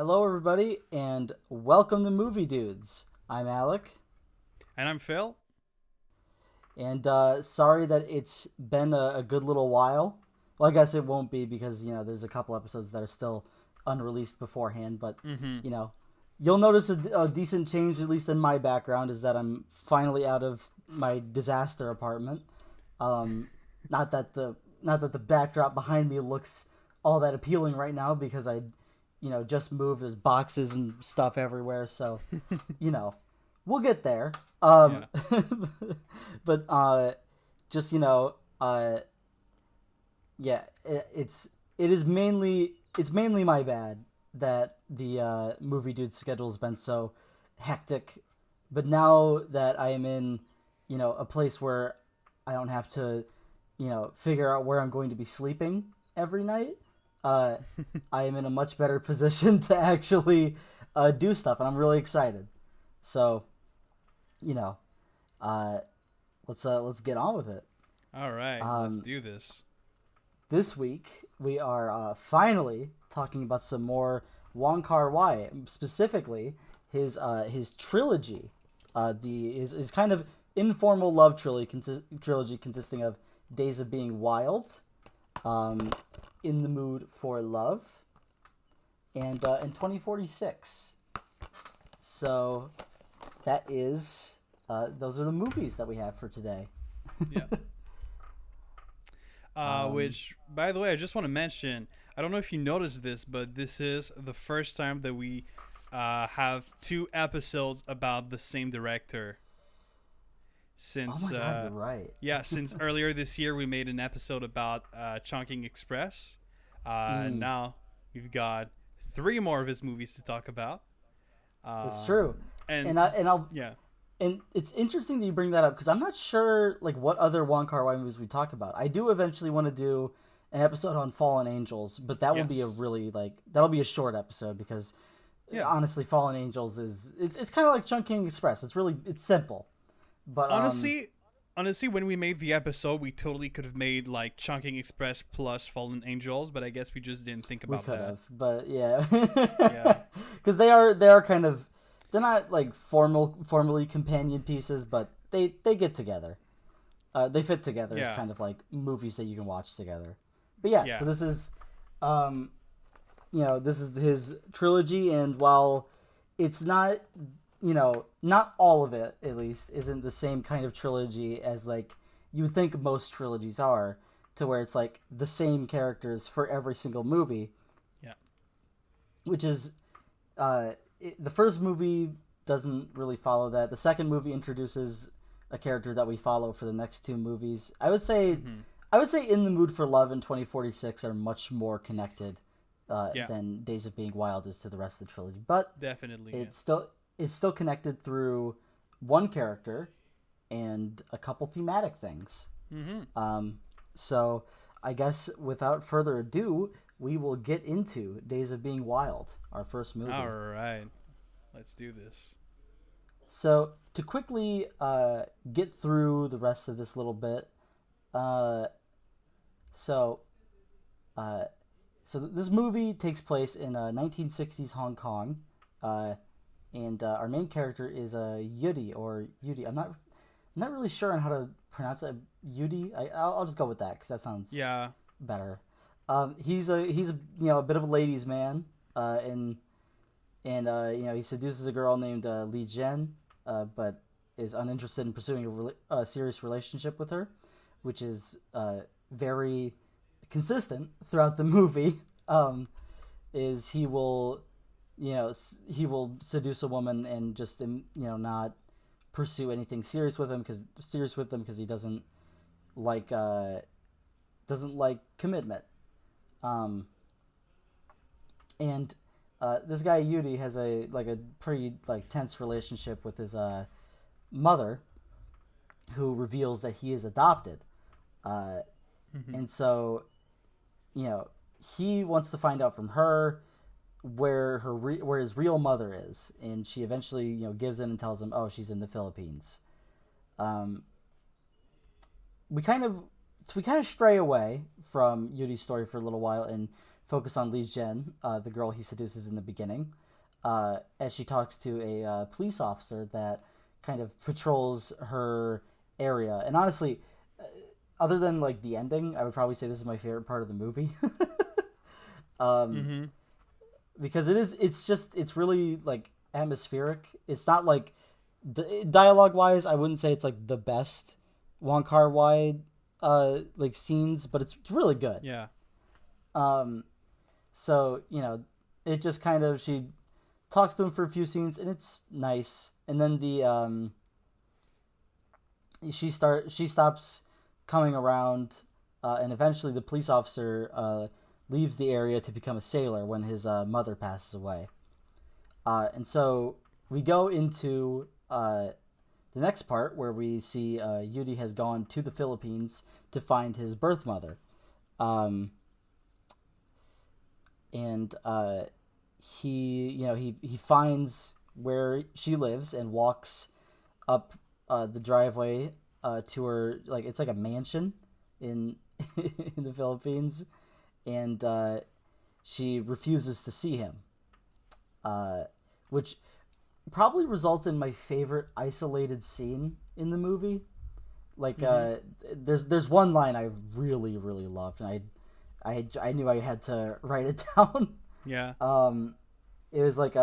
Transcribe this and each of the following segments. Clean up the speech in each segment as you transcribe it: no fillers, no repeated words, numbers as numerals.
Hello, everybody, and welcome to Movie Dudes. I'm Alec, And I'm Phil. and sorry that it's been a good little while. Well, I guess it won't be because there's a couple episodes that are still unreleased beforehand. But Mm-hmm. you know, you'll notice a decent change, at least in my background, is that I'm finally out of my disaster apartment. Um, not that the backdrop behind me looks all that appealing right now because I just moved. There's boxes and stuff everywhere, so you know, we'll get there. Yeah. But just yeah, it's mainly my bad that the movie dude schedule's been so hectic. But now that I am in, a place where I don't have to, figure out where I'm going to be sleeping every night, uh, I am in a much better position to actually do stuff, and I'm really excited. So, you know, uh, let's get on with it. All right. Let's Um, do this. this week we are finally talking about some more Wong Kar-Wai, specifically his trilogy, the his kind of informal love trilogy consisting of Days of Being Wild, um, In the Mood for Love, and 2046. So that is those are the movies that we have for today. Yeah. Um, Which, by the way, I just want to mention. I don't know if you noticed this, but this is the first time that we have two episodes about the same director. oh Since my God, you're right. yeah, since earlier this year we made an episode about Chungking Express. Mm, Now we've got three more of his movies to talk about. that's true. And And yeah, it's interesting that you bring that up because I'm not sure like what other Wong Kar-Wai movies we talk about. I do eventually want to do an episode on Fallen Angels, but that will be a yes, really that'll be a short episode because yeah. honestly, Fallen Angels is it's kind of like Chungking Express. It's simple, but Honestly, when we made the episode, we totally could have made like Chunking Express plus Fallen Angels, but I guess we just didn't think we about could that. have, but yeah, Yeah, because they are kind of they're not like formally companion pieces, but they get together. They fit together as yeah, kind of like movies that you can watch together. But yeah, so yeah. this is, um, this is his trilogy, and while it's not, not all of it at least isn't the same kind of trilogy as like you would think most trilogies are, to where it's like the same characters for every single movie, Yeah. which is, the first movie doesn't really follow that. The second movie introduces a character that we follow for the next two movies. Mm-hmm. I would say In the Mood for Love and 2046 are much more connected Yeah, than Days of Being Wild is to the rest of the trilogy. But definitely. Yeah. it's still connected through one character and a couple thematic things. Mm-hmm. Um, so I guess without further ado, we will get into Days of Being Wild, our first movie. All right, let's do this. So to quickly get through the rest of this little bit, uh, so uh, this movie takes place in 1960s Hong Kong, uh, and our main character is Yudi or Yudi. I'm not really sure on how to pronounce it. Yudi. I'll just go with that because that sounds Yeah. better. He's a a bit of a ladies' man, and he seduces a girl named Li Zhen, but is uninterested in pursuing a serious relationship with her, which is very consistent throughout the movie. Is he will seduce a woman and just not pursue anything serious with them because he like uh, doesn't like commitment. Um, and this guy Yudi has a pretty tense relationship with his mother, who reveals that he is adopted. Uh, Mm-hmm. and so you know he wants to find out from her where his real mother is, and she eventually gives in and tells him, oh, she's in the Philippines. Um, we kind of stray away from Yudi's story for a little while and focus on Li Zhen, the girl he seduces in the beginning, as she talks to a police officer that kind of patrols her area. And honestly, other than like the ending, I would probably say this is my favorite part of the movie. Because it's really like atmospheric. It's not like dialogue wise, I wouldn't say it's like the best Wong Kar-Wai like scenes, but it's really good. Yeah. So, you know, it just kind of, she talks to him for a few scenes and it's nice. And then she stops coming around, and eventually the police officer leaves the area to become a sailor when his mother passes away. And so we go into the next part where we see Yuri has gone to the Philippines to find his birth mother. And he finds where she lives and walks up the driveway to her, like it's like a mansion in in the Philippines, and she refuses to see him, which probably results in my favorite isolated scene in the movie. Like there's one line I really loved, and I knew I had to write it down. Yeah. It was like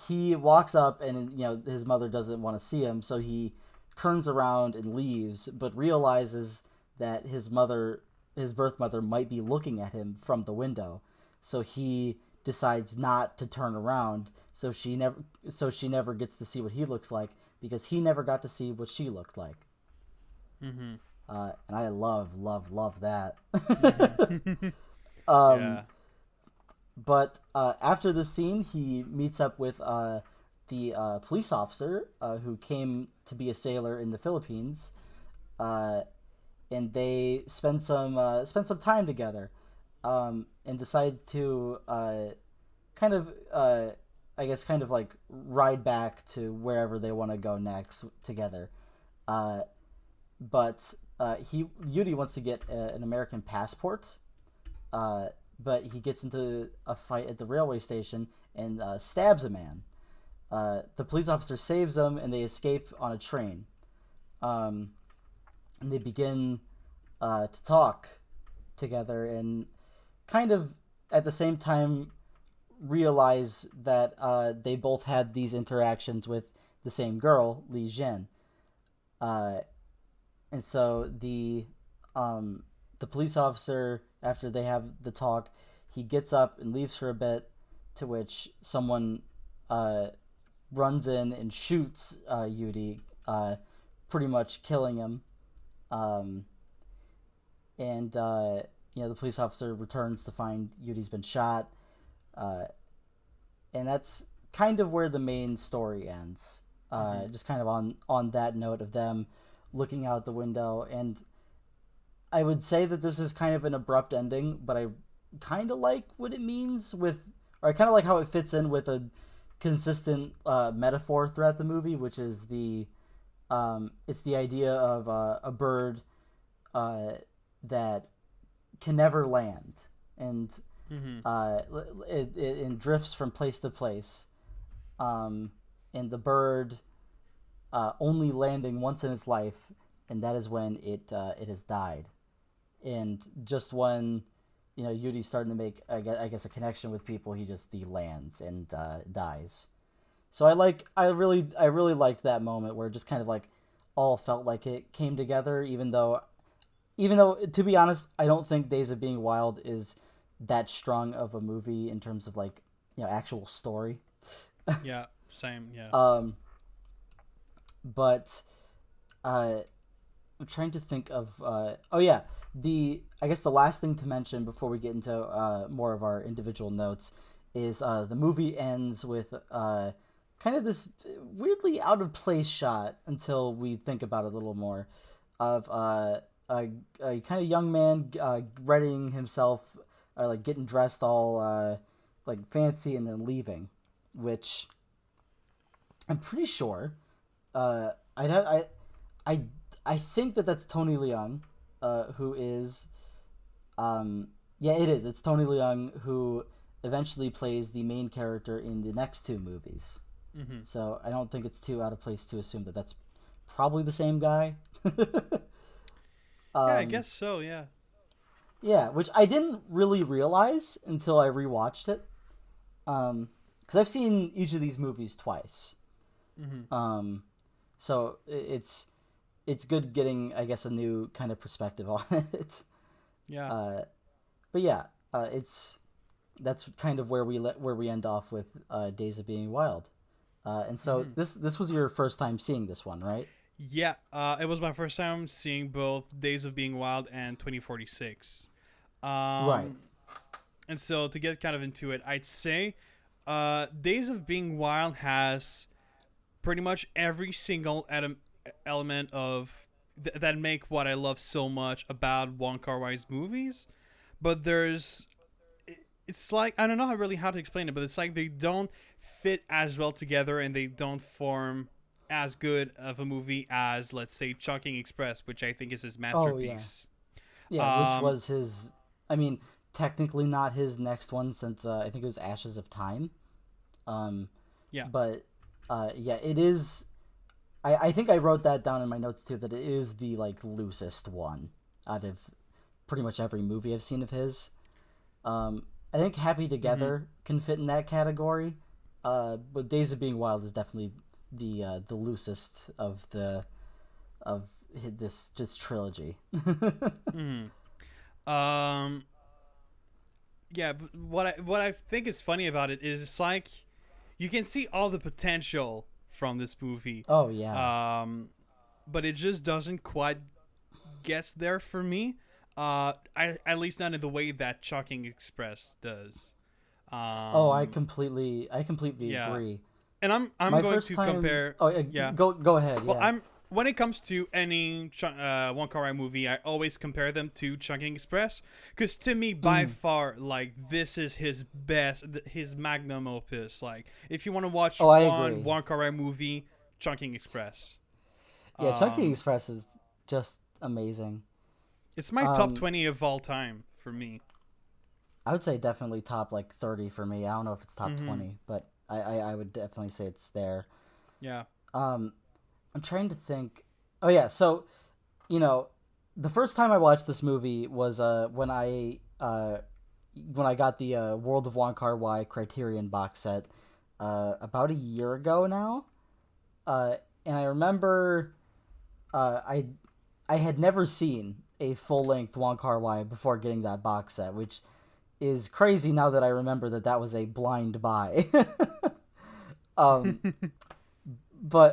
he walks up and, you know, his mother doesn't want to see him, so he turns around and leaves, but realizes that his birth mother might be looking at him from the window. So he decides not to turn around, so she never gets to see what he looks like, because he never got to see what she looked like. Mm-hmm. And I love that. Yeah. But after this scene, he meets up with the police officer who came to be a sailor in the Philippines, and they spend some time together, and decide to kind of like ride back to wherever they want to go next together. But Yuri wants to get an American passport, but he gets into a fight at the railway station and stabs a man. The police officer saves him, and they escape on a train. And they begin to talk together, and kind of at the same time realize that they both had these interactions with the same girl, Li Zhen. And so the police officer, after they have the talk, he gets up and leaves for a bit, to which someone runs in and shoots Yuri, pretty much killing him. And the police officer returns to find Yuri's been shot. And that's kind of where the main story ends. Just kind of on that note of them looking out the window. And I would say that this is kind of an abrupt ending, but I kind of like what it means or I kind of like how it fits in with a consistent metaphor throughout the movie, which is it's the idea of a bird that can never land, and it drifts from place to place, and the bird only landing once in its life, and that is when it has died. And just when Yuri's starting to make I guess a connection with people, he lands and dies. So I really liked that moment where it just kind of like all felt like it came together, even though to be honest, I don't think Days of Being Wild is that strong of a movie in terms of like actual story. Yeah, same. Yeah. But I'm trying to think of I guess the last thing to mention before we get into more of our individual notes is the movie ends with kind of this weirdly out of place shot, until we think about it a little more, of a kind of young man readying himself, like getting dressed all like fancy and then leaving, which I'm pretty sure I think that's Tony Leung, who is Yeah, it is. It's Tony Leung who eventually plays the main character in the next two movies. Mm-hmm. So I don't think it's too out of place to assume that that's probably the same guy. Yeah, I guess so. Yeah. Yeah, which I didn't really realize until I rewatched it. Because I've seen each of these movies twice. Mm-hmm. So it's good getting, I guess, a new kind of perspective on it. Yeah. But yeah, that's kind of where we end off with Days of Being Wild. And so this was your first time seeing this one, right? Yeah, it was my first time seeing both Days of Being Wild and 2046. Right. And so to get kind of into it, I'd say Days of Being Wild has pretty much every single element of that make what I love so much about Wong Kar-Wai's movies. But it's like, I don't know really how to explain it, but it's like they don't fit as well together and they don't form as good of a movie as, let's say, Chungking Express, which I think is his masterpiece. Yeah, which was his, I mean, technically not his next one since I think it was Ashes of Time. Yeah. But yeah, it is. I think I wrote that down in my notes too, that it is the like loosest one out of pretty much every movie I've seen of his. I think Happy Together can fit in that category, but Days of Being Wild is definitely the loosest of this trilogy. Yeah, but what I think is funny about it is it's like you can see all the potential from this movie. Oh yeah. But it just doesn't quite get there for me. At least not in the way that Chungking Express does. I completely agree. And I'm My going first to time... compare. Oh yeah. Go ahead. Well, yeah. when it comes to any Wong Kar-Wai movie, I always compare them to Chungking Express, because to me, by far, like, this is his best, his magnum opus. Like, if you want to watch one Wong Kar-Wai movie, Chungking Express. Yeah, Chungking Express is just amazing. It's my top 20 of all time for me. I would say definitely top like 30 for me. I don't know if it's top 20, but I would definitely say it's there. Yeah. I'm trying to think. Oh yeah, so the first time I watched this movie was when I got the World of Wong Kar-Wai Criterion box set about a year ago now, and I remember I had never seen a full length Wong Kar-Wai before getting that box set, which is crazy now that I remember that was a blind buy. But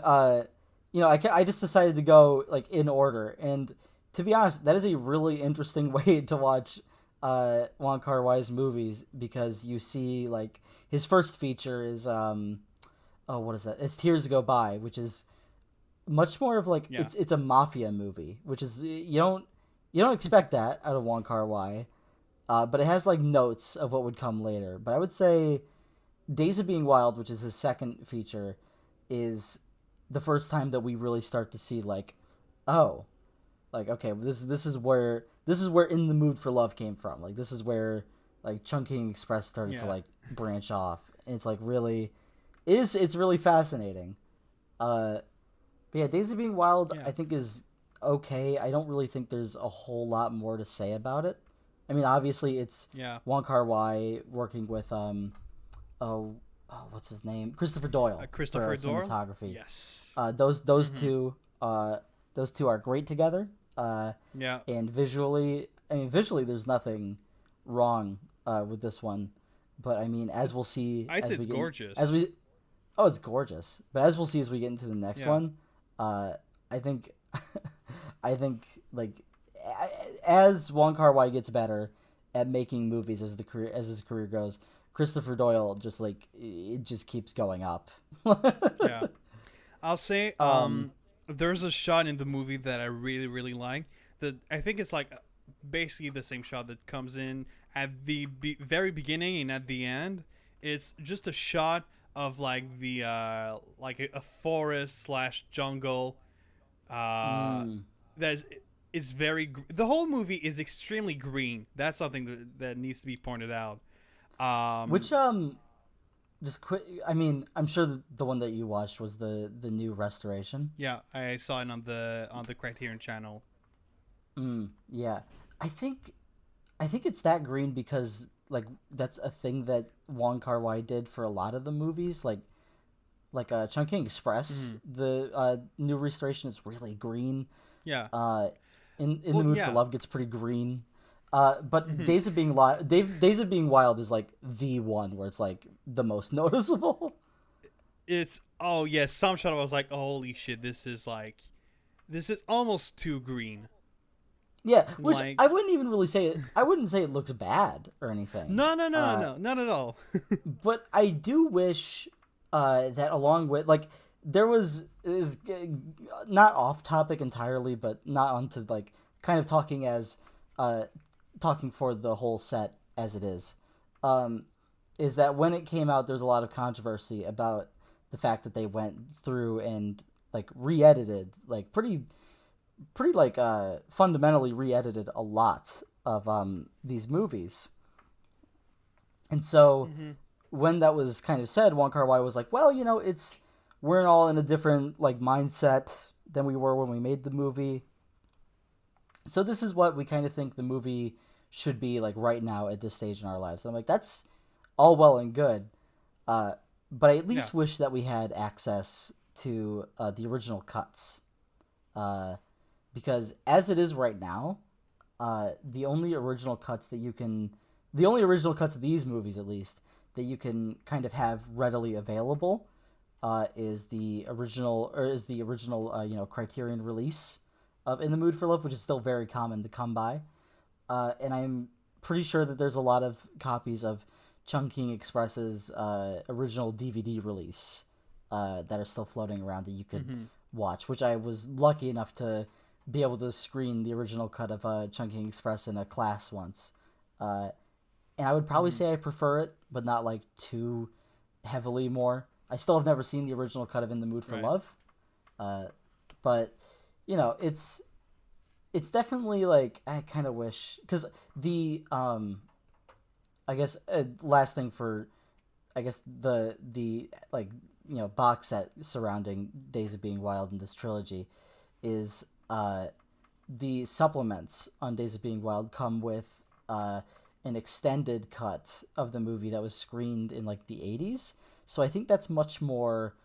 I just decided to go like in order, and to be honest, that is a really interesting way to watch Wong Kar-Wai's movies, because you see like his first feature is what is that? It's Tears Go By, which is much more of like it's a mafia movie, which is you don't expect that out of Wong Kar-Wai, but it has like notes of what would come later. But I would say Days of Being Wild, which is his second feature, is the first time that we really start to see like, okay, this is where In the Mood for Love came from. Like this is where like Chungking Express started to like branch off, and it's like really, it's really fascinating. But yeah, Days of Being Wild I think is okay. I don't really think there's a whole lot more to say about it. I mean, obviously it's Wong Kar-Wai working with what's his name? Christopher Doyle. Christopher Doyle. Cinematography. Yes. Those two are great together. And visually, there's nothing wrong with this one. But I mean, as we'll see, it's gorgeous. It's gorgeous. But as we'll see as we get into the next one, I think like as Wong Kar-Wai gets better at making movies as his career goes, Christopher Doyle just like it just keeps going up. Yeah, I'll say there's a shot in the movie that I really really like. That I think it's like basically the same shot that comes in at the very beginning and at the end. It's just a shot of like the like a forest / jungle. It's is the whole movie is extremely green. That's something that needs to be pointed out. Which just quick. I mean, I'm sure the one that you watched was the new restoration. Yeah, I saw it on the Criterion channel. Yeah, I think it's that green because like that's a thing that Wong Kar-Wai did for a lot of the movies, like Chungking Express. The new restoration is really green. Yeah. In the Mood for Love gets pretty green. But Days of Being Wild is like the one where it's like the most noticeable. It's some shot I was like, holy shit, this is almost too green. Yeah, which like, I wouldn't even really say it. I wouldn't say it looks bad or anything. No, not at all. But I do wish that along with like is not off topic entirely, but not onto like kind of talking for the whole set as it is that when it came out, there's a lot of controversy about the fact that they went through and like re-edited like pretty like fundamentally re-edited a lot of these movies. And so when that was kind of said, Wong Kar-Wai was like, well, we're all in a different like mindset than we were when we made the movie. So this is what we kind of think the movie should be like right now at this stage in our lives. And I'm like, that's all well and good. But I at least wish that we had access to the original cuts. Because as it is right now, the only original cuts of these movies, at least, that you can kind of have readily available, is the original Criterion release of In the Mood for Love, which is still very common to come by. And I'm pretty sure that there's a lot of copies of Chungking Express's original DVD release that are still floating around that you could watch, which I was lucky enough to be able to screen the original cut of Chungking Express in a class once. And I would probably say I prefer it, but not like too heavily more. I still have never seen the original cut of In the Mood for Love. But, it's definitely like, I kind of wish, because the, I guess, last thing for, I guess, the like, box set surrounding Days of Being Wild in this trilogy is the supplements on Days of Being Wild come with an extended cut of the movie that was screened in like the 80s. So I think that's much more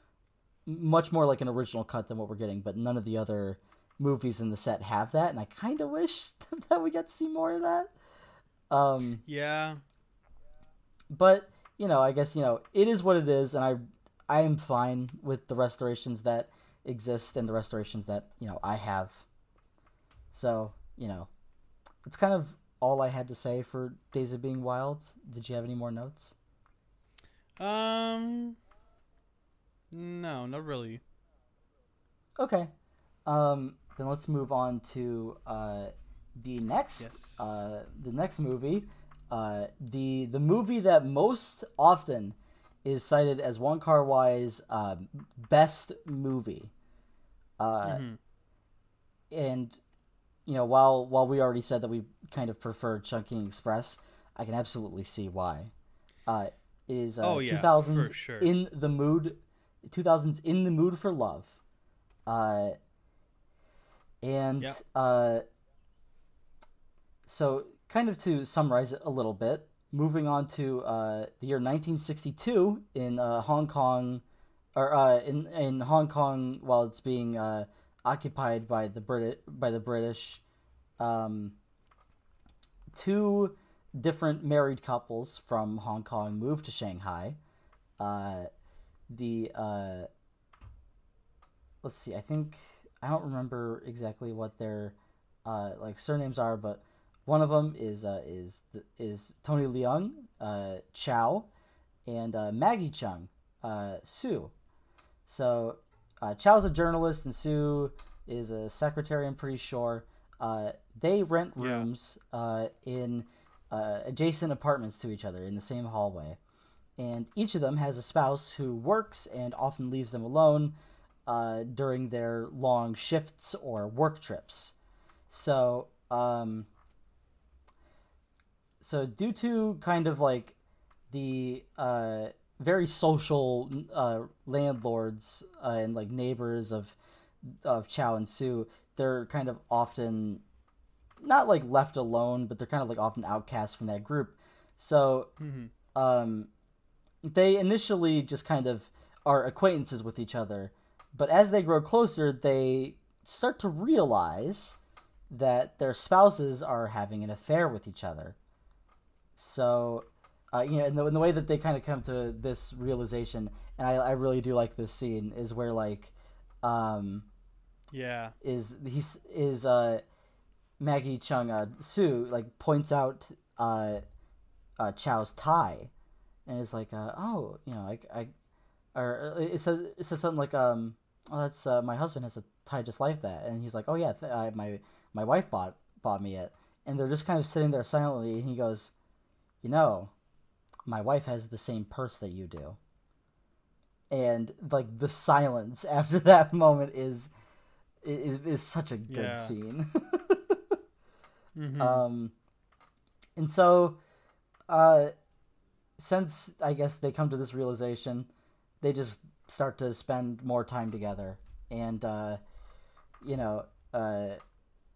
like an original cut than what we're getting, but none of the other movies in the set have that, and I kind of wish that we got to see more of that. Yeah. But, I guess, it is what it is, and I am fine with the restorations that exist and the restorations that, I have. So, it's kind of all I had to say for Days of Being Wild. Did you have any more notes? No, not really. Okay. Then let's move on to the next movie. The movie that most often is cited as Wong Kar-Wai's best movie. And while we already said that we kind of prefer Chungking Express, I can absolutely see why. Is 2000's for sure. 2000's In the Mood for Love. So kind of to summarize it a little bit, moving on to the year 1962 in Hong Kong, or in Hong Kong while it's being occupied by the British. Two different married couples from Hong Kong moved to Shanghai. Let's see, I don't remember exactly what their surnames are, but one of them is Tony Leung, Chow, and Maggie Chung, Sue. So Chow's a journalist and Sue is a secretary, I'm pretty sure. They rent rooms in adjacent apartments to each other in the same hallway. And each of them has a spouse who works and often leaves them alone during their long shifts or work trips. So, so due to kind of like the very social landlords and like neighbors of Chow and Sue, they're kind of often not like left alone, but they're kind of like often outcast from that group. So they initially just kind of are acquaintances with each other, but as they grow closer, they start to realize that their spouses are having an affair with each other. So, in the way that they kind of come to this realization, and I really do like this scene, is where like, Yeah. is Maggie Chung Sue like points out Chow's tie, and is like, oh, or it says something like, oh, that's my husband has a tie just like that, and he's like, oh yeah, my wife bought me it, and they're just kind of sitting there silently, and he goes, my wife has the same purse that you do, and like the silence after that moment is such a good scene. And so, since I guess they come to this realization, they just start to spend more time together, and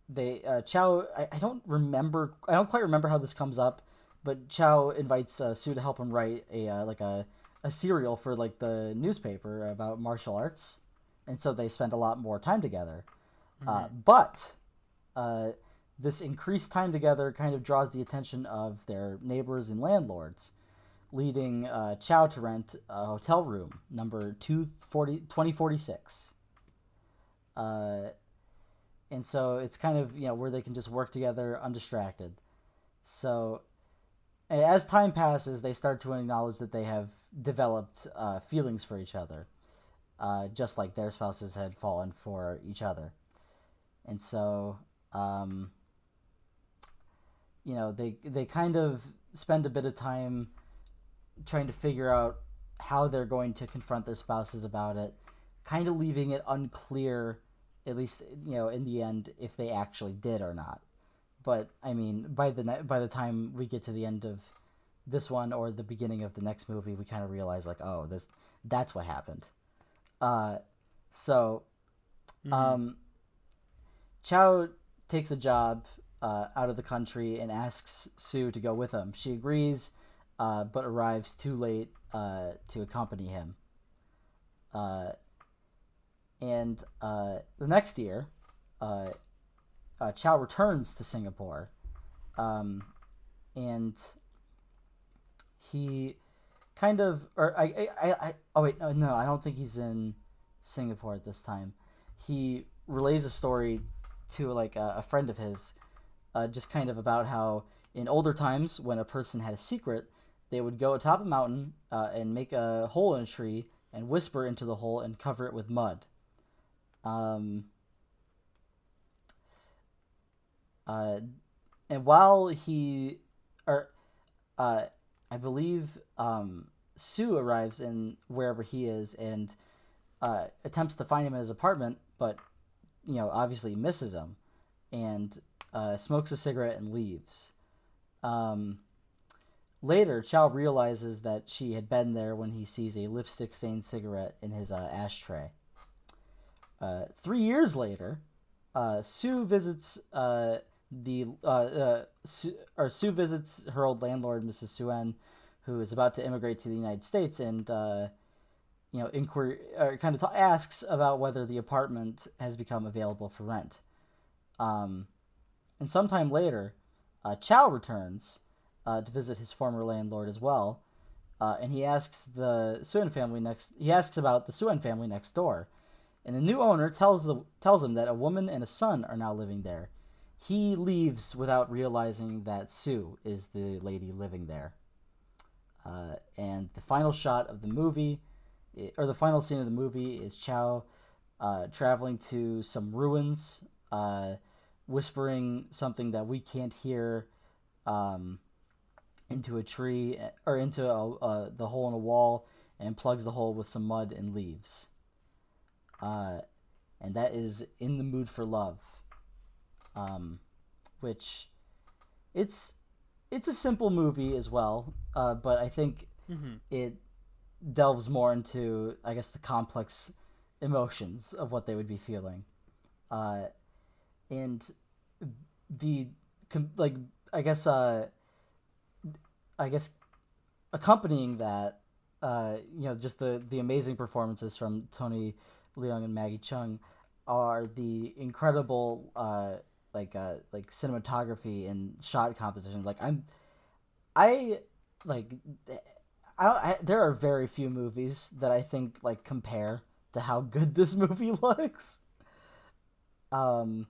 they Chow. I don't quite remember how this comes up, but Chow invites Sue to help him write a serial for like the newspaper about martial arts, and so they spend a lot more time together. But this increased time together kind of draws the attention of their neighbors and landlords, leading Chow to rent a hotel room, number 2046. And so it's kind of, where they can just work together undistracted. So as time passes, they start to acknowledge that they have developed feelings for each other, just like their spouses had fallen for each other. And so, they kind of spend a bit of time trying to figure out how they're going to confront their spouses about it, kind of leaving it unclear, at least, in the end, if they actually did or not. But I mean, by the time we get to the end of this one or the beginning of the next movie, we kind of realize like, oh, that's what happened. Chow takes a job out of the country and asks Sue to go with him. She agrees, but arrives too late to accompany him. And the next year, Chow returns to Singapore, and he kind of, oh wait, no, I don't think he's in Singapore at this time. He relays a story to like a friend of his, just kind of about how in older times when a person had a secret, they would go atop a mountain and make a hole in a tree and whisper into the hole and cover it with mud. And while I believe Sue arrives in wherever he is and attempts to find him in his apartment, but obviously misses him, and smokes a cigarette and leaves. Later, Chow realizes that she had been there when he sees a lipstick-stained cigarette in his ashtray. 3 years later, Sue visits Sue visits her old landlord, Mrs. Suen, who is about to immigrate to the United States, and asks about whether the apartment has become available for rent. And sometime later, Chow returns to visit his former landlord as well, and he asks about the Suen family next door, and the new owner tells him that a woman and a son are now living there. He leaves without realizing that Sue is the lady living there. And the final shot of the movie, or the final scene of the movie, is Chow traveling to some ruins, whispering something that we can't hear into a tree, or into the hole in a wall, and plugs the hole with some mud and leaves. And that is In the Mood for Love. which it's a simple movie as well, but I think it delves more into, I guess, the complex emotions of what they would be feeling, and the I guess accompanying that, just the amazing performances from Tony Leung and Maggie Chung are the incredible cinematography and shot composition. There are very few movies that I think compare to how good this movie looks. Oh,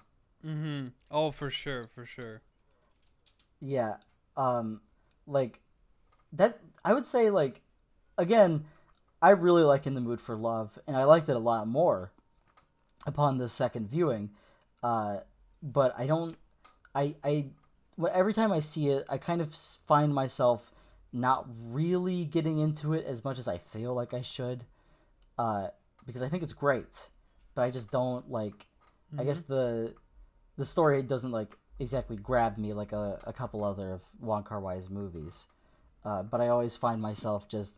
for sure. Yeah. That I would say, again, I really like In the Mood for Love, and I liked it a lot more upon the second viewing. But I don't. Every time I see it, I kind of find myself not really getting into it as much as I feel like I should. Because I think it's great, but I just don't I guess the story doesn't exactly grab me like a couple other of Wong Kar-Wai's movies. But I always find myself just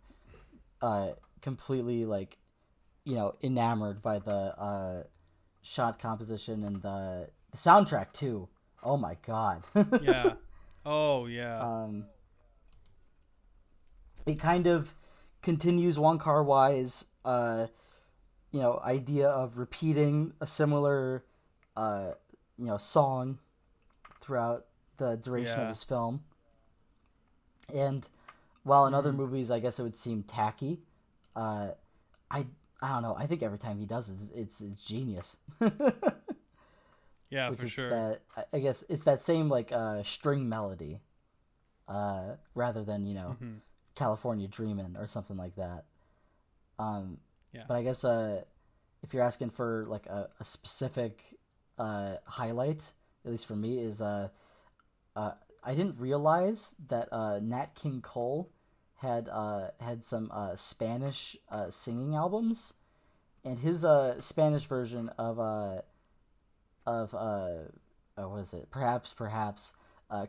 completely enamored by the shot composition and the soundtrack too. Oh my god. Yeah. Oh yeah. It kind of continues Wong Kar-Wai's idea of repeating a similar song throughout the duration of his film. And while in other movies, I guess it would seem tacky, I don't know. I think every time he does it, it's genius. Yeah, Which for is sure. That, I guess it's that same string melody, rather than California Dreamin' or something like that. Yeah. But I guess if you're asking for a specific highlight, at least for me, is I didn't realize that Nat King Cole had some Spanish singing albums, and his Spanish version of what is it? Perhaps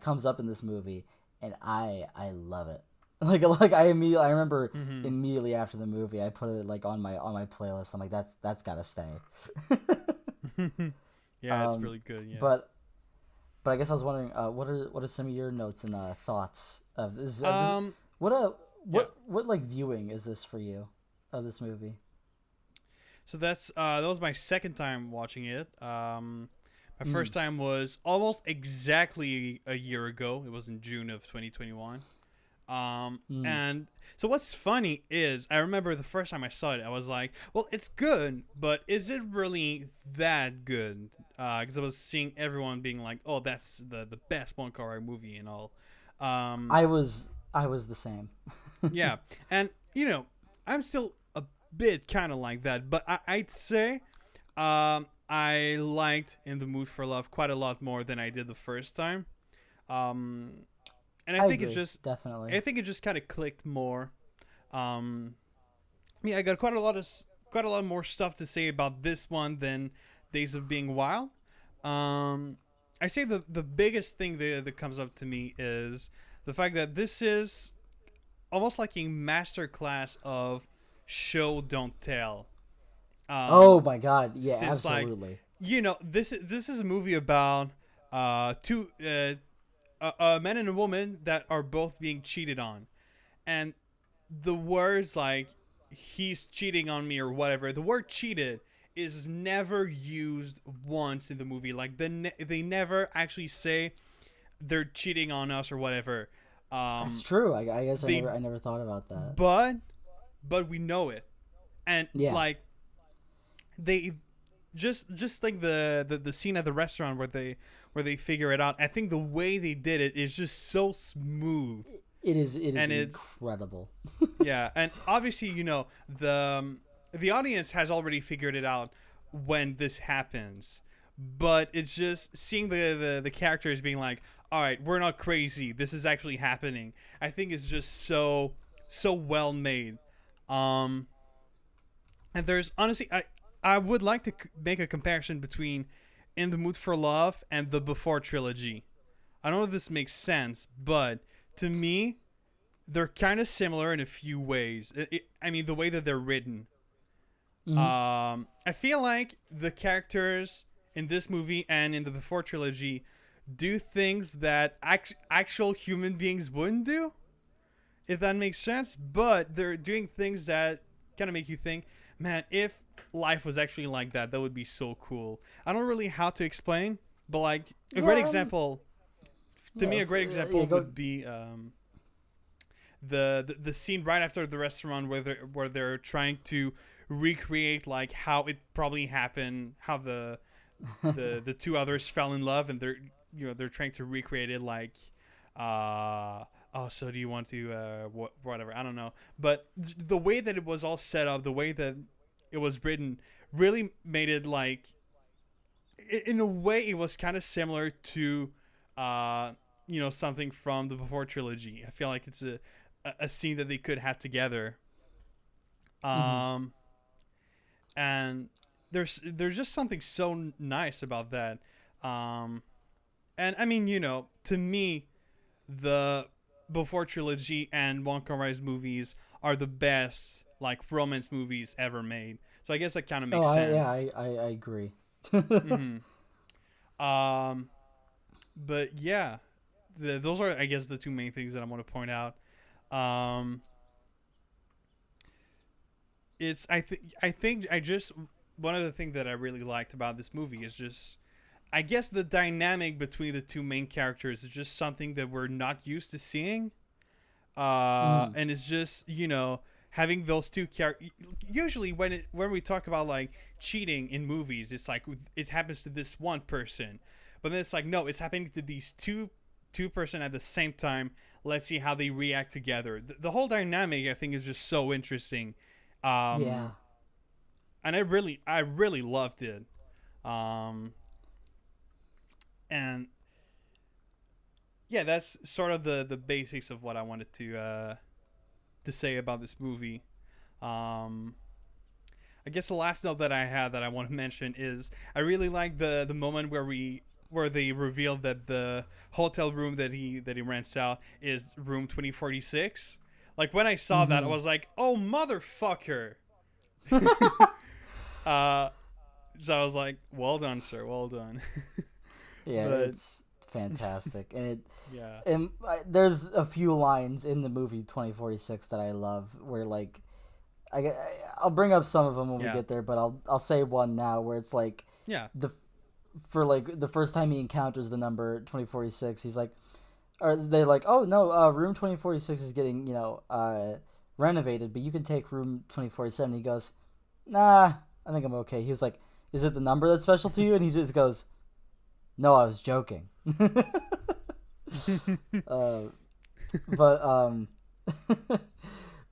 comes up in this movie, and I love it. I remember immediately after the movie, I put it on my playlist. I'm like, that's gotta stay. Yeah, it's really good. Yeah. But I guess I was wondering, what are some of your notes and thoughts of this? What viewing is this for you of this movie? So that was my second time watching it. My first time was almost exactly a year ago. It was in June of 2021. And so what's funny is I remember the first time I saw it, I was like, well, it's good, but is it really that good? Because I was seeing everyone being like, oh, that's the best Wong Kar-Wai movie and all. I was the same. Yeah. And, I'm still a bit kind of like that, but I'd say I liked In the Mood for Love quite a lot more than I did the first time. And I think agree, it just definitely. I think it just kind of clicked more. I got quite a lot more stuff to say about this one than Days of Being Wild. I say the biggest thing that comes up to me is the fact that this is almost like a masterclass of show don't tell. Oh my god! Yeah, absolutely. This is a movie about two. A man and a woman that are both being cheated on, and the words he's cheating on me or whatever, the word cheated is never used once in the movie. They never actually say they're cheating on us or whatever. That's true. I guess I never thought about that. But we know it, and they just the scene at the restaurant where they figure it out. I think the way they did it is just so smooth. It is incredible. Yeah, and obviously, the audience has already figured it out when this happens, but it's just seeing the characters being like, all right, we're not crazy, this is actually happening. I think it's just so well made. And there's honestly, I would like to make a comparison between In the Mood for Love and the Before trilogy. I don't know if this makes sense, but to me, they're kind of similar in a few ways. I mean, the way that they're written. Mm-hmm. I feel like the characters in this movie and in the Before trilogy do things that actual human beings wouldn't do, if that makes sense. But they're doing things that kind of make you think, man, if life was actually like that, that would be so cool. I don't really how to explain, but like a great example to me, a great example would be the scene right after the restaurant where they're trying to recreate like how it probably happened, how the two others fell in love, and they're trying to recreate it like so do you want to whatever, I don't know, but the way that it was all set up, the way that it was written really made it like in a way it was kind of similar to something from the Before trilogy. I feel like it's a scene that they could have together. And there's just something so nice about that. And I mean, to me, the Before trilogy and Wong Kar-Wai's movies are the best like romance movies ever made. So I guess that kind of makes sense. I agree. But yeah, those are, I guess, the two main things that I want to point out. It's I think one of the things that I really liked about this movie is just, I guess, the dynamic between the two main characters is just something that we're not used to seeing. And it's just, having those two characters. Usually when we talk about like cheating in movies, it's like it happens to this one person, but then it's like, no, it's happening to these two person at the same time. Let's see how they react together. The whole dynamic, I think, is just so interesting. And I really loved it. And yeah, that's sort of the basics of what I wanted to say about this movie. I guess the last note that I had that I want to mention is I really like the moment where they revealed that the hotel room that he rents out is room 2046. Like when I saw that, I was like, "Oh motherfucker!" So I was like, "Well done, sir. Well done." Yeah, it's fantastic, and yeah. And there's a few lines in the movie 2046 that I love, where like I'll bring up some of them when we get there, but I'll say one now where it's like for like the first time he encounters the number 2046, he's like, or they're like, oh no, room 2046 is getting renovated, but you can take room 2047. He goes, nah, I think I'm okay. He was like, is it the number that's special to you? And he just goes, no, I was joking.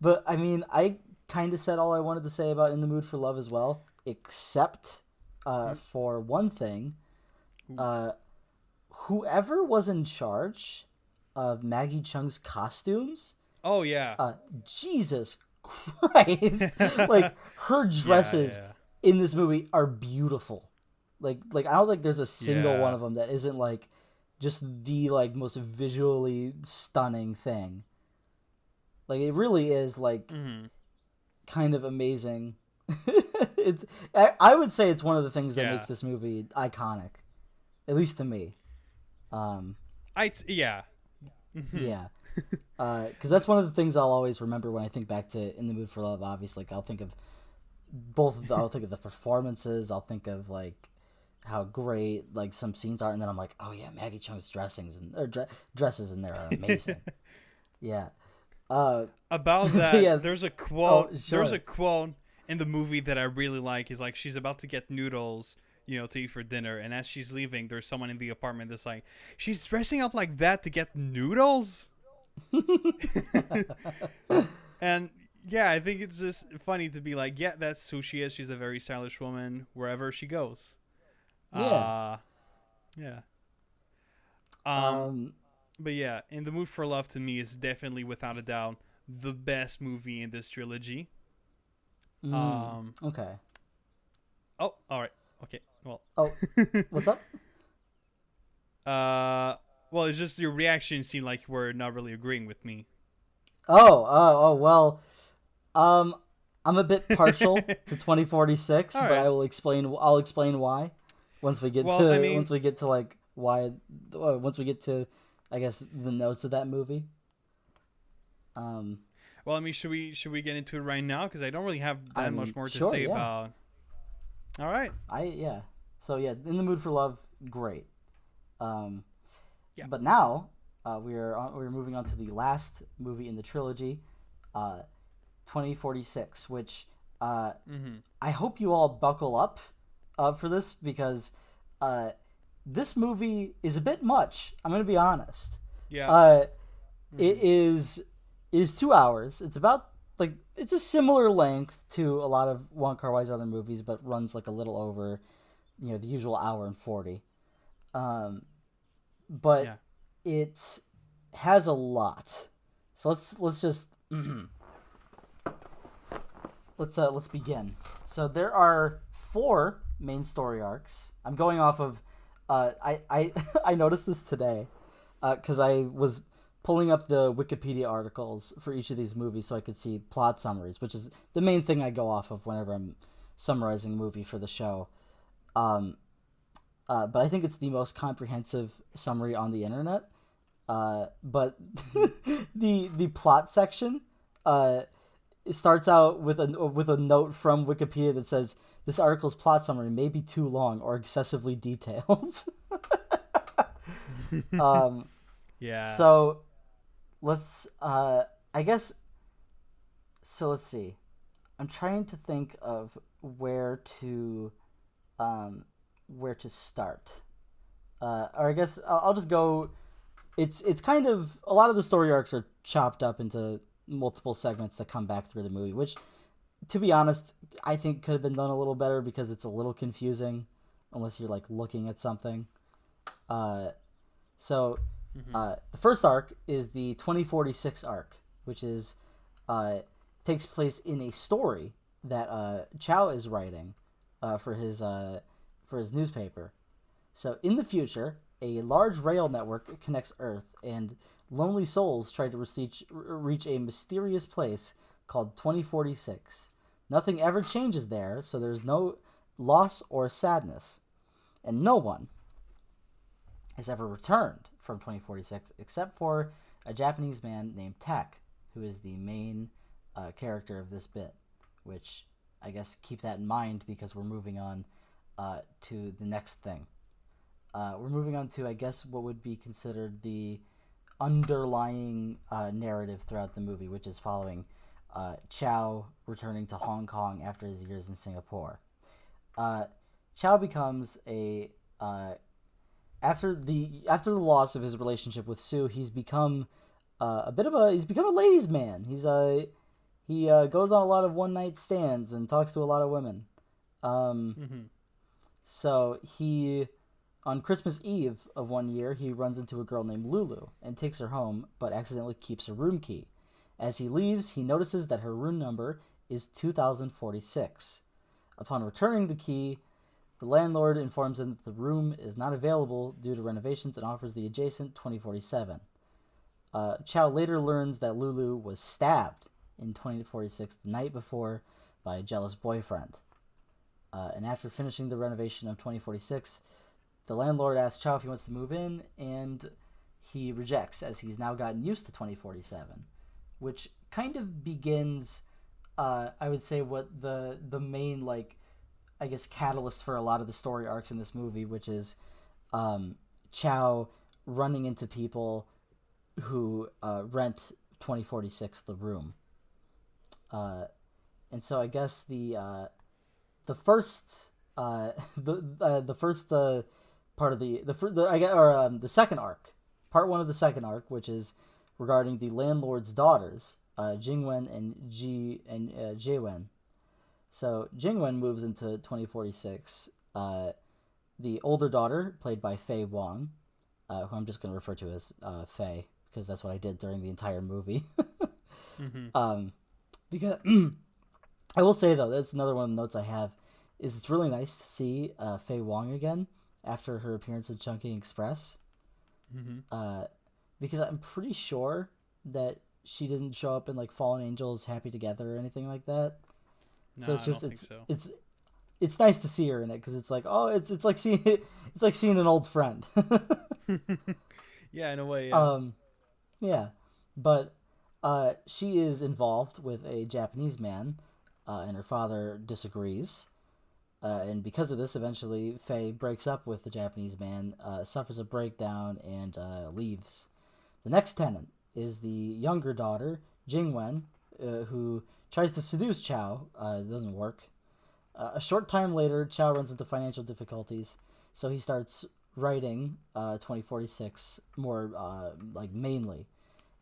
But I mean, I kind of said all I wanted to say about In the Mood for Love as well, except for one thing. Whoever was in charge of Maggie Cheung's costumes, oh yeah, Jesus Christ, like her dresses in this movie are beautiful. Like I don't think there's a single one of them that isn't like just the like most visually stunning thing. Like it really is like kind of amazing. I would say it's one of the things that makes this movie iconic, at least to me. Yeah, because that's one of the things I'll always remember when I think back to In the Mood for Love. Obviously, like, I'll think of I'll think of the performances. I'll think of like how great like some scenes are, and then I'm like, oh yeah, Maggie Cheung's dresses in there are amazing. Yeah. About that, there's a quote. Sure. There's a quote in the movie that I really like. Is like she's about to get noodles, to eat for dinner, and as she's leaving, there's someone in the apartment that's like, she's dressing up like that to get noodles. And yeah, I think it's just funny to be like, yeah, that's who she is. She's a very stylish woman wherever she goes. Yeah. But yeah, In the Mood for Love to me is definitely, without a doubt, the best movie in this trilogy. Okay. Oh, all right. okay. Well. Oh, what's up? Well, it's just your reaction seemed like you were not really agreeing with me. Well, I'm a bit partial to 2046, All but right. I'll explain why once we get Well, to I mean, once we get to like why once we get to I guess the notes of that movie. Um, should we get into it right now? Because I don't really have I that mean, much more to sure, say yeah. about. All right. yeah. So yeah, In the Mood for Love, great. Um, Yeah. But now we're moving on to the last movie in the trilogy, 2046, which I hope you all buckle up for this because this movie is a bit much. I'm gonna be honest. Yeah. It is 2 hours. It's about like it's a similar length to a lot of Wong Kar-Wai's other movies, but runs like a little over, the usual hour and 40. But Yeah. it has a lot. So let's just let's begin. So there are 4 main story arcs. I'm going off of I noticed this today because I was pulling up the Wikipedia articles for each of these movies so I could see plot summaries, which is the main thing I go off of whenever I'm summarizing a movie for the show. But I think it's the most comprehensive summary on the internet. But the plot section starts out with a note from Wikipedia that says this article's plot summary may be too long or excessively detailed. Yeah. So let's I guess so let's see. I'm trying to think of where to start. Or I guess I'll just go. It's kind of a lot of the story arcs are chopped up into multiple segments that come back through the movie, which, to be honest, I think could have been done a little better because it's a little confusing unless you're like looking at something. So the first arc is the 2046 arc, which is takes place in a story that Chow is writing for his newspaper. So in the future, a large rail network connects Earth, and lonely souls try to reach a mysterious place called 2046. Nothing ever changes there, so there's no loss or sadness. And no one has ever returned from 2046 except for a Japanese man named Tak, who is the main character of this bit, which I guess keep that in mind because we're moving on to the next thing. We're moving on to, I guess, what would be considered the underlying narrative throughout the movie, which is following Chow returning to Hong Kong after his years in Singapore. Chow becomes after the loss of his relationship with Sue, he's become a ladies' man. He goes on a lot of one night stands and talks to a lot of women. So he, on Christmas Eve of one year, he runs into a girl named Lulu and takes her home, but accidentally keeps her room key. As he leaves, he notices that her room number is 2046. Upon returning the key, the landlord informs him that the room is not available due to renovations and offers the adjacent 2047. Chow later learns that Lulu was stabbed in 2046 the night before by a jealous boyfriend. And after finishing the renovation of 2046, the landlord asks Chow if he wants to move in, and he rejects as he's now gotten used to 2047, which kind of begins, I would say, what the main, like, I guess, catalyst for a lot of the story arcs in this movie, which is Chow running into people who rent 2046 the room. And so I guess the first part of the second arc, part 1 of the second arc, which is regarding the landlord's daughters, Jingwen and Jaewen. So Jingwen moves into 2046. The older daughter, played by Faye Wong, who I'm just going to refer to as Faye, because that's what I did during the entire movie. Because I will say, though, that's another one of the notes I have, is it's really nice to see Faye Wong again after her appearance in Chungking Express. Mm-hmm. Because I'm pretty sure that she didn't show up in like Fallen Angels, Happy Together, or anything like that. No, So it's I just don't think so. it's nice to see her in it because it's like, oh, it's like seeing it's like seeing an old friend. Yeah, in a way, yeah. Yeah, but she is involved with a Japanese man, and her father disagrees. And because of this, eventually Faye breaks up with the Japanese man, suffers a breakdown, and leaves. The next tenant is the younger daughter, Jingwen, who tries to seduce Chow. It doesn't work. A short time later, Chow runs into financial difficulties, so he starts writing 2046 more like mainly.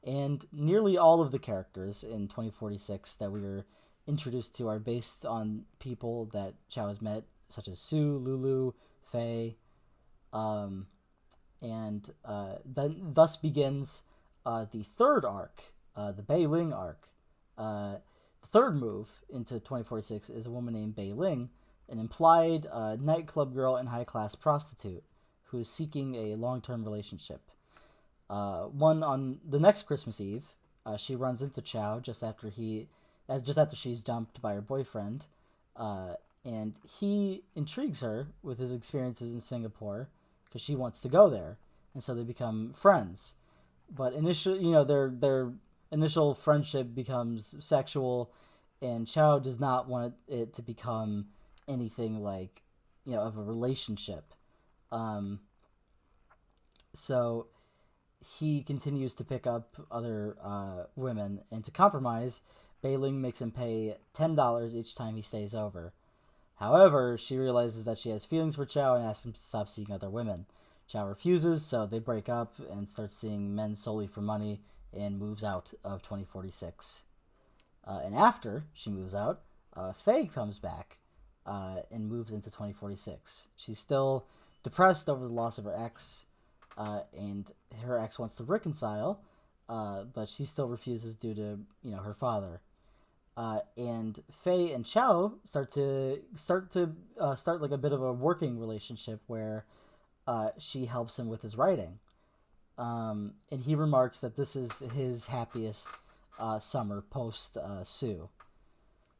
And nearly all of the characters in 2046 that we are introduced to are based on people that Chow has met, such as Sue, Lulu, Faye, and then thus begins the third arc, the Bei Ling arc. The third move into 2046 is a woman named Bei Ling, an implied nightclub girl and high-class prostitute who is seeking a long-term relationship. One on the next Christmas Eve, she runs into Chow just after she's dumped by her boyfriend, and he intrigues her with his experiences in Singapore because she wants to go there, and so they become friends. But initially, their initial friendship becomes sexual, and Chow does not want it to become anything like, of a relationship. So he continues to pick up other women, and to compromise, Bei Ling makes him pay $10 each time he stays over. However, she realizes that she has feelings for Chow and asks him to stop seeing other women. Chow refuses, so they break up and start seeing men solely for money and moves out of 2046. And after she moves out, Faye comes back and moves into 2046. She's still depressed over the loss of her ex, and her ex wants to reconcile, but she still refuses due to her father. And Faye and Chow start like a bit of a working relationship where she helps him with his writing, and he remarks that this is his happiest summer post Sue.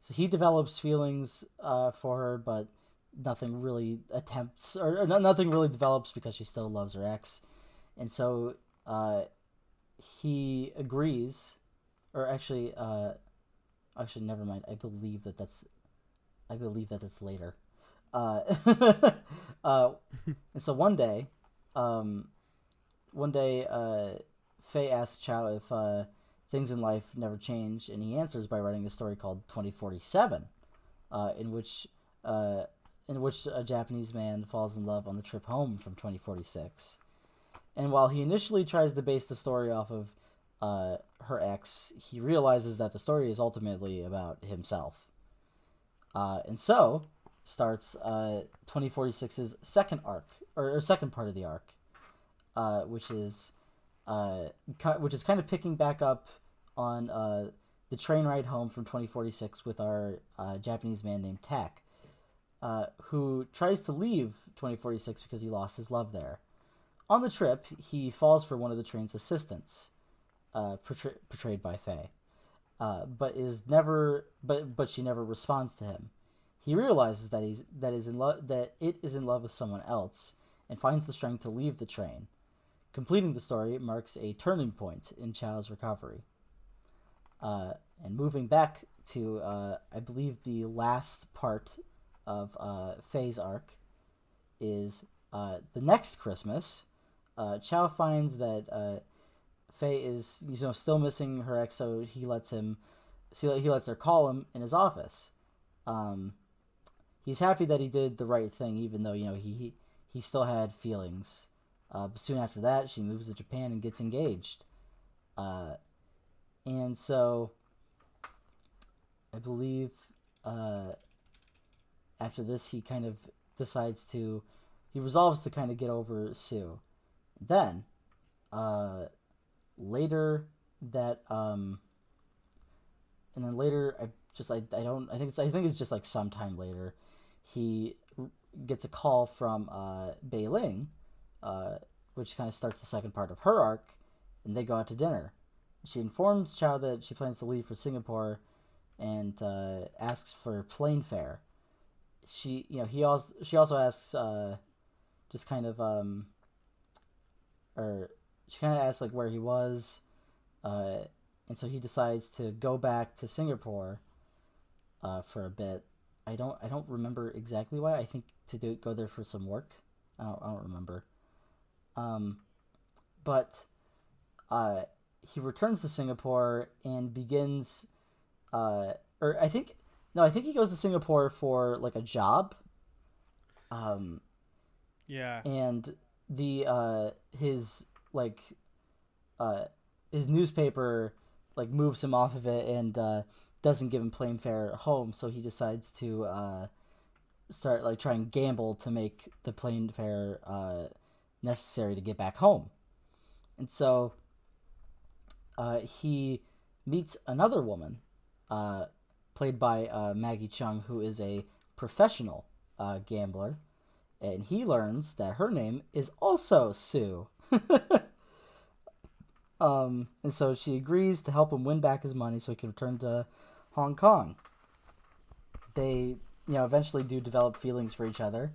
So he develops feelings for her, but nothing really nothing really develops because she still loves her ex, and so he agrees, or actually never mind. I believe that's later. Uh, and so one day, Faye asks Chow if things in life never change, and he answers by writing a story called 2047, in which a Japanese man falls in love on the trip home from 2046. And while he initially tries to base the story off of her ex, he realizes that the story is ultimately about himself. And so starts 2046's second arc, or second part of the arc, which is kind of picking back up on the train ride home from 2046 with our Japanese man named Tak, who tries to leave 2046 because he lost his love there. On the trip, he falls for one of the train's assistants, portrayed by Faye, but she never responds to him. He realizes that it is in love with someone else, and finds the strength to leave the train. Completing the story marks a turning point in Chow's recovery. And moving back to, I believe, the last part of Faye's arc is the next Christmas. Chow finds that Faye is still missing her ex, so he lets her call him in his office. He's happy that he did the right thing, even though he still had feelings. But soon after that, she moves to Japan and gets engaged. And so, I believe after this, he kind of resolves to kind of get over Sue. Then, later that and then later I think it's just like sometime later, he gets a call from Bei Ling, which kind of starts the second part of her arc, and they go out to dinner. She informs Chow that she plans to leave for Singapore, and asks for plane fare. She also asks just kind of or she kind of asks like where he was, and so he decides to go back to Singapore for a bit. I don't remember exactly why. I think go there for some work. I don't remember. But he returns to Singapore and begins, I think he goes to Singapore for like a job. Yeah. And his newspaper like moves him off of it and doesn't give him plane fare home, so he decides to start like trying to gamble to make the plane fare necessary to get back home. And so he meets another woman, played by Maggie Chung, who is a professional gambler, and he learns that her name is also Sue. And so she agrees to help him win back his money so he can return to Hong Kong. They, eventually do develop feelings for each other,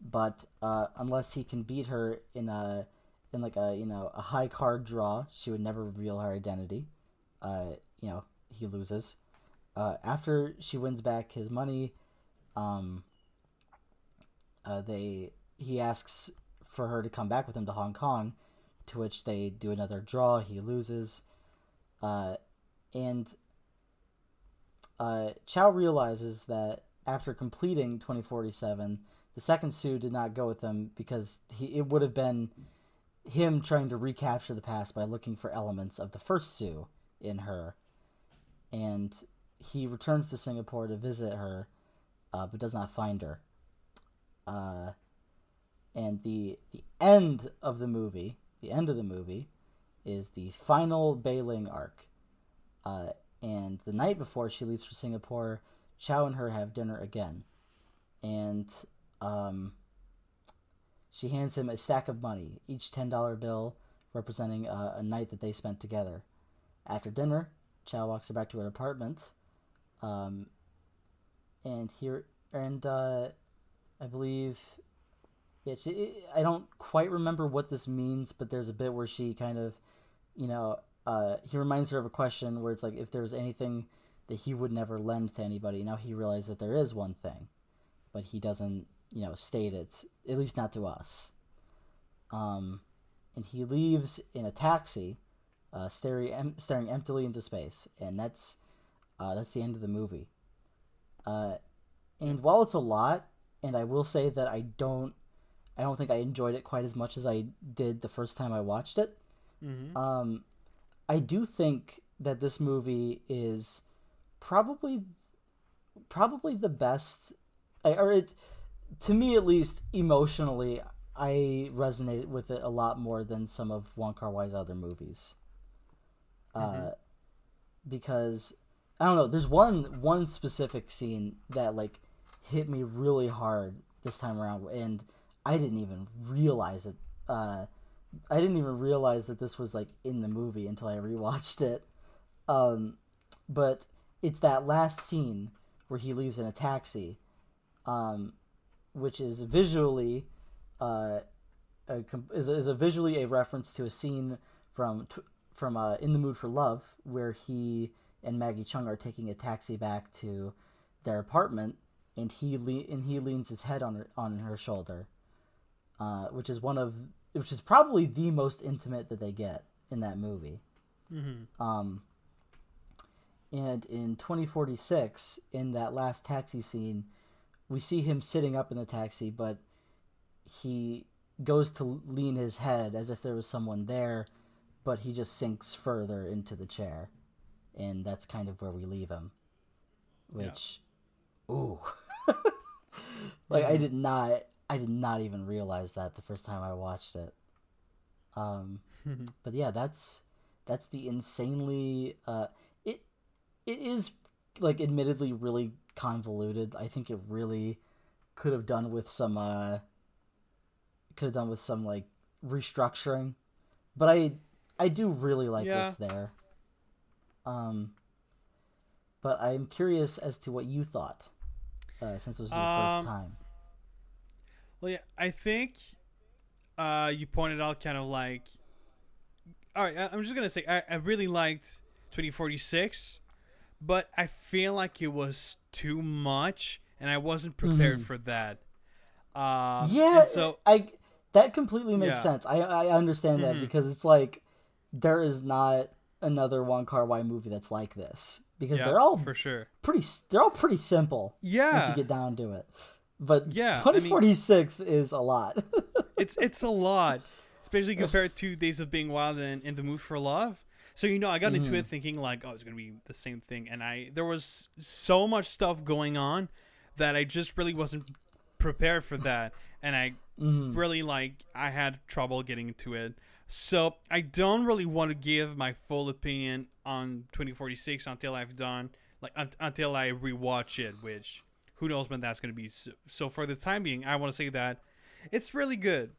but unless he can beat her in a high card draw, she would never reveal her identity. He loses. After she wins back his money, he asks for her to come back with him to Hong Kong, to which they do another draw. He loses, and Chow realizes that after completing 2047, the second Sue did not go with him because it would have been him trying to recapture the past by looking for elements of the first Sue in her. And he returns to Singapore to visit her, but does not find her. And the end of the movie is the final Bei Ling arc. And the night before she leaves for Singapore, Chow and her have dinner again. And she hands him a stack of money, each $10 bill representing a night that they spent together. After dinner, Chow walks her back to her apartment. I believe... Yeah, I don't quite remember what this means, but there's a bit where she kind of, he reminds her of a question where it's like, if there was anything that he would never lend to anybody, now he realizes that there is one thing, but he doesn't, state it, at least not to us. And he leaves in a taxi, staring emptily into space, and that's the end of the movie. And while it's a lot, and I will say that I don't think I enjoyed it quite as much as I did the first time I watched it. Mm-hmm. I do think that this movie is probably the best, to me at least, emotionally, I resonated with it a lot more than some of Wong Kar-Wai's other movies. Because, I don't know, there's one specific scene that, like, hit me really hard this time around, and I didn't even realize it. I didn't even realize that this was like in the movie until I rewatched it. But it's that last scene where he leaves in a taxi, which is visually, is visually a reference to a scene from In the Mood for Love, where he and Maggie Chung are taking a taxi back to their apartment, and he leans his head on her shoulder. Which is probably the most intimate that they get in that movie. Mm-hmm. And in 2046, in that last taxi scene, we see him sitting up in the taxi, but he goes to lean his head as if there was someone there, but he just sinks further into the chair. And that's kind of where we leave him. Which, ooh. Like, I did not even realize that the first time I watched it. But yeah, that's the insanely it is, like, admittedly really convoluted. I think it really could have done with some like restructuring, but I do really like what's there. But I'm curious as to what you thought, since it was your first time. Well, yeah, I think you pointed out kind of like. All right, I'm just gonna say I really liked 2046, but I feel like it was too much, and I wasn't prepared for that. Yeah, so that completely makes sense. I understand that, because it's like there is not another Wong Kar-Wai movie that's like this, because they're all for sure they're all pretty simple. Yeah, once you get down to it. But 2046 is a lot. it's a lot, especially compared to Days of Being Wild and In the Mood for Love. So I got into it thinking like, oh, it's gonna be the same thing, and there was so much stuff going on that I just really wasn't prepared for that, and I really I had trouble getting into it. So I don't really want to give my full opinion on 2046 until I've done until I rewatch it, which who knows when that's going to be. So for the time being, I want to say that it's really good.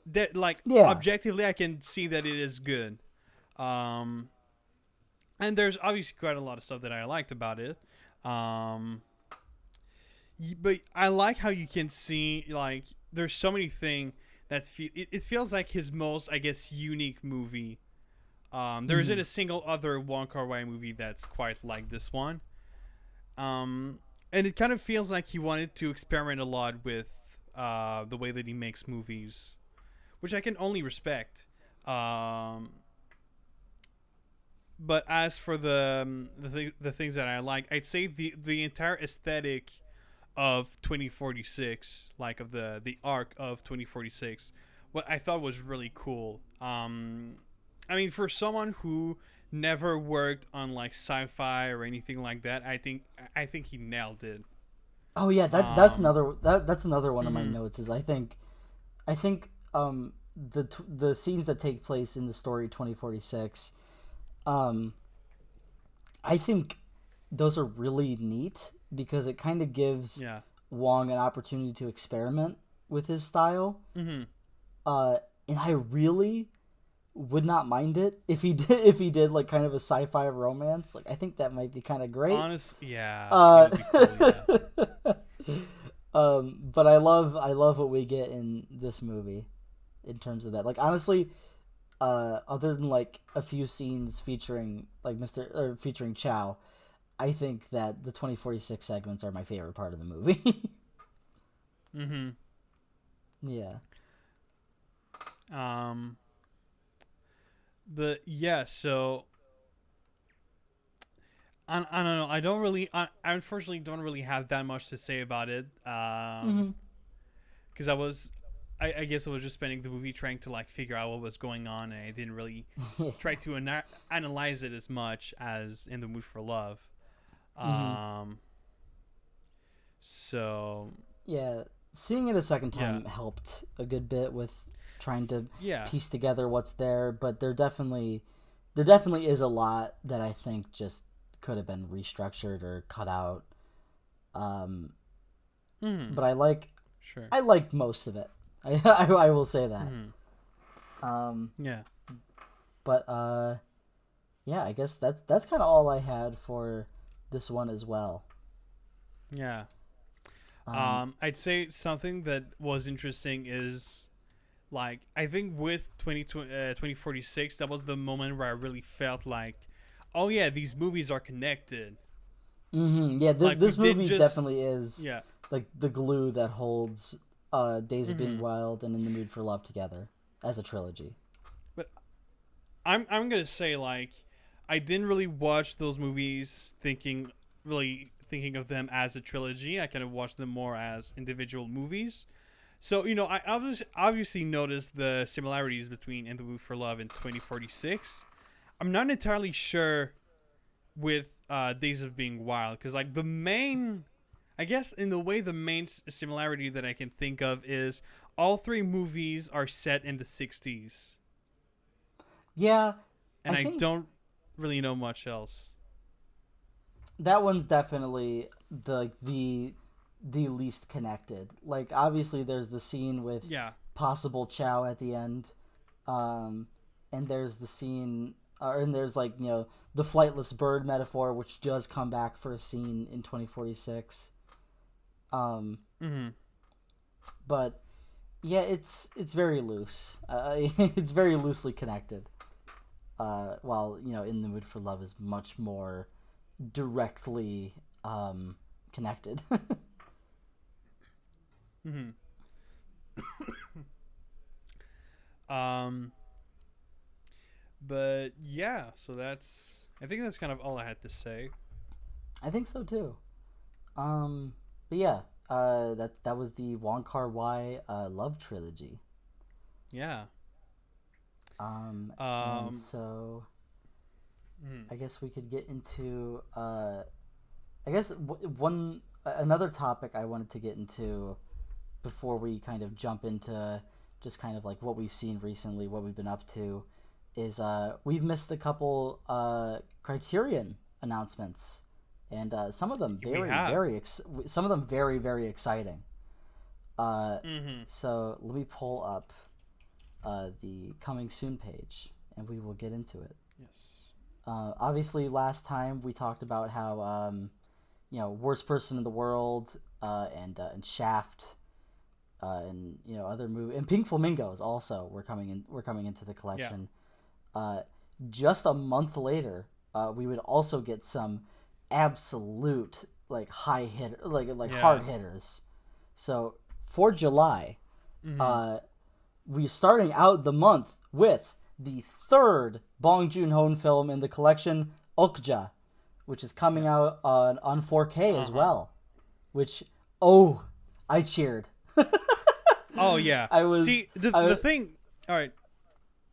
That objectively, I can see that it is good. And there's obviously quite a lot of stuff that I liked about it. But I like how you can see there's so many things that it feels like his most, I guess, unique movie. There isn't a single other Wong Kar-Wai movie that's quite like this one. And it kind of feels like he wanted to experiment a lot with the way that he makes movies, which I can only respect. But as for the things that I like, I'd say the entire aesthetic of 2046, like of the arc of 2046, what I thought was really cool. I mean, for someone who never worked on like sci-fi or anything like that, I think he nailed it. Oh yeah, that's another one of my notes. Is I think the scenes that take place in the story 2046, I think those are really neat, because it kind of gives Wong an opportunity to experiment with his style. And I really would not mind it if he did like kind of a sci-fi romance. Like, I think that might be kind of great. Honestly, yeah. Cool, but I love what we get in this movie in terms of that. Like, honestly, other than like a few scenes featuring featuring Chow, I think that the 2046 segments are my favorite part of the movie. Yeah. But yeah, so I don't know. I unfortunately don't really have that much to say about it. Because I guess I was just spending the movie trying to like figure out what was going on, and I didn't really try to analyze it as much as In the Mood for Love. So yeah, seeing it a second time helped a good bit with trying to piece together what's there, but there definitely is a lot that I think just could have been restructured or cut out. But I like most of it. I will say that. But yeah, I guess that's kind of all I had for this one as well. Yeah. I'd say something that was interesting is, like, I think with 2046, that was the moment where I really felt like, oh yeah, these movies are connected. Yeah, this movie definitely is like the glue that holds Days of Being Wild and In the Mood for Love together as a trilogy. But I'm gonna say, like, I didn't really watch those movies thinking of them as a trilogy. I kind of watched them more as individual movies. So, I obviously noticed the similarities between In the Mood for Love and 2046. I'm not entirely sure with Days of Being Wild, because like the main similarity that I can think of is all three movies are set in the 60s. Yeah. And I don't really know much else. That one's definitely the the least connected. Like, obviously there's the scene with possible Chow at the end, and there's the scene, and there's, like, you know, the flightless bird metaphor, which does come back for a scene in 2046. But yeah, it's very loose. It's very loosely connected. While, you know, In the Mood for Love is much more directly connected. But yeah, so I think that's kind of all I had to say. I think so too. But yeah, that was the Wong Kar-Wai Love Trilogy. Yeah. And so I guess we could get into I guess another topic I wanted to get into before we kind of jump into just kind of like what we've seen recently, what we've been up to, is we've missed a couple Criterion announcements, and some of them very very exciting. So let me pull up the coming soon page, and we will get into it. Yes. Obviously, last time we talked about how you know, Worst Person in the World, and Shaft, and, you know, other movies, and Pink Flamingos also were coming into the collection. Just a month later, we would also get some absolute, like, high hit, like hard hitters. So for July, we're starting out the month with the third Bong Joon-ho film in the collection, Okja, which is coming out on 4K as well. Which, I cheered. Oh yeah. The thing. All right.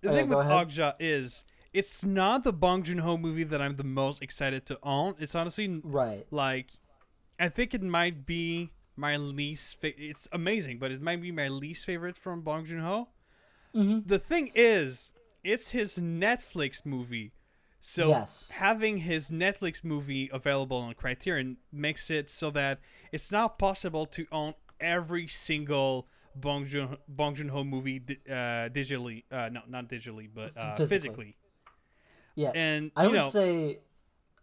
The thing with Okja is it's not the Bong Joon-ho movie that I'm the most excited to own. It's honestly like, I think it might be my least. It's amazing, but it might be my least favorite from Bong Joon-ho. The thing is, it's his Netflix movie. So having his Netflix movie available on Criterion makes it so that it's not possible to own every single Bong Joon-ho movie digitally. No, not digitally, but physically. Yeah, and I would say,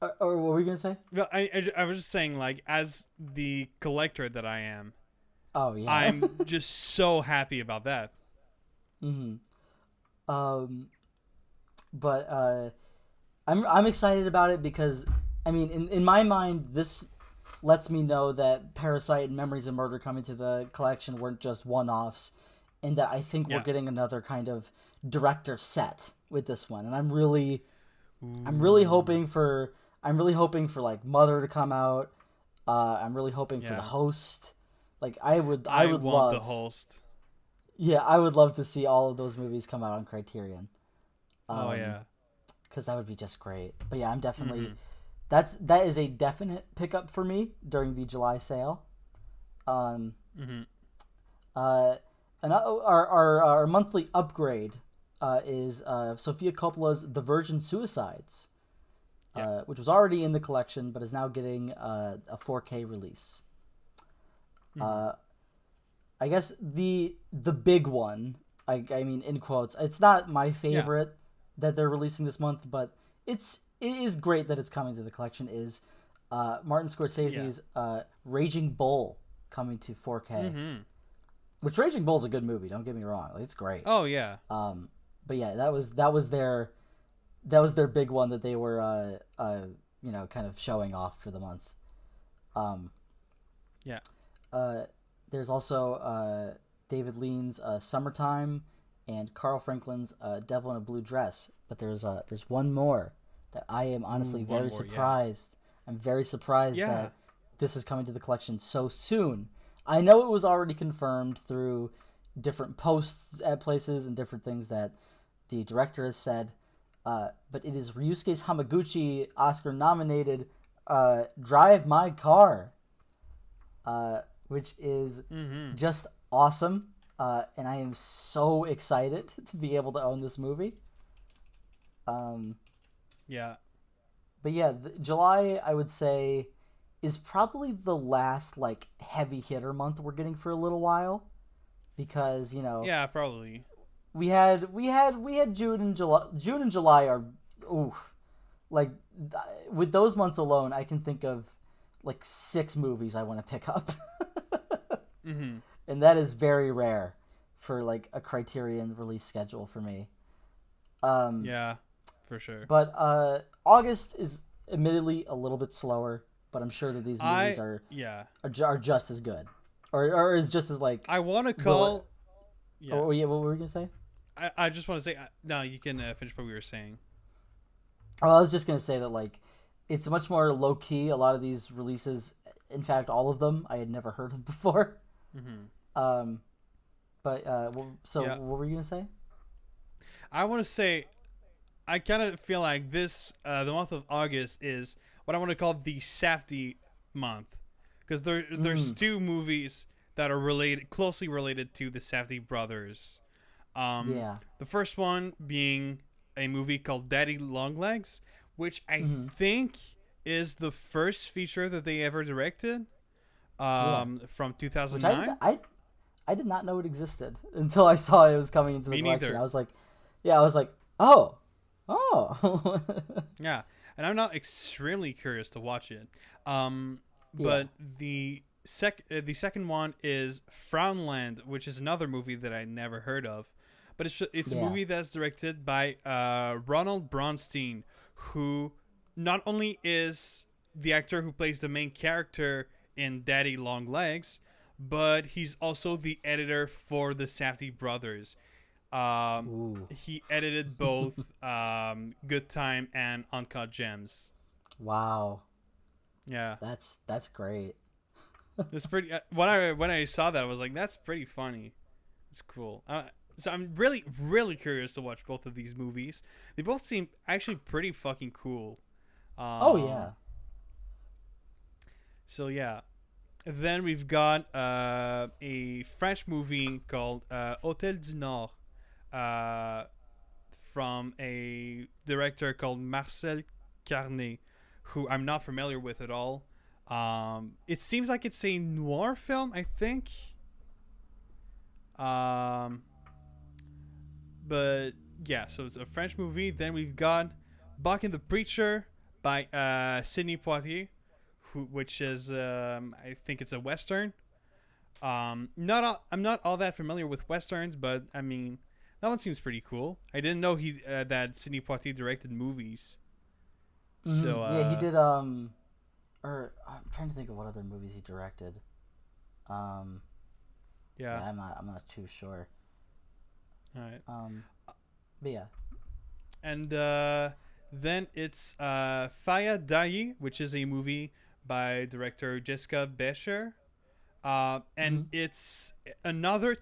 or what were you gonna say? Well, I was just saying, like, as the collector that I am, I'm just so happy about that. But I'm excited about it because, I mean, in my mind, this lets me know that Parasite and Memories of Murder coming to the collection weren't just one-offs, and that I think we're getting another kind of director set with this one. And I'm really hoping for like Mother to come out. I'm really hoping for The Host. Like, I would love The Host. Yeah, I would love to see all of those movies come out on Criterion. Because that would be just great. But yeah, I'm definitely that is a definite pickup for me during the July sale. And our monthly upgrade is Sophia Coppola's The Virgin Suicides, which was already in the collection but is now getting a 4K release. I guess the big one, I mean, in quotes, it's not my favorite that they're releasing this month, but it is great that it's coming to the collection, is Martin Scorsese's Raging Bull coming to 4K. Which Raging Bull's a good movie, don't get me wrong. Like, it's great. Oh yeah. But yeah, that was their big one that they were you know, kind of showing off for the month. There's also David Lean's Summertime and Carl Franklin's Devil in a Blue Dress. But there's one more that I am honestly very surprised. I'm very surprised that this is coming to the collection so soon. I know it was already confirmed through different posts at places and different things that the director has said, but it is Ryusuke Hamaguchi Oscar-nominated Drive My Car, which is just awesome, and I am so excited to be able to own this movie. But yeah, July, I would say, is probably the last like heavy hitter month we're getting for a little while, because Yeah, probably. we had June and July. June and July are oof. Like with those months alone, I can think of like 6 movies I want to pick up. Mm-hmm. And that is very rare for like a Criterion release schedule for me. Yeah, for sure. But August is admittedly a little bit slower, but I'm sure that these movies are just as good, or is just as like. I want to call. Yeah. Oh yeah, what were we gonna say? I just want to say no. You can finish what we were saying. Oh, I was just gonna say that like, it's much more low key. A lot of these releases, in fact, all of them, I had never heard of before. Mm-hmm. What were you gonna say? I want to say, I kind of feel like this, the month of August is what I want to call the Safdie month, because there's 2 movies that are closely related to the Safdie brothers. The first one being a movie called Daddy Longlegs, which I think is the first feature that they ever directed, from 2009. I did not know it existed until I saw it was coming into the collection. Neither. I was like, oh. Yeah, and I'm not extremely curious to watch it. But the second one is Frown Land, which is another movie that I never heard of. But it's a movie that's directed by Ronald Bronstein, who not only is the actor who plays the main character in Daddy Longlegs, but he's also the editor for the Safdie brothers. He edited both Good Time and Uncut Gems. Wow. Yeah, that's great. It's pretty. When I saw that, I was like, "That's pretty funny." It's cool. So I'm really, really curious to watch both of these movies. They both seem actually pretty fucking cool. Oh yeah. So yeah, then we've got a French movie called Hôtel du Nord, from a director called Marcel Carnet, who I'm not familiar with at all. It seems like it's a noir film, I think. But yeah, so it's a French movie. Then we've got Buck and the Preacher by Sidney Poitier, which is I think it's a western. I'm not all that familiar with westerns, but I mean that one seems pretty cool. I didn't know that Sidney Poitier directed movies. Mm-hmm. So yeah, he did. Or I'm trying to think of what other movies he directed. Yeah, I'm not too sure. All right. But yeah. And then it's Faya Dai, which is a movie by director Jessica Bescher. And it's another.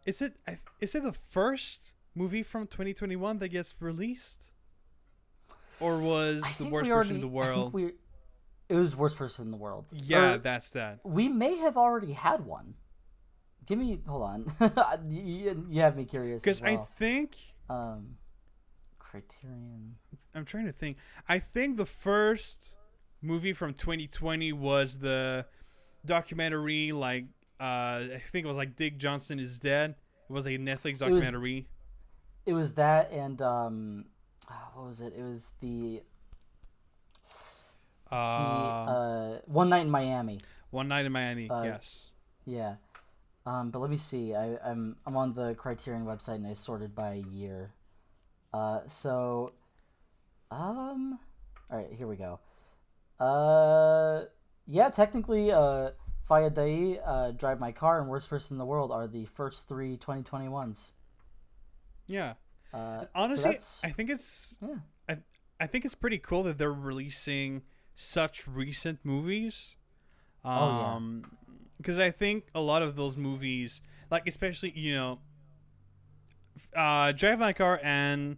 Is it the first movie from 2021 that gets released, or was The Worst Person in the World? It was Worst Person in the World. Yeah, that's that. We may have already had one. Hold on. You have me curious. Because well. I think Criterion. I'm trying to think. I think the first movie from 2020 was the documentary, like I think it was like Dick Johnson is Dead. It was a Netflix documentary. It was that, and what was it? It was the One Night in Miami. One Night in Miami. Yes. Yeah. But let me see. I'm on the Criterion website and I sorted by year. All right, here we go. Yeah, technically, Faya Dai, Drive My Car, and Worst Person in the World are the first 3 2021s. Yeah. Honestly, so I think it's I think it's pretty cool that they're releasing such recent movies. Because I think a lot of those movies, like especially Drive My Car and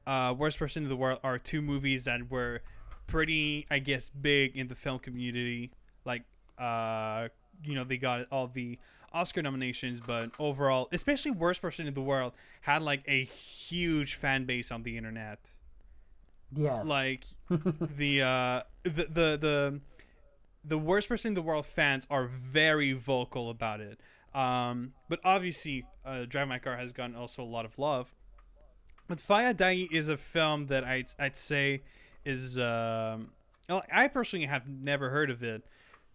Worst Person in the World are 2 movies that were pretty, I guess, big in the film community. Like, they got all the Oscar nominations, but overall, especially Worst Person in the World had like a huge fan base on the internet. Yes. Like the the Worst Person in the World fans are very vocal about it. But obviously, Drive My Car has gotten also a lot of love. But Faya Dai is a film that I'd say is I personally have never heard of it,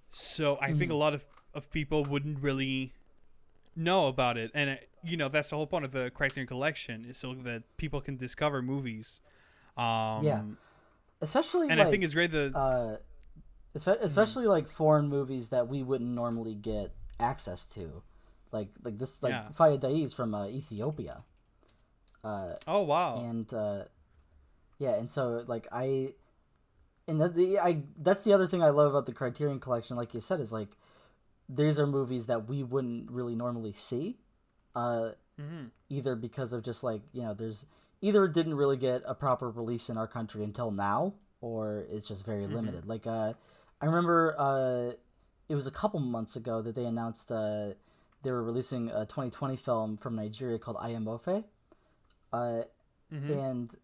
so I think a lot of people wouldn't really know about it, and that's the whole point of the Criterion Collection, is so that people can discover movies. Yeah, especially and I think it's great that especially like foreign movies that we wouldn't normally get access to, like this Faya Dai is from Ethiopia. Oh wow! And and so like that's the other thing I love about the Criterion Collection. Like you said, is like these are movies that we wouldn't really normally see, either because of just like there's either it didn't really get a proper release in our country until now, or it's just very limited. Like I remember it was a couple months ago that they announced they were releasing a 2020 film from Nigeria called Ayamofe. And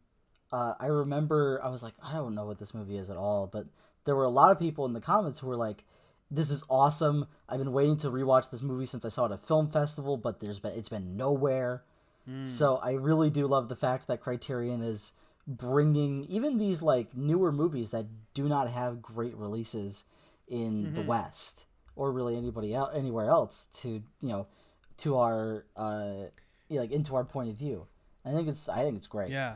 I remember I was like, I don't know what this movie is at all, but there were a lot of people in the comments who were like, this is awesome. I've been waiting to rewatch this movie since I saw it at a film festival, but it's been nowhere. So I really do love the fact that Criterion is bringing even these like newer movies that do not have great releases in the West or really anywhere else to to our like into our point of view. I think it's great. Yeah.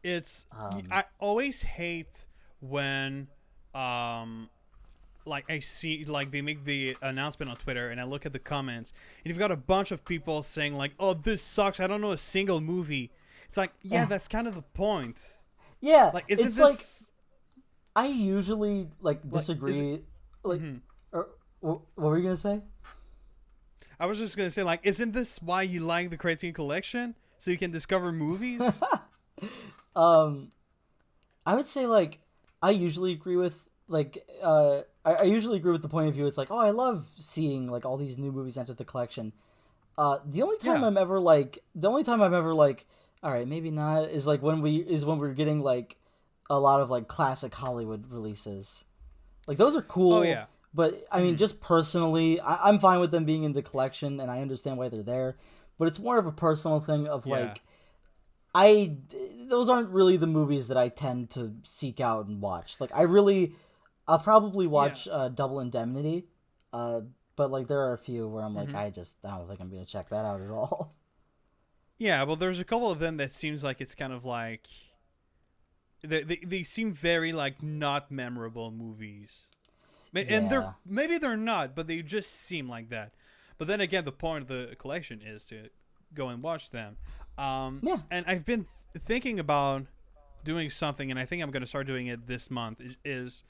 It's I always hate when like I see like they make the announcement on Twitter and I look at the comments and you've got a bunch of people saying like, "Oh, this sucks. I don't know a single movie." It's like, yeah, that's kind of the point. Yeah. Like isn't it's this like I usually like disagree or what were you going to say? I was just going to say like isn't this why you like the Criterion Collection? So you can discover movies? I would say like I usually agree with like I usually agree with the point of view. It's like, oh, I love seeing like all these new movies enter the collection. The only time I'm ever like all right, maybe not is like when we're getting like a lot of like classic Hollywood releases. Like those are cool. Oh yeah. But I mean, just personally, I'm fine with them being in the collection, and I understand why they're there. But it's more of a personal thing of like, those aren't really the movies that I tend to seek out and watch. Like I'll probably watch Double Indemnity, but like there are a few where I'm like, I don't think I'm gonna check that out at all. Yeah, well, there's a couple of them that seems like it's kind of like they seem very like not memorable movies. And maybe they're not, but they just seem like that. But then again, the point of the collection is to go and watch them. And I've been thinking about doing something, and I think I'm going to start doing it this month, is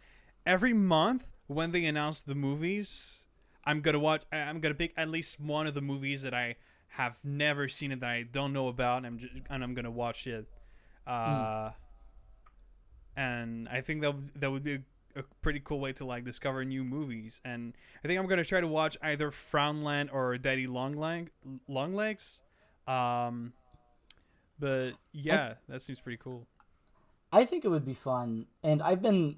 every month when they announce the movies, I'm going to pick at least one of the movies that I have never seen and that I don't know about, and I'm going to watch it. And I think that would be a pretty cool way to like discover new movies. And I think I'm gonna try to watch either Frown Land or Daddy Longlegs. But yeah, that seems pretty cool. I think it would be fun, and I've been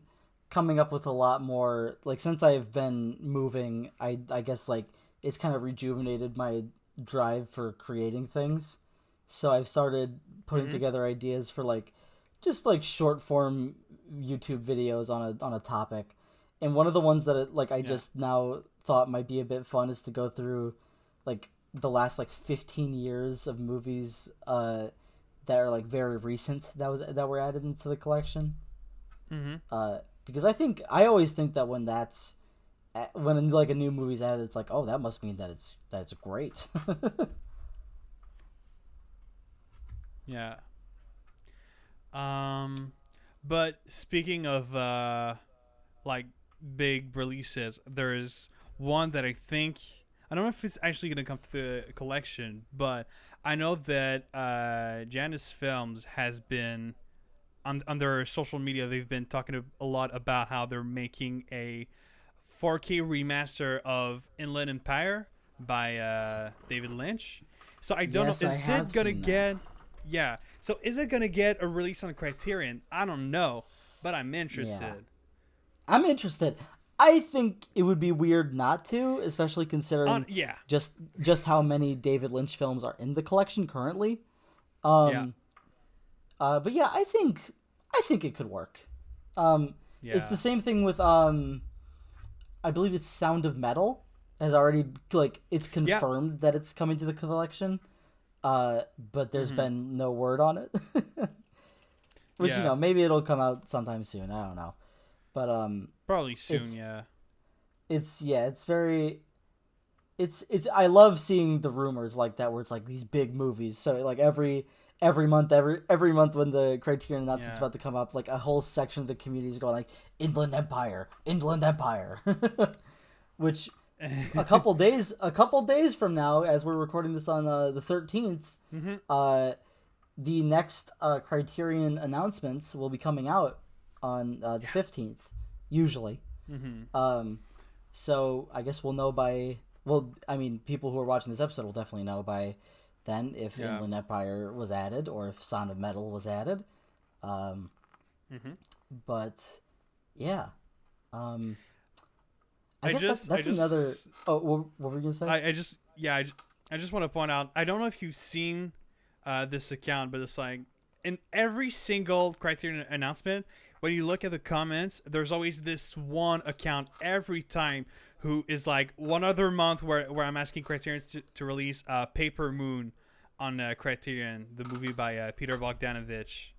coming up with a lot more like since I've been moving. I guess like it's kind of rejuvenated my drive for creating things. So I've started putting together ideas for like just like short form YouTube videos on a topic, and one of the ones that I just now thought might be a bit fun is to go through like the last like 15 years of movies that are like very recent that were added into the collection. Because I always think that when like a new movie's added, it's like, oh, that must mean that it's great. Yeah. But speaking of like big releases, there's one that I don't know if it's actually going to come to the collection, but I know that Janus Films has been on their social media. They've been talking a lot about how they're making a 4K remaster of Inland Empire by David Lynch. So I don't know, is it going to get... Yeah. So is it going to get a release on Criterion? I don't know, but I'm interested. I'm interested. I think it would be weird not to, especially considering just how many David Lynch films are in the collection currently. But yeah, I think it could work. It's the same thing with I believe it's Sound of Metal has already it's confirmed that it's coming to the collection. But there's been no word on it. Which maybe it'll come out sometime soon. I don't know. But probably soon, It's very I love seeing the rumors like that where it's like these big movies. So like every month when the Criterion Announcements about to come up, like a whole section of the community is going like Inland Empire. Which a couple days from now, as we're recording this on the 13th, the next Criterion Announcements will be coming out on the 15th, usually. So I guess we'll know people who are watching this episode will definitely know by then if Inland Empire was added or if Sound of Metal was added. But yeah. I guess that's another. Oh, what were you gonna say? I just want to point out. I don't know if you've seen this account, but it's like in every single Criterion announcement, when you look at the comments, there's always this one account every time who is like one other month where I'm asking Criterion to release Paper Moon on Criterion, the movie by Peter Bogdanovich,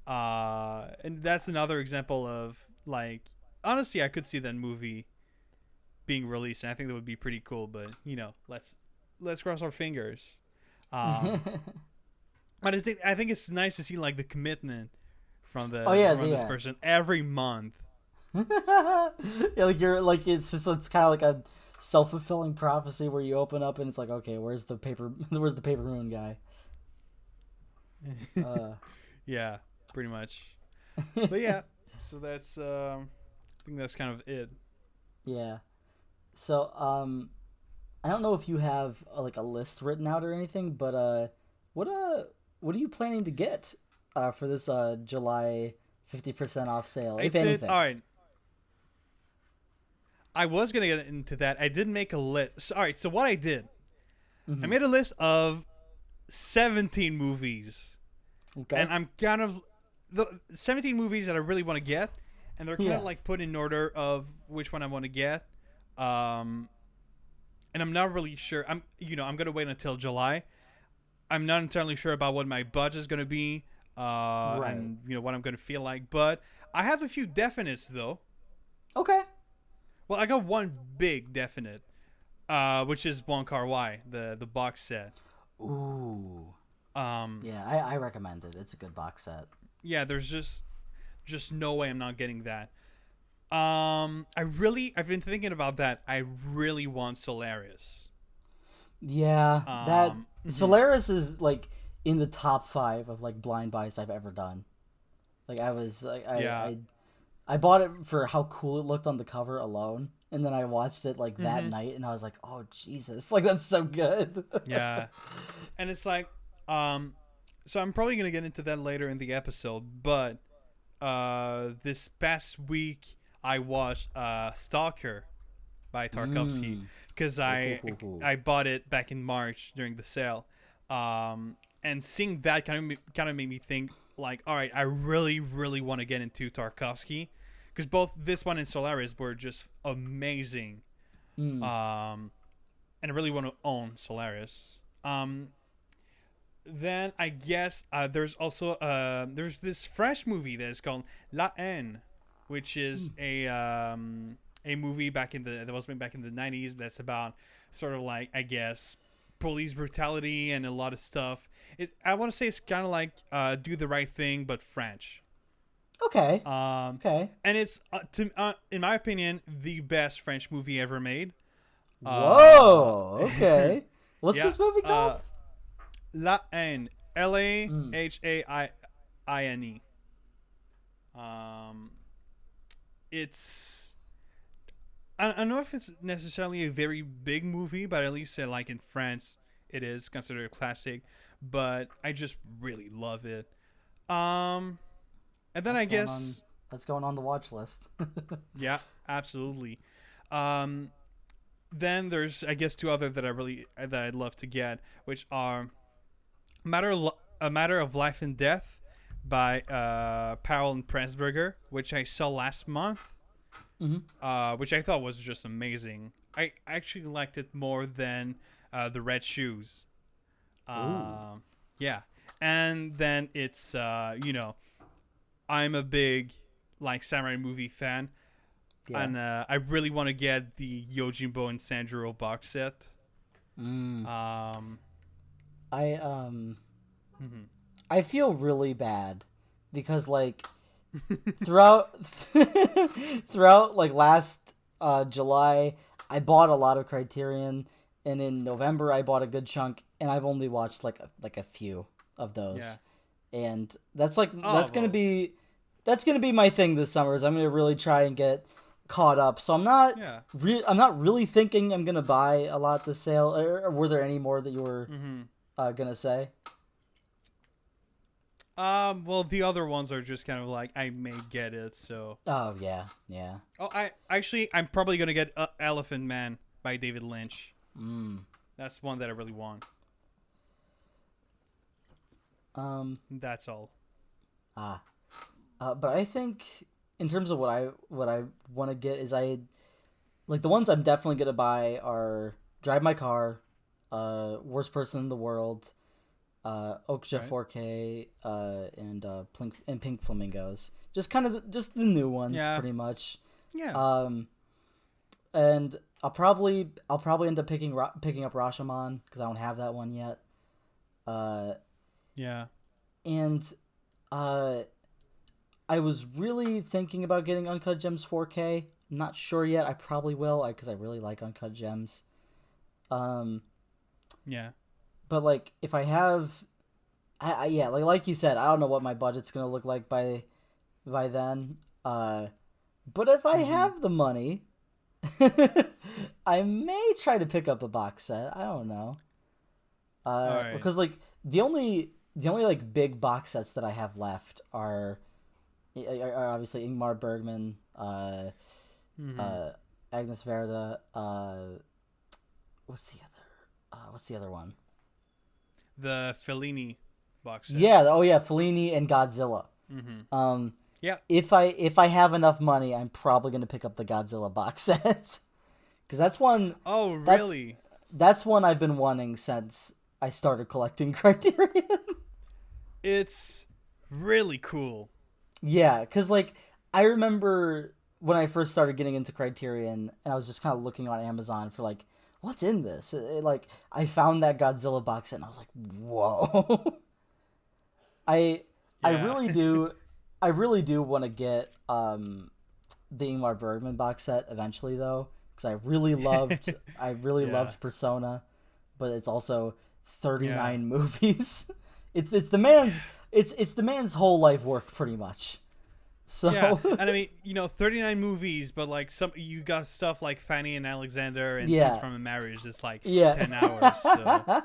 and that's another example of like honestly, I could see that movie being released, and I think that would be pretty cool. But let's cross our fingers. But I think it's nice to see like the commitment from this person every month. It's kind of like a self-fulfilling prophecy where you open up and it's like, okay, where's the paper moon guy? Yeah, pretty much. But yeah, so that's I think that's kind of it. Yeah. So I don't know if you have like a list written out or anything, but what are you planning to get for this July 50% off sale, if anything? All right. I was going to get into that. I did make a list. All right, so what I did, I made a list of 17 movies. Okay. And I'm kind of the 17 movies that I really want to get, and they're kind of like put in order of which one I want to get. And I'm not really sure. I'm going to wait until July. I'm not entirely sure about what my budget is going to be, and what I'm going to feel like. But I have a few definites though. Okay. Well, I got one big definite, which is Wong Kar-Wai, the box set. Ooh. Yeah, I recommend it. It's a good box set. Yeah, there's just no way I'm not getting that. I've been thinking about that. I really want Solaris. Yeah, that Solaris is like in the top 5 of like blind buys I've ever done. Like I bought it for how cool it looked on the cover alone, and then I watched it like that night, and I was like, "Oh Jesus!" Like that's so good. Yeah, and it's like, so I'm probably gonna get into that later in the episode, but this past week I watched Stalker by Tarkovsky because I bought it back in March during the sale, and seeing that kind of made me think like, all right, I really want to get into Tarkovsky. Because both this one and Solaris were just amazing. And I really want to own Solaris. Then I guess there's also there's this French movie that is called La Haine, which is a movie that was made back in the 90s that's about sort of like, I guess, police brutality and a lot of stuff. I want to say it's kind of like Do the Right Thing, but French. Okay. Okay. And it's in my opinion the best French movie ever made. Whoa. Okay. What's this movie called? La Haine. Lahaine. It's. I don't know if it's necessarily a very big movie, but at least like in France, it is considered a classic. But I just really love it. And then I guess that's going on the watch list. Yeah, absolutely. Then there's, I guess, two other that I'd love to get, which are A Matter of Life and Death by Powell and Presberger, which I saw last month, which I thought was just amazing. I actually liked it more than The Red Shoes. Yeah. And then it's, I'm a big samurai movie fan. Yeah. And I really want to get the Yojimbo and Sanjuro box set. I feel really bad because throughout last July I bought a lot of Criterion, and in November I bought a good chunk, and I've only watched a few of those. Yeah. And that's gonna be my thing this summer. Is I'm gonna really try and get caught up. So I'm not really thinking I'm gonna buy a lot this sale. Or were there any more that you were gonna say? Well, the other ones are just kind of I may get it, so. Oh yeah. Oh, I'm probably gonna get Elephant Man by David Lynch. That's one that I really want. That's all. But I think in terms of what I want to get is the ones I'm definitely gonna buy are Drive My Car, Worst Person in the World, Okja 4K, and Pink Flamingos. Just kind of the new ones, pretty much. Yeah. And I'll probably end up picking up Rashomon because I don't have that one yet. Yeah. And I was really thinking about getting Uncut Gems 4K. I'm not sure yet. I probably will because I really like Uncut Gems. Yeah. But if I have, like you said, I don't know what my budget's gonna look like by then. But if I have the money, I may try to pick up a box set. I don't know. Right. Because the only big box sets that I have left are obviously Ingmar Bergman, Agnes Verda. What's the other one? The Fellini box set. Yeah. Oh yeah, Fellini and Godzilla. Yeah. If I have enough money, I'm probably gonna pick up the Godzilla box set because that's one. Oh really? That's one I've been wanting since I started collecting Criterion. It's really cool. Yeah, because I remember when I first started getting into Criterion, and I was just kind of looking on Amazon for what's in this? I found that Godzilla box set, and I was like, whoa. I really do want to get the Ingmar Bergman box set eventually, though, because I really loved loved Persona, but it's also 39 movies. It's the man's whole life work pretty much. So yeah, and I mean, 39 movies, but some you got stuff like Fanny and Alexander and Scenes from a Marriage. It's 10 hours. So.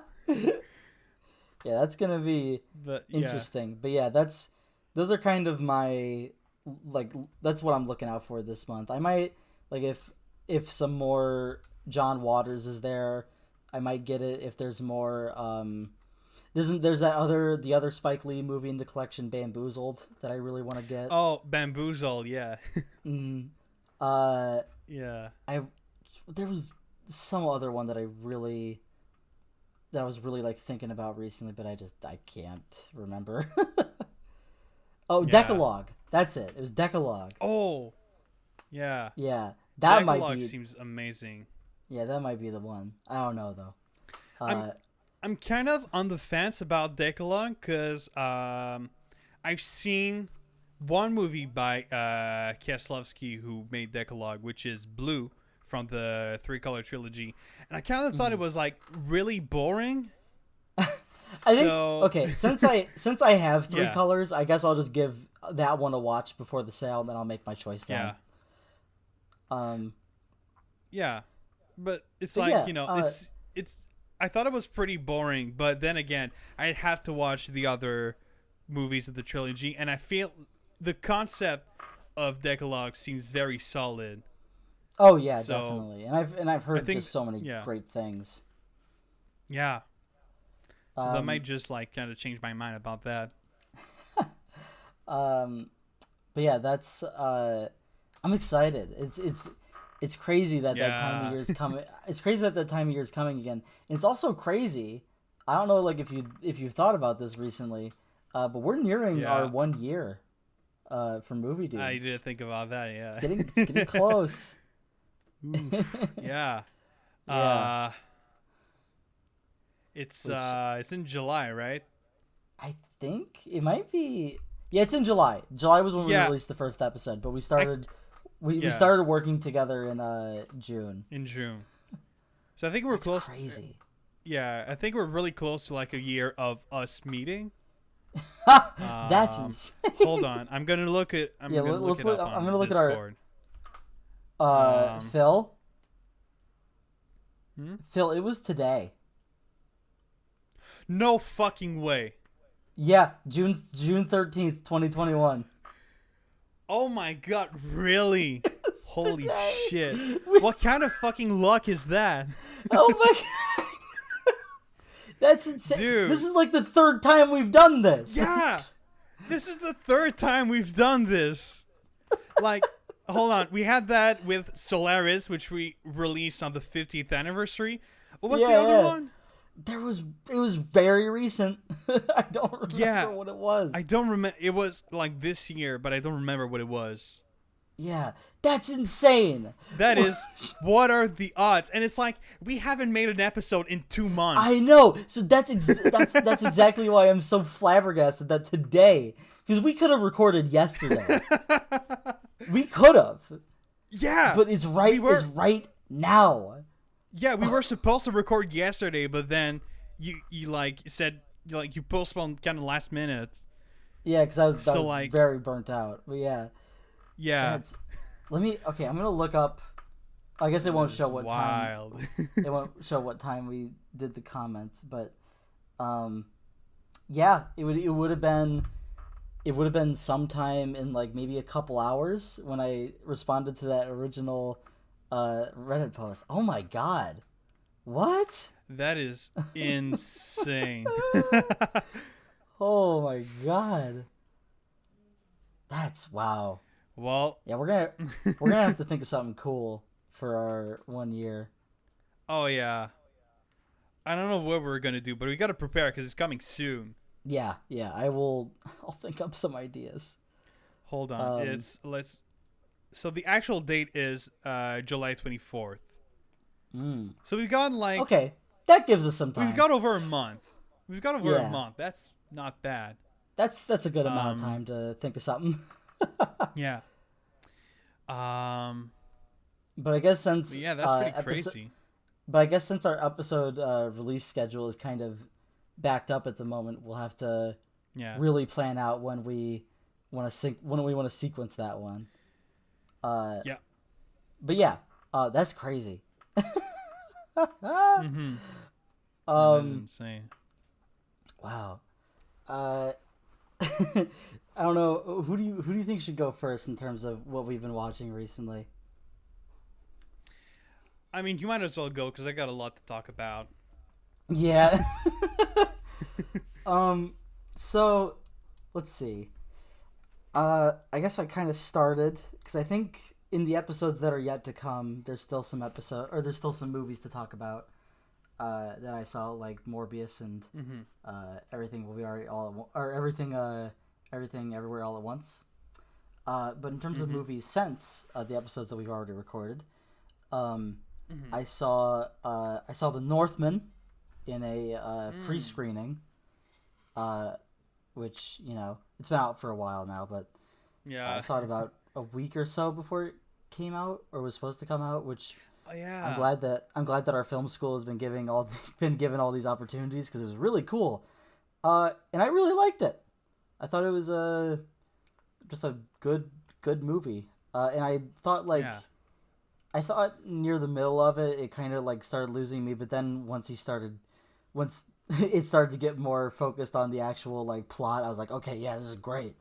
Yeah, that's gonna be interesting. But yeah, those are kind of my that's what I'm looking out for this month. I might if some more John Waters is there, I might get it. If there's more there's the other Spike Lee movie in the collection, Bamboozled, that I really want to get. Oh, Bamboozled, yeah. Yeah. There was some other one that I was really thinking about recently, but I can't remember. Oh, yeah. Decalogue. That's it. It was Decalogue. Oh. Yeah. Yeah. That Decalogue seems amazing. Yeah, that might be the one. I don't know though. I'm kind of on the fence about Decalogue because I've seen one movie by Kieslowski who made Decalogue, which is Blue from the Three Color Trilogy, and I kind of thought it was really boring. I think okay, since I have Three Colors, I guess I'll just give that one a watch before the sale, and then I'll make my choice then. Yeah, but it's it's. I thought it was pretty boring, but then again, I'd have to watch the other movies of the trilogy, and I feel the concept of Decalogue seems very solid. Oh yeah, So, definitely. And I've heard think- just so many yeah. great things. Yeah. So that Um, might just like kind of change my mind about that. But yeah, that's I'm excited. It's crazy that that time of Yeah. year is coming. It's crazy that that time of year is coming again. And it's also crazy. I don't know, like if you thought about this recently, but we're nearing our Yeah. 1 year, for movie dudes. I did think about that. Yeah. It's getting close. Oof, yeah. Yeah. It's Which- it's in July, right? I think it might be. Yeah, it's in July. July was when we Yeah. released the first episode, but we started we Yeah. started working together in June. In June. So I think we're That's close. crazy. Yeah, I think we're really close to like a year of us meeting. That's insane. Hold on, I'm gonna look it. I'm Yeah, gonna look let's it look- up on I'm gonna look at our- Discord. Phil. Hmm? Phil, it was today. No fucking way. Yeah, June 13th, 2021. Oh my god, really? It's Holy today. shit. What kind of fucking luck is that? Oh my god. That's insane. Dude. This is like the third time we've done this. Yeah. This is the third time we've done this. Like, hold on. We had that with Solaris, which we released on the 50th anniversary. What was the Yeah, other yeah. one? It was very recent. I don't remember Yeah. what it was. I don't remember. It was like this year, but I don't remember what it was. Yeah, that's insane. That is, what are the odds? And it's like, we haven't made an episode in 2 months. I know. So that's exactly why I'm so flabbergasted that today, because we could have recorded yesterday. We could have, Yeah. but it's right. It's right now. Yeah, we were supposed to record yesterday, but then you like said you postponed kind of last minute. Yeah, because I was So, like- very burnt out. But yeah, Yeah. that's. Okay, I'm gonna look up. I guess it won't show what time. Wild. It won't show what time we did the comments, but yeah, it would have been sometime in like maybe a couple hours when I responded to that original Reddit post. Oh my god. What? That is insane. Oh my god. That's wow. Well, Yeah, we're gonna have to think of something cool for our 1 year. oh yeah. I don't know what we're gonna do, but we gotta prepare because it's coming soon. Yeah, I'll think up some ideas. Hold on, So the actual date is July 24th. So we've got like Okay, that gives us some time. we've got over a month. We've got over Yeah. a month. That's not bad. That's a good amount of time to think of something. Yeah. But I guess since But yeah, that's pretty crazy. But I guess since our episode release schedule is kind of backed up at the moment, we'll have to Yeah. really plan out when we want to sequence that one. Yeah. But yeah, that's crazy. Mm-hmm. That's insane. Wow. I don't know. Who do you think should go first in terms of what we've been watching recently? I mean, you might as well go because I got a lot to talk about. Yeah. So let's see. I guess I kind of started because I think in the episodes that are yet to come, there's still some movies to talk about that I saw, like Morbius and Everything Will Be Alright Everything Everywhere All at Once. But in terms of movies since the episodes that we've already recorded, I saw The Northman in a pre-screening, which, you know, it's been out for a while now, but Yeah. I saw it about a week or so before it came out, or was supposed to come out, which Oh, yeah. I'm glad that our film school has been given all these opportunities, because it was really cool, and I really liked it. I thought it was just a good movie, and I thought Yeah. I thought near the middle of it, it kind of like started losing me, but then once it started to get more focused on the actual like plot, I was like, okay, yeah, this is great.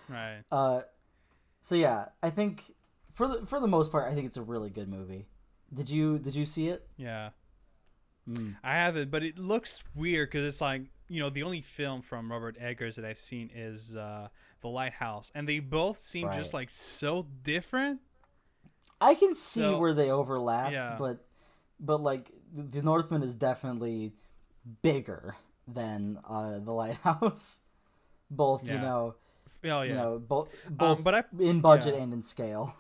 Right. So yeah, I think for the most part, I think it's a really good movie. Did you see it? Yeah. I haven't, but it looks weird because it's like, the only film from Robert Eggers that I've seen is The Lighthouse, and they both seem just Right. like so different. I can see So where they overlap, yeah, but like the Northman is definitely bigger than the Lighthouse. Both, yeah, oh yeah. both But I in budget yeah, and in scale.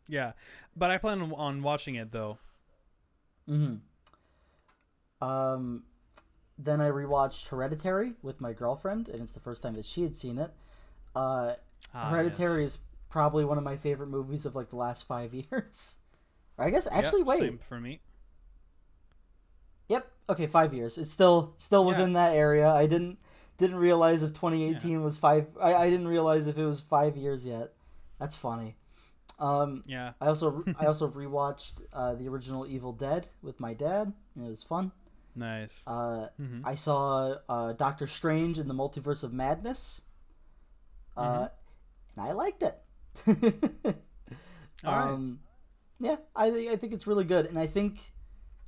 yeah, but I plan on watching it though. hmm Um, then I rewatched Hereditary with my girlfriend, and it's the first time that she had seen it. Hereditary Yes. is probably one of my favorite movies of like the last 5 years. Or I guess Yep, actually, wait. same for me. Yep. Okay, 5 years. It's still Yeah, within that area. I didn't realize if yeah, 2018 was five. I didn't realize if it was 5 years yet. That's funny. yeah. I also rewatched the original Evil Dead with my dad, and it was fun. Nice. I saw Doctor Strange in the Multiverse of Madness, Mm-hmm. and I liked it. All right. Yeah, I think it's really good, and I think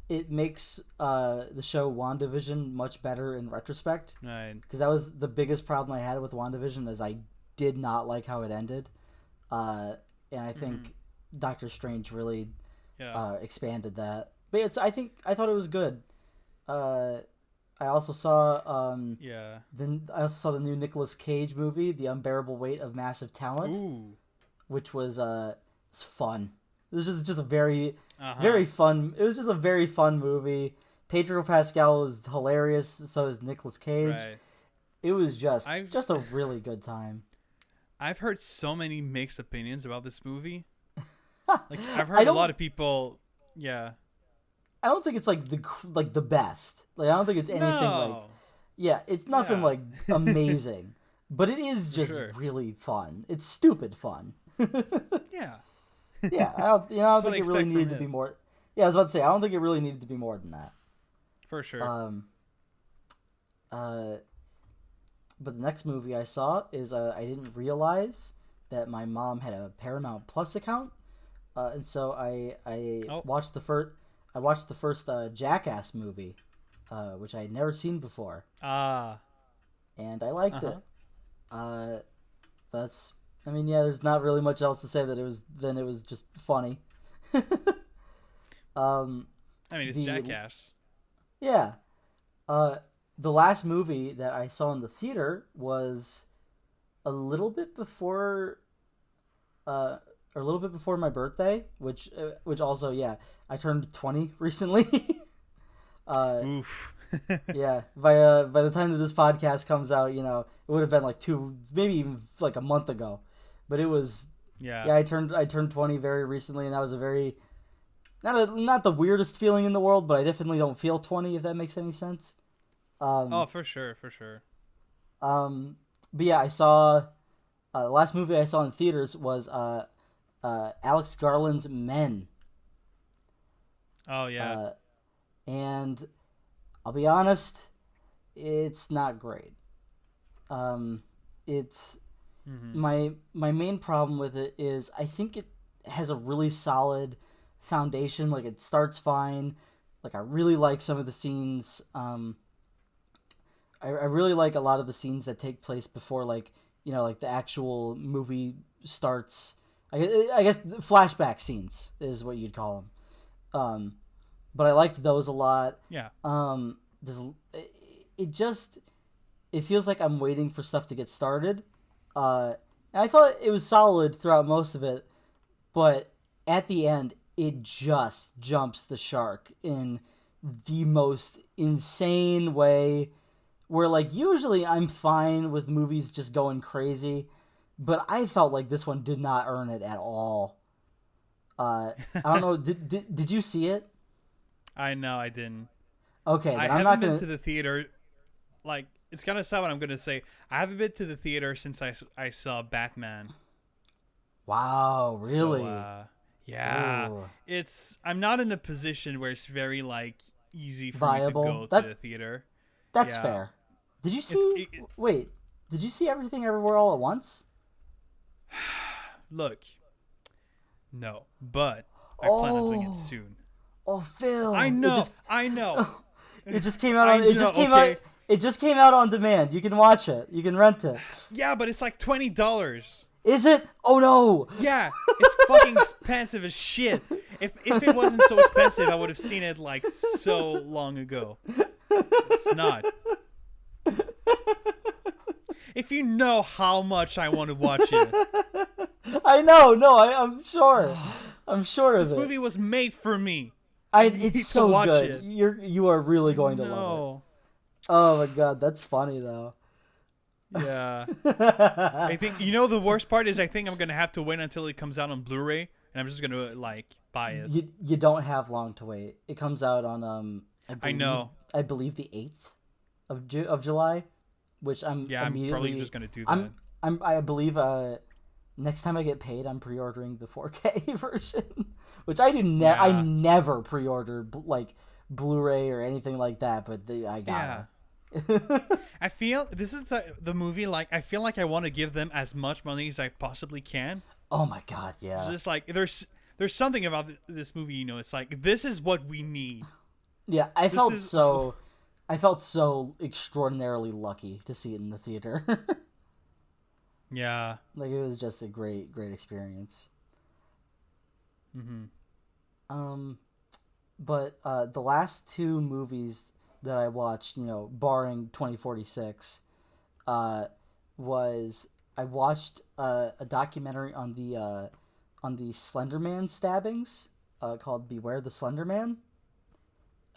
it makes the show WandaVision much better in retrospect, Right. because that was the biggest problem I had with WandaVision, is I did not like how it ended, and I think Doctor Strange really Yeah. expanded that. But I thought it was good. I also saw Yeah. the new Nicolas Cage movie, The Unbearable Weight of Massive Talent, Ooh. which was fun. It was just a very Uh-huh. fun. It was just a very fun movie. Pedro Pascal was hilarious. So is Nicolas Cage. Right. It was I've just a really good time. I've heard so many mixed opinions about this movie. Like I've I heard a lot don't of people. Yeah. I don't think it's like the best. Like I don't think it's anything like, No. yeah, it's nothing Yeah. like amazing, but it is For just sure. really fun. It's stupid fun. Yeah. Yeah, I don't That's what I think it really expect needed from to be him. more. Yeah, I was about to say I don't think it really needed to be more than that. For sure. Um, uh, but the next movie I saw is I didn't realize that my mom had a Paramount Plus account, and so I Oh. watched the first Jackass movie, which I had never seen before, Ah. and I liked Uh-huh. it. Uh, that's I mean, yeah, there's not really much else to say that it was just funny. um, I mean, it's the Jackass. Yeah. The last movie that I saw in the theater was a little bit before, or a little bit before my birthday, which also, yeah, I turned 20 recently. Oof. Yeah. By the time that this podcast comes out, it would have been like maybe even like a month ago, but it was, Yeah. yeah, I turned 20 very recently, and that was a very not the weirdest feeling in the world, but I definitely don't feel 20, if that makes any sense. Oh, for sure. For sure. But yeah, I saw the last movie I saw in theaters was Alex Garland's Men, Oh, yeah. and I'll be honest, it's not great. It's my main problem with it is I think it has a really solid foundation. Like it starts fine. Like I really like some of the scenes. I really like a lot of the scenes that take place before, like, like the actual movie starts. I guess the flashback scenes is what you'd call them. But I liked those a lot. Yeah. There's it feels like I'm waiting for stuff to get started. And I thought it was solid throughout most of it, but at the end, it just jumps the shark in the most insane way. Where, like, usually I'm fine with movies just going crazy, but I felt like this one did not earn it at all. I don't know. Did you see it? I know I didn't. Okay, I then I'm haven't not been gonna. to the theater. Like, it's kind of sad what I'm going to say. I haven't been to the theater since I saw Batman. Wow, really? So, yeah. Ooh. I'm not in a position where it's very, like, easy for Viable. me to go to the theater. That's Yeah. fair. Did you see? Wait, Did you see Everything Everywhere All at Once? Look, no, but I plan on doing it soon. Oh, Phil! I know. It just came out. It just came out on demand. You can watch it. You can rent it. Yeah, but it's like $20. Is it? Oh no! Yeah, it's fucking expensive as shit. If it wasn't so expensive, I would have seen it like so long ago. It's not. If you know how much I want to watch it. I know. No, I'm sure. I'm sure of it. This movie was made for me. It's so good. You are really going to love it. Oh my god, that's funny though. Yeah. I think the worst part is I think I'm gonna have to wait until it comes out on Blu-ray, and I'm just gonna buy it. You don't have long to wait. It comes out on I believe the 8th of July, which I'm probably just gonna do that. I believe next time I get paid, I'm pre-ordering the 4K version, which I do. I never pre-order Blu-ray or anything like that, but I got it. I feel this is the movie. I feel like I want to give them as much money as I possibly can. Oh my god, yeah. It's just there's something about this movie. It's like this is what we need. Yeah, I felt so extraordinarily lucky to see it in the theater. Yeah, it was just a great experience. But the last two movies that I watched, barring 2046, was I watched a documentary on the Slender Man stabbings, called "Beware the Slender Man."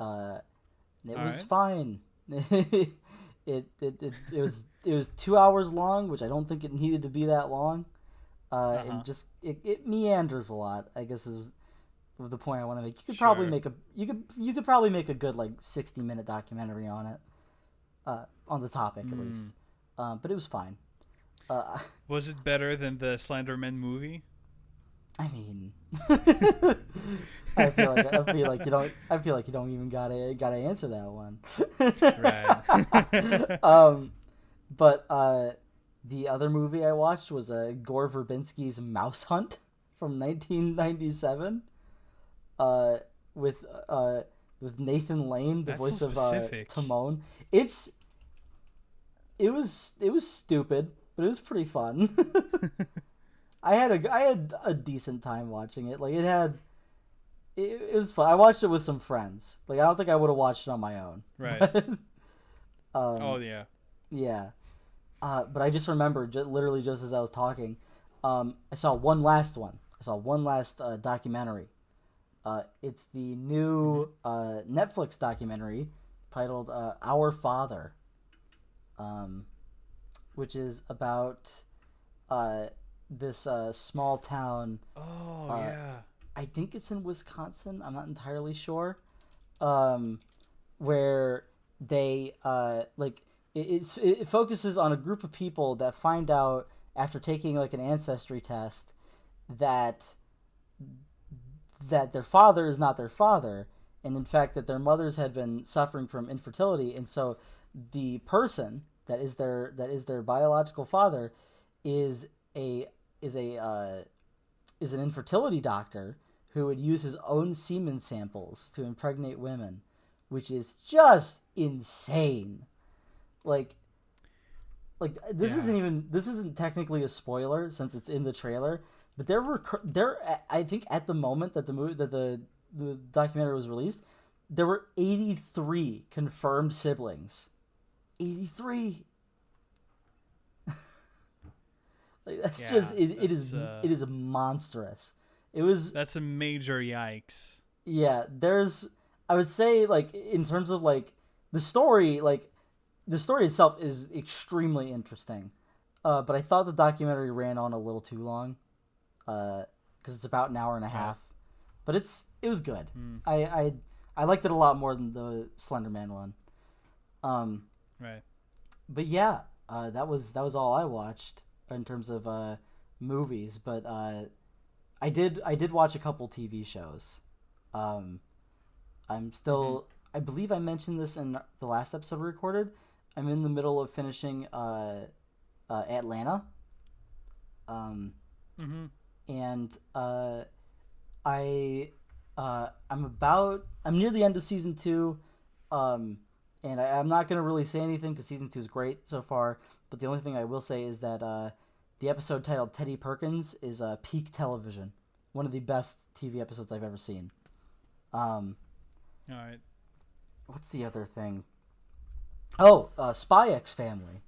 It was fine. It was 2 hours long, which I don't think it needed to be that long. And just it meanders a lot, I guess, is the point I want to make. You could probably make a good 60-minute documentary on it, on the topic at least. But it was fine. Was it better than the Slenderman movie? I mean, I feel like you don't even gotta answer that one. Right. But the other movie I watched was Gore Verbinski's Mouse Hunt from 1997. With Nathan Lane, the voice of Timon. It was stupid, but it was pretty fun. I had a decent time watching it. It was fun. I watched it with some friends. I don't think I would have watched it on my own. Right. Oh yeah. Yeah. But I just remembered, literally just as I was talking, I saw one last documentary. It's the new Netflix documentary titled Our Father, which is about this small town. Oh, yeah. I think it's in Wisconsin. I'm not entirely sure. Where they it focuses on a group of people that find out after taking an ancestry test that their father is not their father, and in fact that their mothers had been suffering from infertility, and so the person that is their biological father is an infertility doctor who would use his own semen samples to impregnate women, which is just insane. This isn't technically a spoiler since it's in the trailer, but there I think at the moment that the documentary was released, there were 83 confirmed siblings. 83. That's it is monstrous. That's a major yikes. Yeah, I would say in terms of the story, the story itself is extremely interesting. But I thought the documentary ran on a little too long. Because it's about an hour and a half. But it was good. I liked it a lot more than the Slenderman one. Right. But yeah, that was all I watched in terms of movies. But I did watch a couple TV shows. I'm still I believe I mentioned this in the last episode we recorded. I'm in the middle of finishing Atlanta. And I'm near the end of season 2, and I'm not gonna really say anything because season 2 is great so far. But the only thing I will say is that the episode titled Teddy Perkins is peak television, one of the best TV episodes I've ever seen. All right. What's the other thing? Oh, Spy X Family.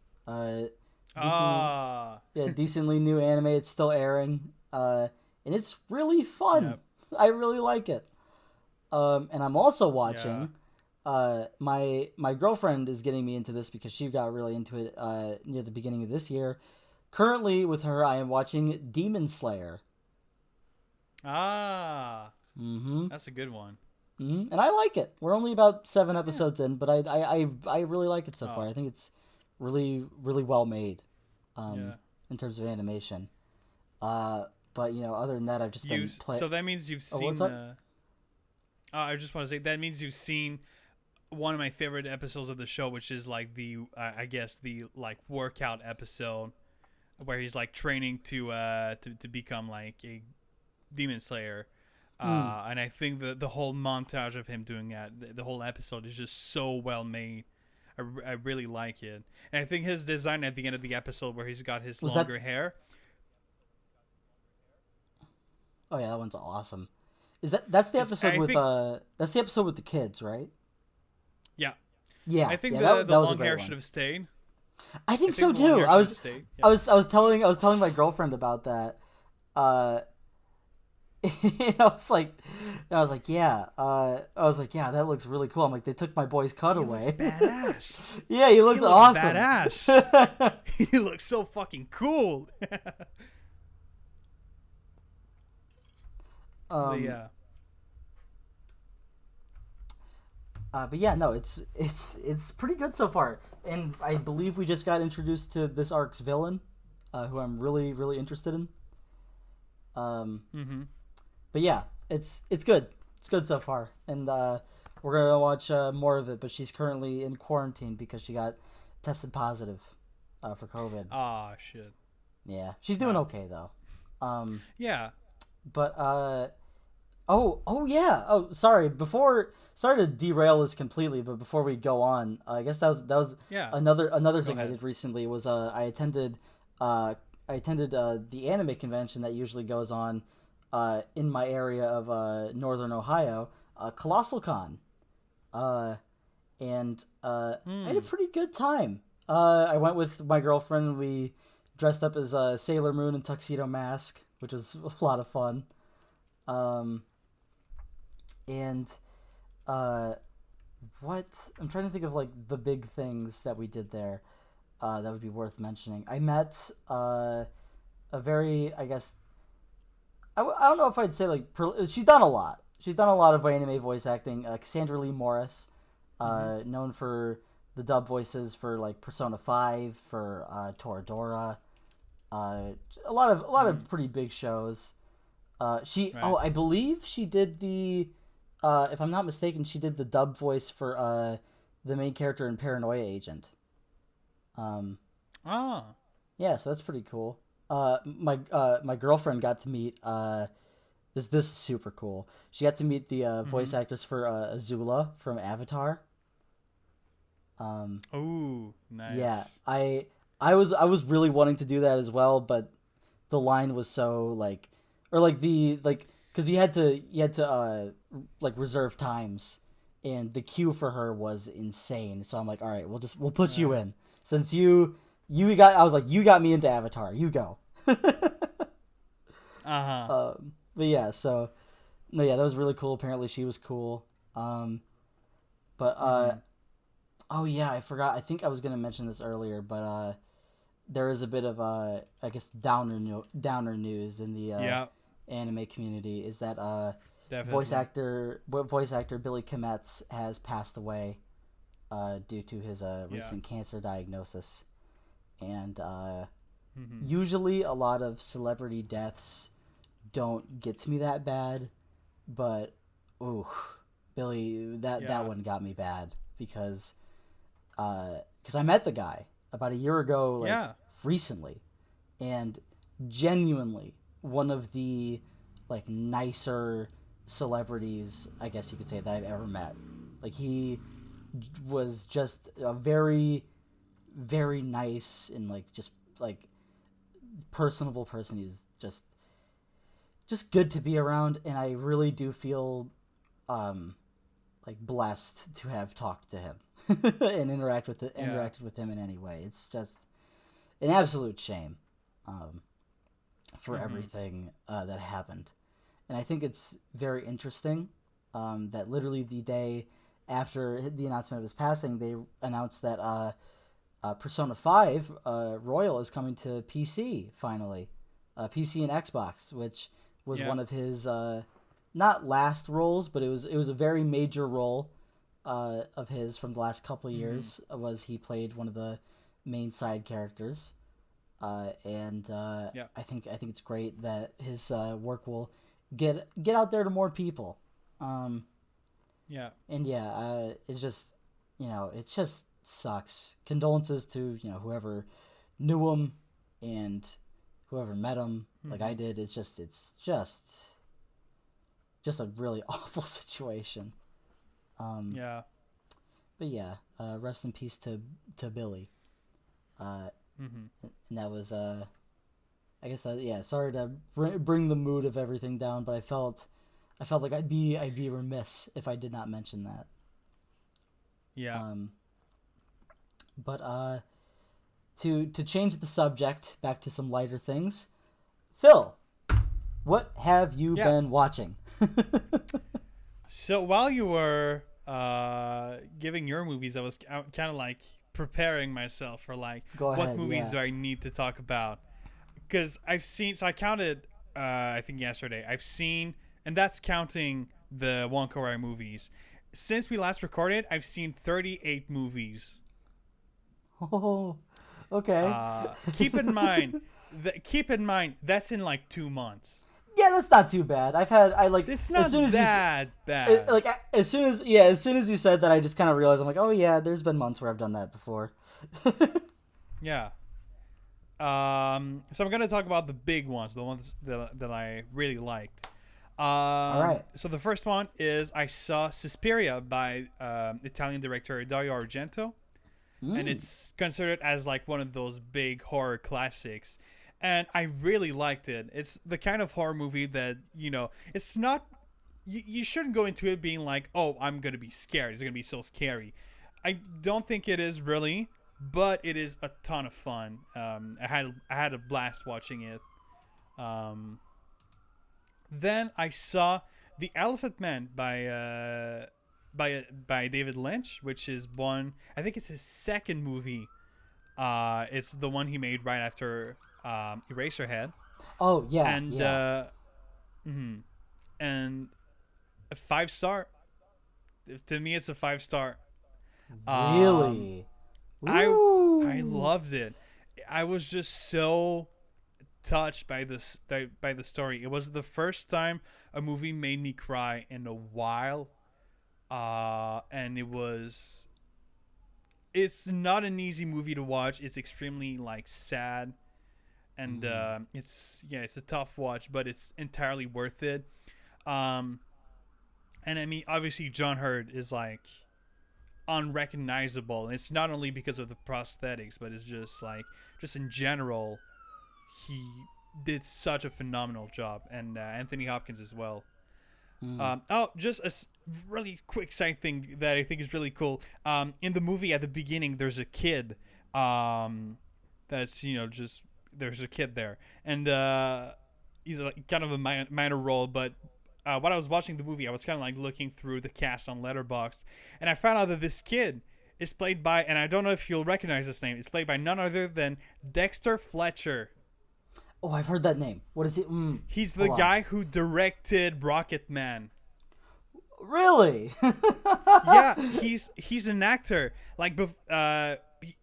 Decently new anime. It's still airing, and it's really fun. Yep. I really like it. And I'm also watching. My girlfriend is getting me into this because she got really into it near the beginning of this year. Currently, with her, I am watching Demon Slayer. That's a good one. And I like it. We're only about 7 episodes in, but I really like it so far. I think it's really, really well made in terms of animation. But, other than that, I've just been playing. So that means you've seen I just want to say, that means you've seen one of my favorite episodes of the show, which is like the like workout episode where he's like training to become like a demon slayer. And I think the whole montage of him doing that, the whole episode is just so well made. I really like it. And I think his design at the end of the episode where he's got his longer hair. Oh yeah, that one's awesome. That's the episode that's the episode with the kids, right? Yeah. Yeah. I think that the was long hair should have stayed. I think so too. I was telling my girlfriend about that. And I was like, yeah, that looks really cool. I'm like, they took my boy's cutaway. He looks badass. Yeah, he looks awesome. Badass. He looks so fucking cool. But yeah. But yeah, no, it's pretty good so far, and I believe we just got introduced to this arc's villain, who I'm really, really interested in. But yeah, it's good. It's good so far, and we're gonna watch more of it. But she's currently in quarantine because she got tested positive for COVID. Ah, shit. Yeah, she's doing okay though. Yeah. But sorry. Sorry to derail this completely, but before we go on, I guess that was another thing I did recently was I attended the anime convention that usually goes on in my area of Northern Ohio, Colossal Con, and I had a pretty good time. I went with my girlfriend. We dressed up as Sailor Moon and Tuxedo Mask, which was a lot of fun. What I'm trying to think of, like, the big things that we did there that would be worth mentioning. I met a very, I guess, I don't know if I'd say, like, she's done a lot. She's done a lot of anime voice acting. Cassandra Lee Morris, known for the dub voices for, like, Persona 5, for Toradora, a lot of pretty big shows. I believe she did the, if I'm not mistaken, she did the dub voice for the main character in Paranoia Agent. Yeah, so that's pretty cool. My girlfriend got to meet this is super cool. She got to meet the voice actors for Azula from Avatar. Oh, nice. Yeah, I was really wanting to do that as well, but the line was so because you had to like reserve times, and the queue for her was insane. So I'm like, all right, we'll put you in since you got me into Avatar. You go. But yeah, so no, yeah, that was really cool. Apparently, she was cool. Oh yeah, I forgot. I think I was gonna mention this earlier, but there is a bit of I guess downer news in the anime community. Is that voice actor Billy Kometz has passed away due to his recent cancer diagnosis, and usually a lot of celebrity deaths don't get to me that bad, but Billy, that one got me bad because I met the guy about a year ago, recently, and genuinely one of the like nicer celebrities, I guess you could say, that I've ever met. Like, he was just a very, very nice and like just like personable person. He's just good to be around, and I really do feel like blessed to have talked to him and interacted with him in any way. It's just an absolute shame for everything that happened. And I think it's very interesting that literally the day after the announcement of his passing, they announced that Persona 5 Royal is coming to PC finally. PC and Xbox, which was one of his not last roles, but it was a very major role of his from the last couple of years. Was he played one of the main side characters, and I think it's great that his work will get out there to more people. It's just, it just sucks. Condolences to whoever knew him and whoever met him like I did. It's just a really awful situation. But rest in peace to Billy. And that was I guess that sorry to bring the mood of everything down, but I felt like I'd be remiss if I did not mention that. But to change the subject back to some lighter things, Phil, what have you been watching? So while you were giving your movies, I was kind of like preparing myself for like what movies do I need to talk about, because I've seen. So I counted. I think yesterday I've seen, and that's counting the Wong Kar-Wai movies. Since we last recorded, I've seen 38 movies. Oh, okay. Keep in mind that's in like 2 months. Yeah, that's not too bad. It's not that bad. Like as soon as you said that, I just kind of realized, I'm like, oh yeah, there's been months where I've done that before. Yeah. So I'm gonna talk about the big ones, the ones that I really liked. All right. So the first one is I saw Suspiria by Italian director Dario Argento, and it's considered as like one of those big horror classics. And I really liked it. It's the kind of horror movie that, it's not... You shouldn't go into it being like, oh, I'm going to be scared. It's going to be so scary. I don't think it is really, but it is a ton of fun. I had a blast watching it. Then I saw The Elephant Man by David Lynch, which is I think it's his second movie. It's the one he made right after... Eraserhead. Oh yeah, and and a 5-star. To me, it's a 5-star. Really? I loved it. I was just so touched by the story. It was the first time a movie made me cry in a while, and it's not an easy movie to watch. It's extremely like sad. And it's a tough watch, but it's entirely worth it. And I mean, obviously, John Hurt is like unrecognizable. It's not only because of the prosthetics, but it's just in general, he did such a phenomenal job, and Anthony Hopkins as well. Just a really quick side thing that I think is really cool. In the movie, at the beginning, there's a kid. That's there's a kid there, and he's like kind of a minor role, but when I was watching the movie, I was kind of like looking through the cast on Letterboxd, and I found out that this kid is played by, and I don't know if you'll recognize this name, it's played by none other than Dexter Fletcher. Oh, I've heard that name. What is he? He's the guy who directed Rocket Man. Really? Yeah, he's an actor. Like,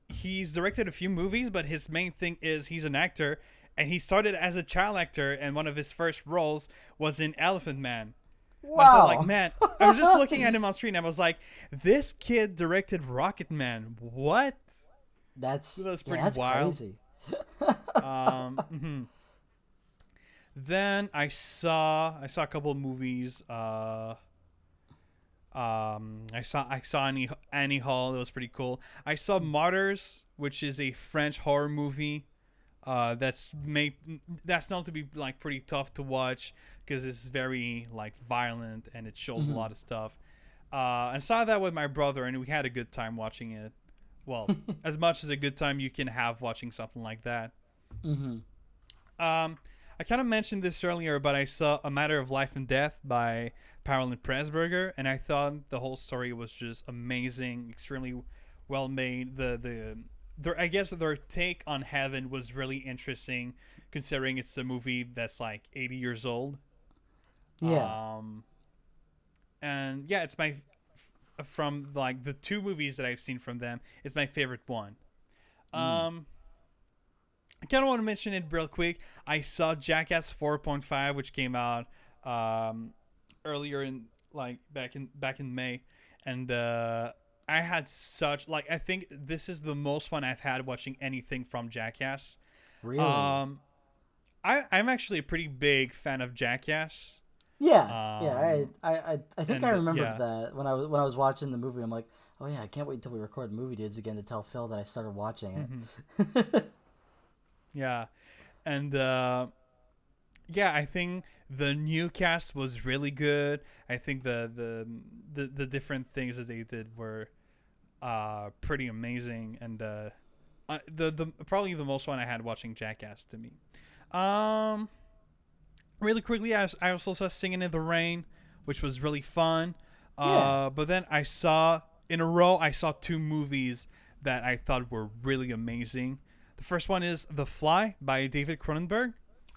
he's directed a few movies, but his main thing is he's an actor, and he started as a child actor, and one of his first roles was in Elephant Man. Wow. I felt like, man, I was just looking at him on screen, and I was like, this kid directed Rocket Man. What? That's pretty wild. Crazy. Mhm. Then I saw a couple of movies. I saw Annie Hall. That was pretty cool. I saw Martyrs, which is a French horror movie. That's known to be like pretty tough to watch because it's very like violent and it shows a lot of stuff. And saw that with my brother, and we had a good time watching it. Well, as much as a good time you can have watching something like that. I kind of mentioned this earlier, but I saw A Matter of Life and Death by Pauline Presberger, and I thought the whole story was just amazing, extremely well made. I guess their take on heaven was really interesting, considering it's a movie that's like 80 years old. Yeah. And yeah, it's from like the two movies that I've seen from them, it's my favorite one. I kind of want to mention it real quick. I saw Jackass 4.5, which came out earlier in like back in May, and I had such like I think this is the most fun I've had watching anything from Jackass. Really? I'm actually a pretty big fan of Jackass. Yeah. I think I and, remembered yeah. that when I was watching the movie. I'm like, oh yeah, I can't wait until we record Movie Dudes again to tell Phil that I started watching it. Yeah, and I think the new cast was really good. I think the different things that they did were pretty amazing, and the probably the most fun I had watching Jackass to me. Really quickly, I also saw Singing in the Rain, which was really fun. Yeah. But then I saw two movies that I thought were really amazing. The first one is The Fly by David Cronenberg.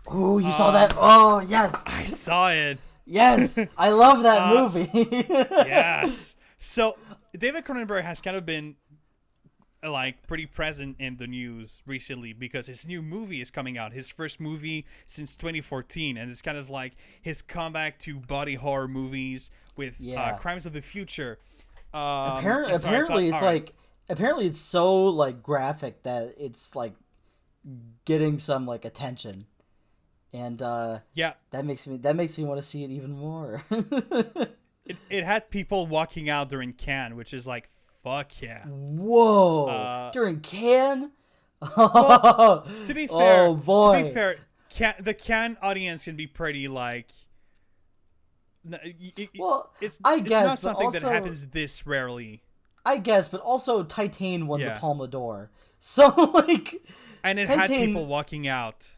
Oh, you saw that? Oh, yes. I saw it. Yes. I love that movie. Yes. So David Cronenberg has kind of been like pretty present in the news recently because his new movie is coming out. His first movie since 2014, and it's kind of like his comeback to body horror movies with Crimes of the Future. Apparently, it's so like graphic that it's like getting some like attention, and that makes me want to see it even more. It had people walking out during Cannes, which is like fuck yeah. Whoa! During Cannes. Well, to be fair, oh boy. The Cannes audience can be pretty like. It's not something that happens this rarely. I guess, but also Titan won the Palme d'Or, so like. And it had people walking out.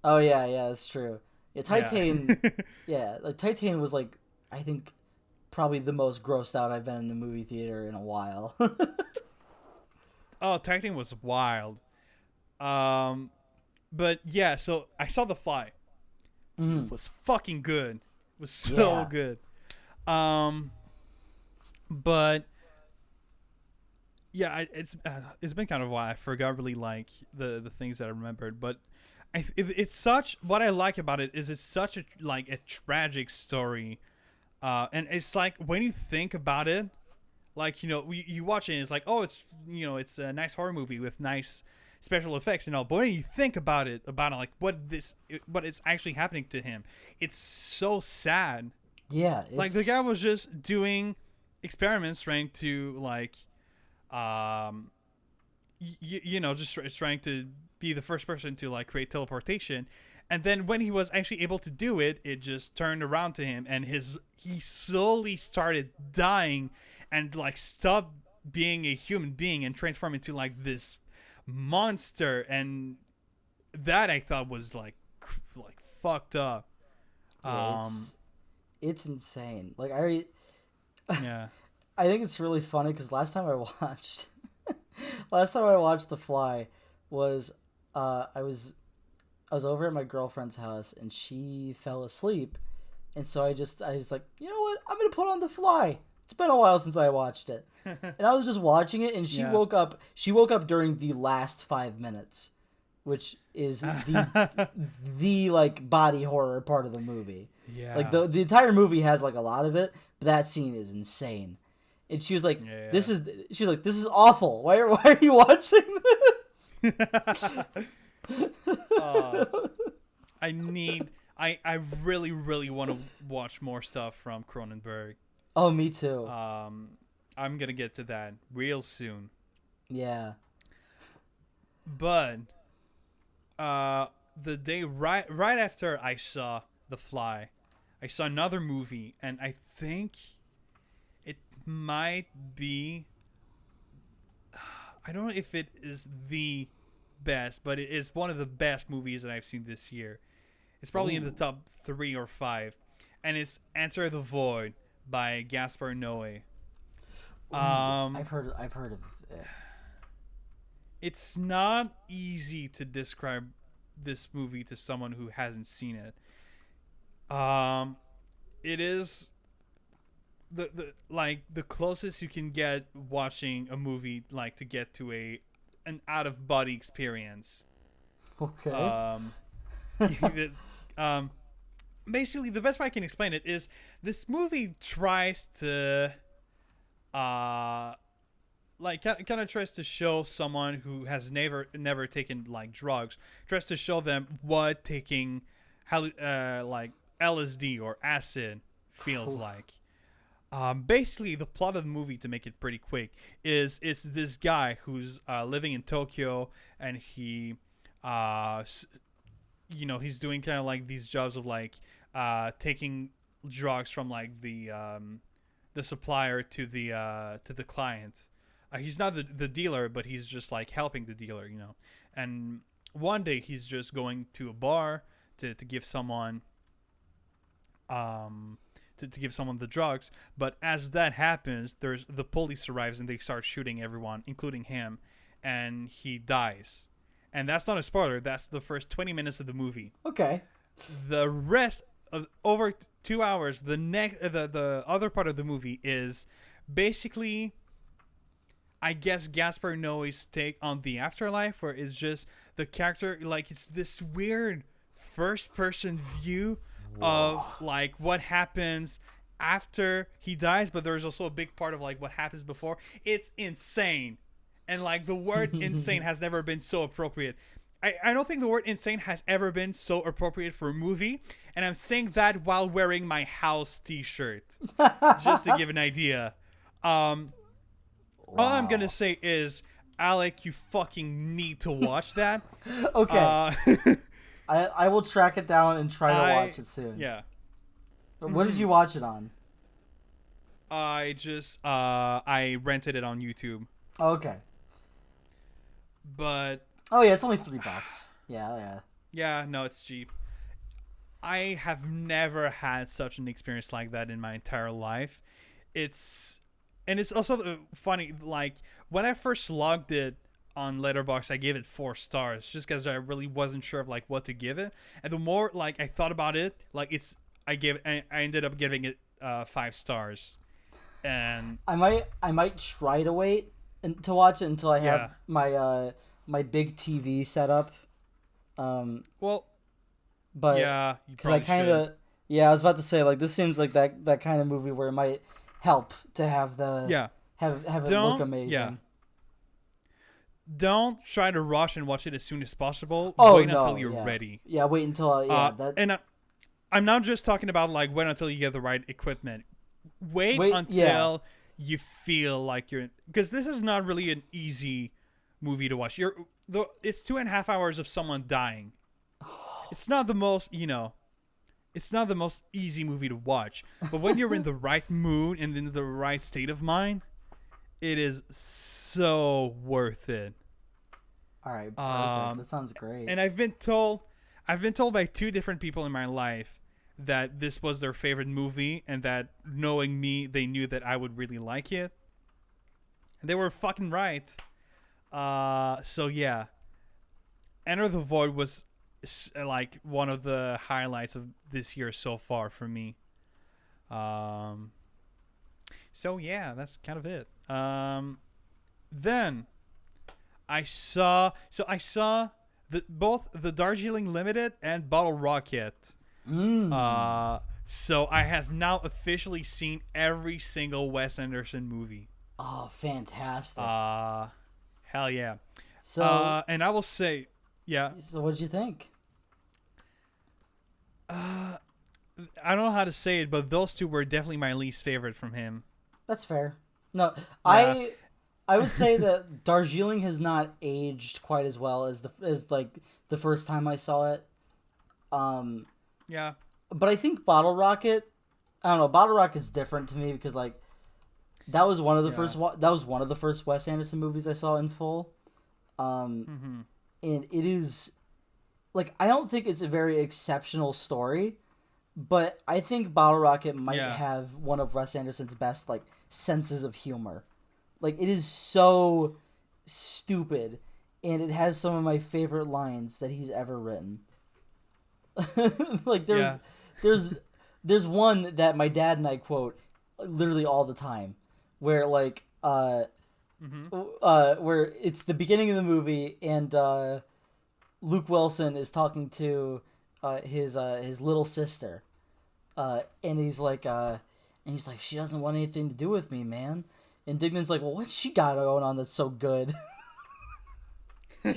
Oh yeah, that's true. Yeah, Titan. Like Titan was like I think probably the most grossed out I've been in a movie theater in a while. Oh, Titan was wild. But yeah, so I saw The Fly. It was fucking good. It was so good. But yeah, it's been kind of a while. I forgot really like the things that I remembered, but it's such what I like about it is it's such a tragic story, and it's like when you think about it, like you watch it and it's like it's it's a nice horror movie with nice special effects and all, but when you think about it like what is actually happening to him, it's so sad. Yeah, like the guy was just doing experiments trying to like. Just trying to be the first person to like create teleportation, and then when he was actually able to do it, it just turned around to him, and he slowly started dying, and like stopped being a human being and transformed into like this monster, and that I thought was like fucked up. It's insane. Like yeah. I think it's really funny because last time I watched The Fly was I was over at my girlfriend's house and she fell asleep, and so I was like, you know what, I'm gonna put on The Fly. It's been a while since I watched it, and I was just watching it, and she woke up. She woke up during the last 5 minutes, which is the like body horror part of the movie. Yeah, like the entire movie has like a lot of it, but that scene is insane. And she was like, "This is awful. Why are you watching this?" Uh, I really, really want to watch more stuff from Cronenberg. Oh, me too. I'm gonna get to that real soon. Yeah. But the day right after I saw The Fly, I saw another movie, and I think it might be. I don't know if it is the best, but it is one of the best movies that I've seen this year. It's probably in the top 3 or 5, and it's Enter the Void by Gaspar Noé. I've heard of it. It's not easy to describe this movie to someone who hasn't seen it. It is the closest you can get watching a movie like to get to an out of body experience. Okay. Basically, the best way I can explain it is this movie tries to kind of tries to show someone who has never taken like drugs, tries to show them what taking like LSD or acid feels like. Basically, the plot of the movie, to make it pretty quick, is this guy who's living in Tokyo, and he he's doing kind of like these jobs of like taking drugs from like the supplier to the client. He's not the dealer, but he's just like helping the dealer, And one day he's just going to a bar to give someone to give someone the drugs. But as that happens, the police arrives and they start shooting everyone, including him, and he dies. And that's not a spoiler. That's the first 20 minutes of the movie. Okay. The rest of over 2 hours, the other part of the movie is basically, I guess, Gaspar Noé's take on the afterlife, where it's just the character, like, it's this weird first-person view of like what happens after he dies, but there's also a big part of like what happens before. It's insane. And like the word insane has never been so appropriate. I don't think the word insane has ever been so appropriate for a movie. And I'm saying that while wearing my house t-shirt. Just to give an idea. All I'm going to say is, Alec, you fucking need to watch that. Okay. I will track it down and try to watch it soon. Yeah. What did you watch it on? I rented it on YouTube. Okay. But oh yeah, it's only $3. Yeah. Yeah, no, it's cheap. I have never had such an experience like that in my entire life. It's also funny, like when I first logged it on Letterboxd, I gave it 4 stars just because I really wasn't sure of like what to give it. And the more like I thought about it, like I ended up giving it 5 stars. And I might try to wait to watch it until I have my big TV set up. But yeah, because I kind of I was about to say, like, this seems like that kind of movie where it might help to have have it look amazing. Yeah. Don't try to rush and watch it as soon as possible. Wait until you're ready. Yeah, wait until and I'm not just talking about like wait until you get the right equipment. Wait until you feel like you're, because this is not really an easy movie to watch. It's 2.5 hours of someone dying. It's not the most it's not the most easy movie to watch. But when you're in the right mood and in the right state of mind, it is so worth it. All right, perfect. That sounds great. And I've been told by 2 different people in my life that this was their favorite movie, and that knowing me, they knew that I would really like it. And they were fucking right. So yeah, Enter the Void was like one of the highlights of this year so far for me. So yeah, that's kind of it. Then I saw both the Darjeeling Limited and Bottle Rocket. So I have now officially seen every single Wes Anderson movie. Oh, fantastic. Hell yeah. So and I will say, Yeah. So what did you think? I don't know how to say it, but those two were definitely my least favorite from him. That's fair. No, Yeah. I would say that Darjeeling has not aged quite as well as the first time I saw it. Yeah. But I think Bottle Rocket, I don't know, Bottle Rocket's different to me because like that was one of the first Wes Anderson movies I saw in full. And it is like I don't think it's a very exceptional story, but I think Bottle Rocket might have one of Wes Anderson's best like senses of humor. Like it is so stupid, and it has some of my favorite lines that he's ever written. Like there's one that my dad and I quote literally all the time, where like where it's the beginning of the movie and Luke Wilson is talking to his little sister, and he's like she doesn't want anything to do with me, man. And Dignan's like, well, what's she got going on that's so good? I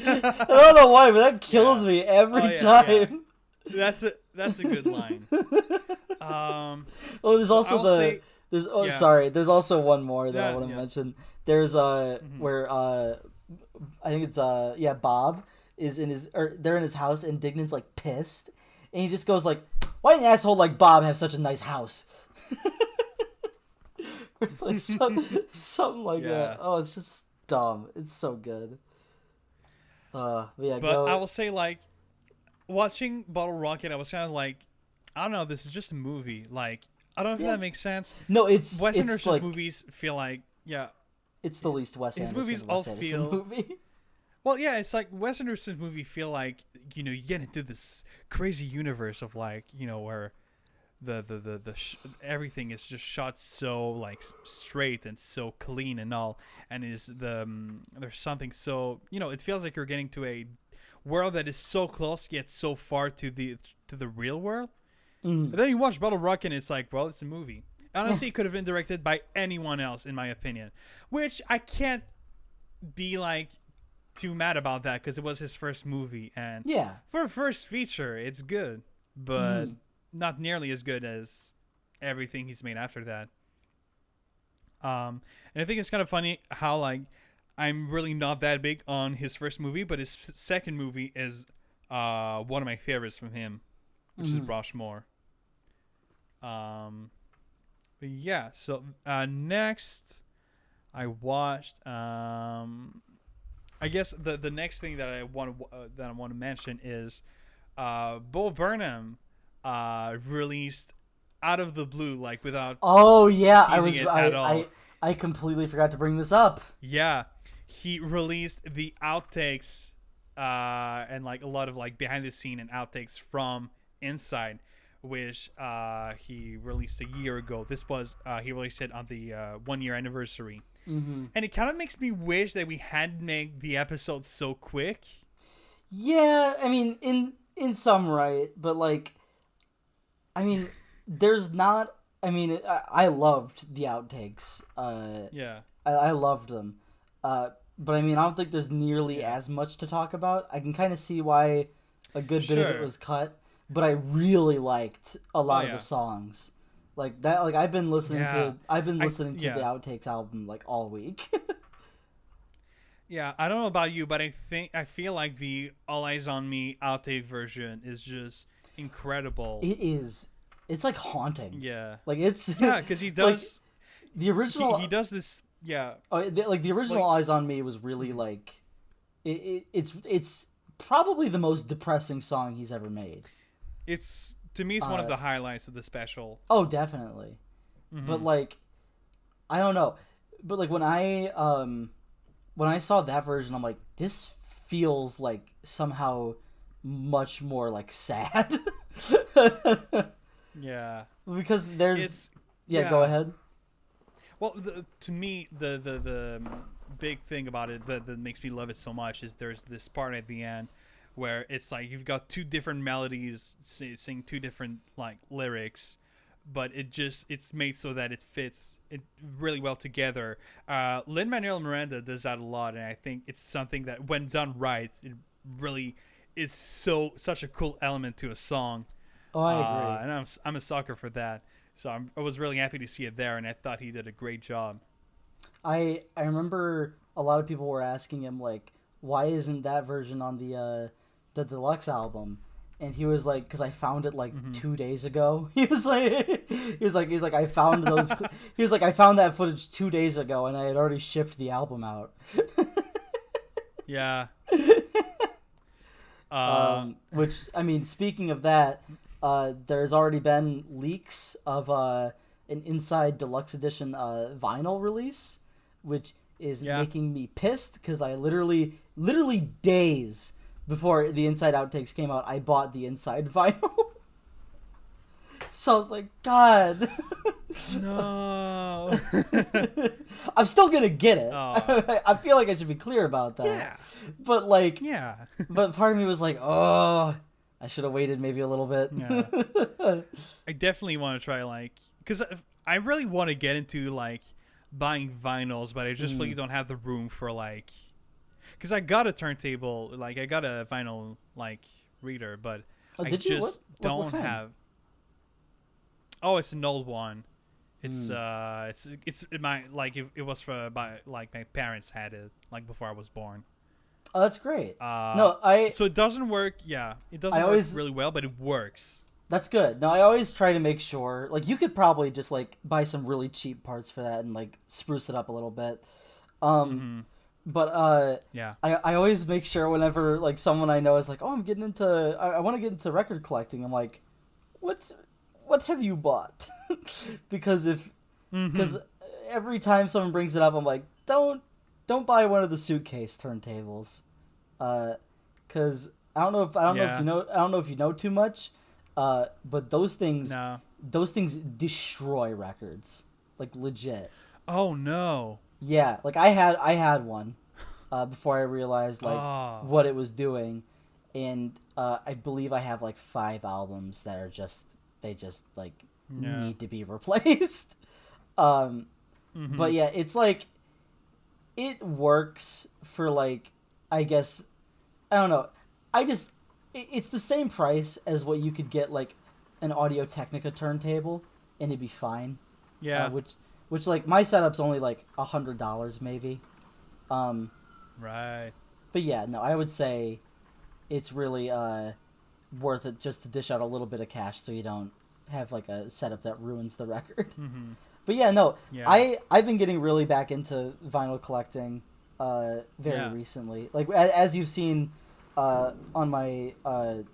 don't know why, but that kills me every time. Yeah. That's a good line. There's also there's also one more that I want to mention. There's where I think it's Bob is they're in his house and Dignan's like pissed and he just goes like, why didn't an asshole like Bob have such a nice house? Like something like that. Oh, it's just dumb. It's so good. But I will say, like, watching Bottle Rocket, I was kind of like, I don't know, this is just a movie. Like, I don't know if that makes sense. No, it's Wes Anderson's like, movies feel like, it's the least Wes Anderson. His movies all feel movie. Well, yeah, it's like Wes Anderson's movie feel like, you get into this crazy universe of like, where everything is just shot so like straight and so clean and all, and there's something so it feels like you're getting to a world that is so close yet so far to the real world. And then you watch Bottle Rocket and it's like, well, it's a movie. Honestly, it could have been directed by anyone else, in my opinion, which I can't be like too mad about that because it was his first movie, and for a first feature it's good, but not nearly as good as everything he's made after that. And I think it's kind of funny how like I'm really not that big on his first movie, but his second movie is one of my favorites from him, which is Rushmore. But yeah, so next I watched I guess the next thing that I want to mention is Bo Burnham released out of the blue, like without I completely forgot to bring this up. Yeah, he released the outtakes and like a lot of like behind the scene and outtakes from Inside, which he released a year ago. This was he released it on the 1 year anniversary. And it kind of makes me wish that we had made the episode so quick. Yeah, I mean in some right, but like I mean there's not, I mean I loved the outtakes. I loved them. But I mean I don't think there's nearly as much to talk about. I can kind of see why a good bit of it was cut, but I really liked a lot of the songs. Like that, like I've been listening to the Outtakes album like all week. Yeah, I don't know about you, but I feel like the All Eyes on Me outtake version is just incredible. It is. It's like haunting. Yeah. Like it's because he does like, the original. He does this. Yeah. Like the original All Eyes on Me was really like, it's probably the most depressing song he's ever made. It's to me, it's one of the highlights of the special. Oh, definitely. But like, I don't know. But like when I saw that version, I'm like, this feels like somehow much more like sad. Yeah. Because there's go ahead. Well, to me, the big thing about it that makes me love it so much is there's this part at the end where it's like you've got two different melodies sing two different like lyrics, but it's made so that it fits it really well together. Lin-Manuel Miranda does that a lot, and I think it's something that when done right, it really is such a cool element to a song. Oh, I agree. And I'm a sucker for that. So I was really happy to see it there, and I thought he did a great job. I remember a lot of people were asking him like, why isn't that version on the deluxe album? And he was like, because I found it like 2 days ago. He was like, I found those. He was like, I found that footage 2 days ago, and I had already shipped the album out. Yeah. Which, I mean, speaking of that, there's already been leaks of an Inside Deluxe Edition vinyl release, which is making me pissed because I literally days before the Inside Outtakes came out, I bought the Inside vinyl. So I was like, God. No. I'm still gonna get it. Oh. I feel like I should be clear about that. Yeah. But like, Yeah. but part of me was like, oh, I should have waited maybe a little bit. Yeah. I definitely want to try, like, because I really want to get into like buying vinyls, but I just really don't have the room for like, because I got a turntable, like I got a vinyl like reader, but I just don't have. Oh, it's an old one. It's it's my, like, it was for my parents had it like before I was born. Oh, that's great. So it doesn't work. Yeah, it doesn't work really well, but it works. That's good. No, I always try to make sure, like, you could probably just like buy some really cheap parts for that and like spruce it up a little bit. But yeah, I always make sure whenever like someone I know is like, oh, I'm getting into, I want to get into record collecting. I'm like, what have you bought? Because every time someone brings it up, I'm like, don't buy one of the suitcase turntables, because I don't know if you know too much, but those things destroy records, like, legit. Oh no. Yeah, like I had one before I realized like what it was doing, and I believe I have like 5 albums that are just need to be replaced. But yeah, it's like, it works for like, I guess, I don't know. It's the same price as what you could get like an Audio-Technica turntable, and it'd be fine. Yeah. Which like my setup's only like $100 maybe. Right. But yeah, no, I would say it's really worth it just to dish out a little bit of cash so you don't have like a setup that ruins the record. But yeah, no, I've been getting really back into vinyl collecting very recently. Like, as you've seen on my I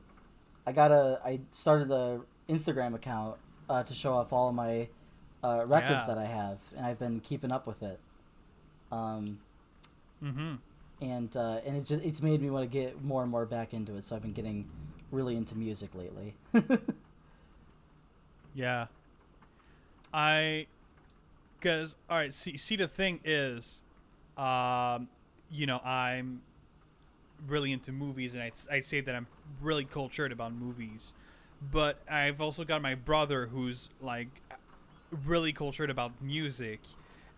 started a Instagram account to show off all of my records that I have, and I've been keeping up with it. And it's made me want to get more and more back into it, so I've been getting really into music lately. Yeah. Because, all right, see, the thing is, I'm really into movies, and I'd say that I'm really cultured about movies. But I've also got my brother who's, like, really cultured about music.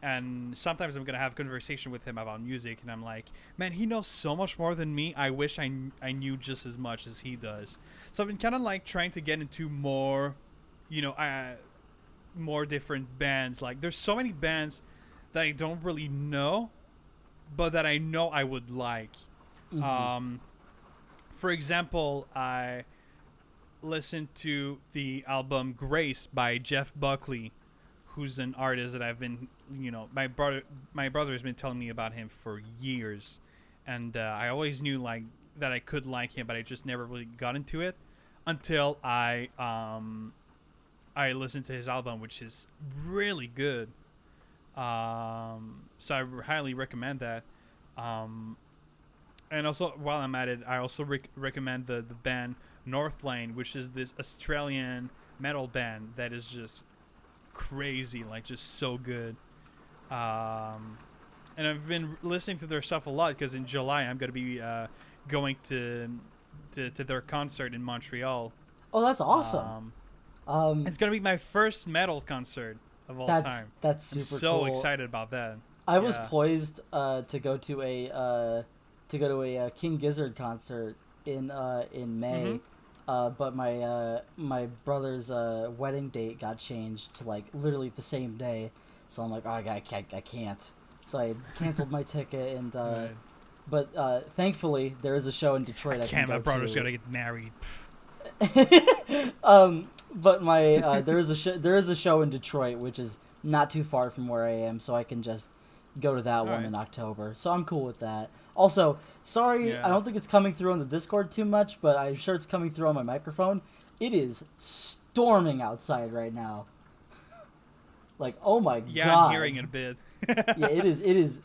And sometimes I'm going to have a conversation with him about music, and I'm like, man, he knows so much more than me. I wish I knew just as much as he does. So I've been kind of, like, trying to get into more, more different bands. Like, there's so many bands that I don't really know, but that I know I would like. For example, I listened to the album Grace by Jeff Buckley, who's an artist that I've been, my brother has been telling me about him for years, and I always knew like that I could like him, but I just never really got into it until I listened to his album, which is really good. So I highly recommend that. And also, while I'm at it, I also recommend the band Northlane, which is this Australian metal band that is just crazy, like, just so good. And I've been listening to their stuff a lot because in July I'm going to be going to their concert in Montreal. Oh, that's awesome. It's going to be my first metal concert of all time. That's super cool. I'm so excited about that. I was poised to go to a King Gizzard concert in May. But my brother's wedding date got changed to like literally the same day, so I'm like, oh, I can't. So I canceled my ticket, and Right. but thankfully there is a show in Detroit. I can go My brother's to. gonna get married. But my there is a show in Detroit which is not too far from where I am, so I can just go to that one Alright. in October. So I'm cool with that. Also, sorry, Yeah. I don't think it's coming through on the Discord too much, but I'm sure it's coming through on my microphone. It is storming outside right now. Like, oh my Yeah, god. I'm hearing it a bit. Yeah, it is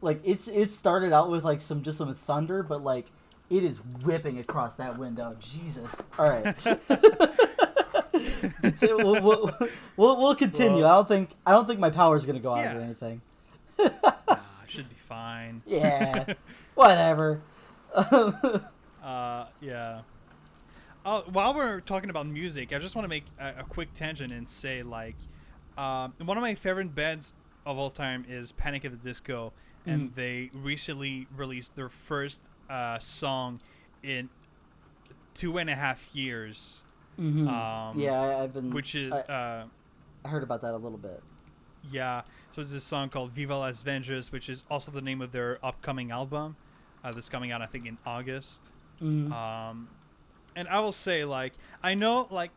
like it started out with like some thunder, but like it is whipping across that window. Jesus. All right. We'll continue. Well, I don't think my power's gonna go out yeah. or anything. Nah, should be fine. Yeah. Whatever. Yeah. Oh, while we're talking about music, I just want to make a quick tangent and say, like, one of my favorite bands of all time is Panic at the Disco, and they recently released their first song in 2.5 years. Yeah, I've been. Which is I heard about that a little bit. yeah. So it's this song called "Viva Las Vengeance," which is also the name of their upcoming album. That's coming out, I think, in August. And I will say, like, I know a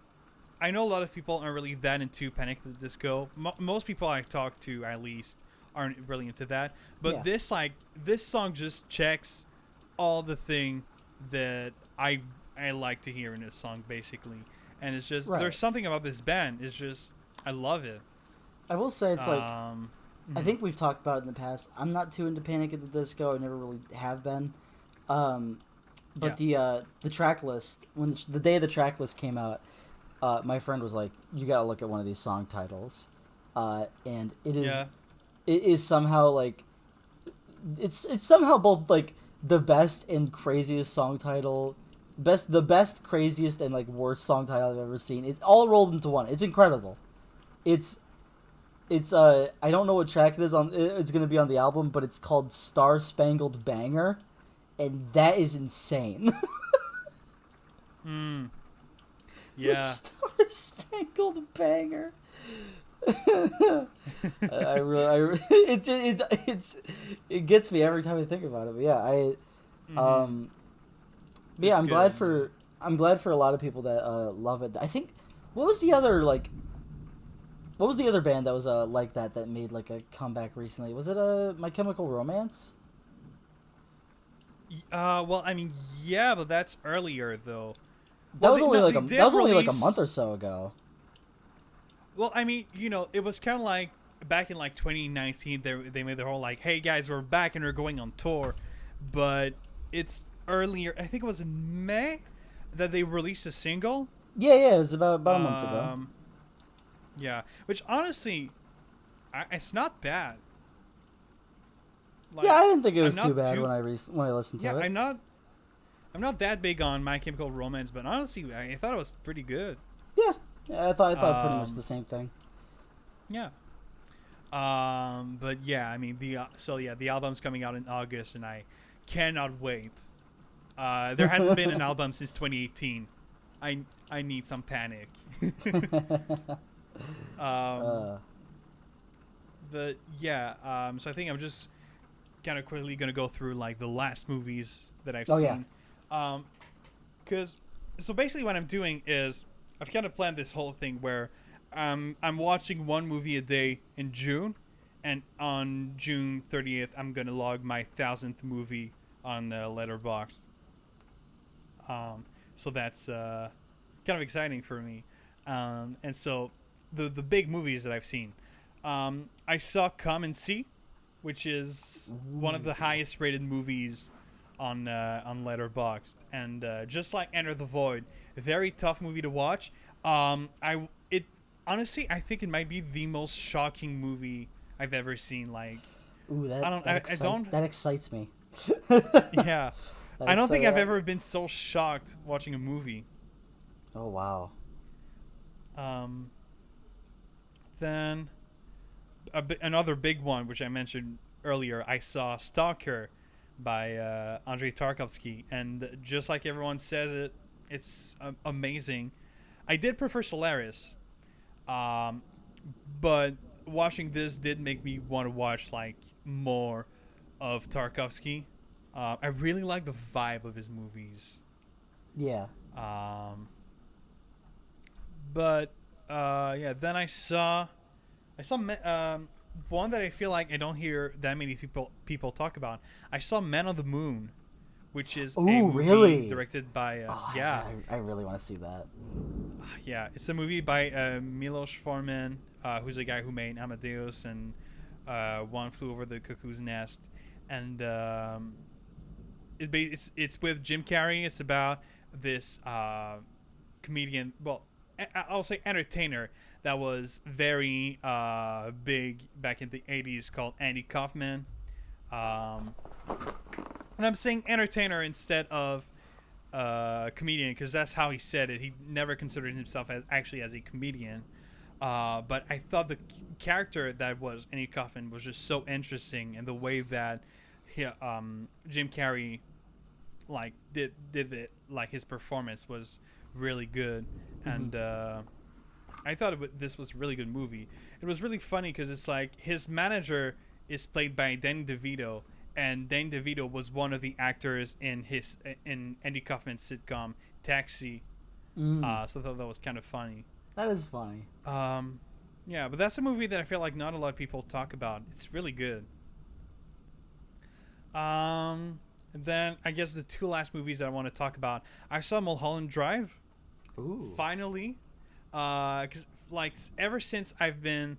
lot of people aren't really that into Panic at the Disco. Most people I talk to, at least, aren't really into that. But Yeah. this song just checks all the thing that I like to hear in this song, basically. And it's just there's something about this band. It's just I love it. I will say it's like I think we've talked about it in the past. I'm not too into Panic at the Disco. I never really have been. But the track list, when the day the track list came out, my friend was like, "You gotta look at one of these song titles," and it is somehow like it's somehow both like the best and craziest song title, the best, craziest, and like worst song title I've ever seen. It all rolled into one. It's incredible. It's I don't know what track it is on. It's gonna be on the album, but it's called Star-Spangled Banger, and that is insane. Yeah. Star-Spangled Banger. It gets me every time I think about it. But yeah, but yeah, I'm glad for a lot of people that love it. I think what was the other band that was like that made like a comeback recently? Was it My Chemical Romance? Well, I mean, yeah, but that's earlier though. That was only like a month or so ago. Well, I mean, you know, it was kind of like back in like 2019. They made their whole like, "Hey guys, we're back and we're going on tour," but it's earlier. I think it was in May that they released a single. Yeah, it was about a month ago. Yeah, which honestly, it's not bad. Like, yeah, I didn't think it was too bad when I listened to it. Yeah, I'm not that big on My Chemical Romance, but honestly, I thought it was pretty good. Yeah, I thought pretty much the same thing. Yeah. But yeah, I mean the album's coming out in August, and I cannot wait. There hasn't been an album since 2018. I need some Panic. But yeah, so I think I'm just kind of quickly gonna go through like the last movies that I've seen. Because so basically what I'm doing is I've kind of planned this whole thing where I'm watching one movie a day in June, and on June 30th I'm gonna log my 1000th movie on Letterboxd. So that's kind of exciting for me. And so the big movies that I've seen, I saw Come and See, which is one of the highest rated movies on Letterboxd, and just like Enter the Void, a very tough movie to watch. Honestly, I think it might be the most shocking movie I've ever seen. Like, ooh, that excites me. Yeah, I don't think I've ever been so shocked watching a movie. Oh wow. Then another big one, which I mentioned earlier, I saw Stalker, by Andrei Tarkovsky, and just like everyone says it's amazing. I did prefer Solaris, but watching this did make me want to watch like more of Tarkovsky. I really like the vibe of his movies. Yeah. But yeah, then I saw one that I feel like I don't hear that many people talk about. I saw Man on the Moon, which is a movie really? directed by I really want to see that. Yeah, it's a movie by Milos Forman, who's a guy who made Amadeus and One Flew Over the Cuckoo's Nest, and it's with Jim Carrey. It's about this comedian, well, I'll say entertainer, that was very big back in the 80s, called Andy Kaufman. And I'm saying entertainer instead of comedian because that's how he said it. He never considered himself as a comedian. But I thought the character that was Andy Kaufman was just so interesting, and the way that Jim Carrey like did it, like his performance was really good. And I thought this was a really good movie. It was really funny because it's like his manager is played by Danny DeVito, and Danny DeVito was one of the actors in Andy Kaufman's sitcom Taxi. So I thought that was kind of funny. That is funny. Yeah, but that's a movie that I feel like not a lot of people talk about. It's really good. Then I guess the two last movies that I want to talk about. I saw Mulholland Drive. Ooh. Finally. Because like ever since I've been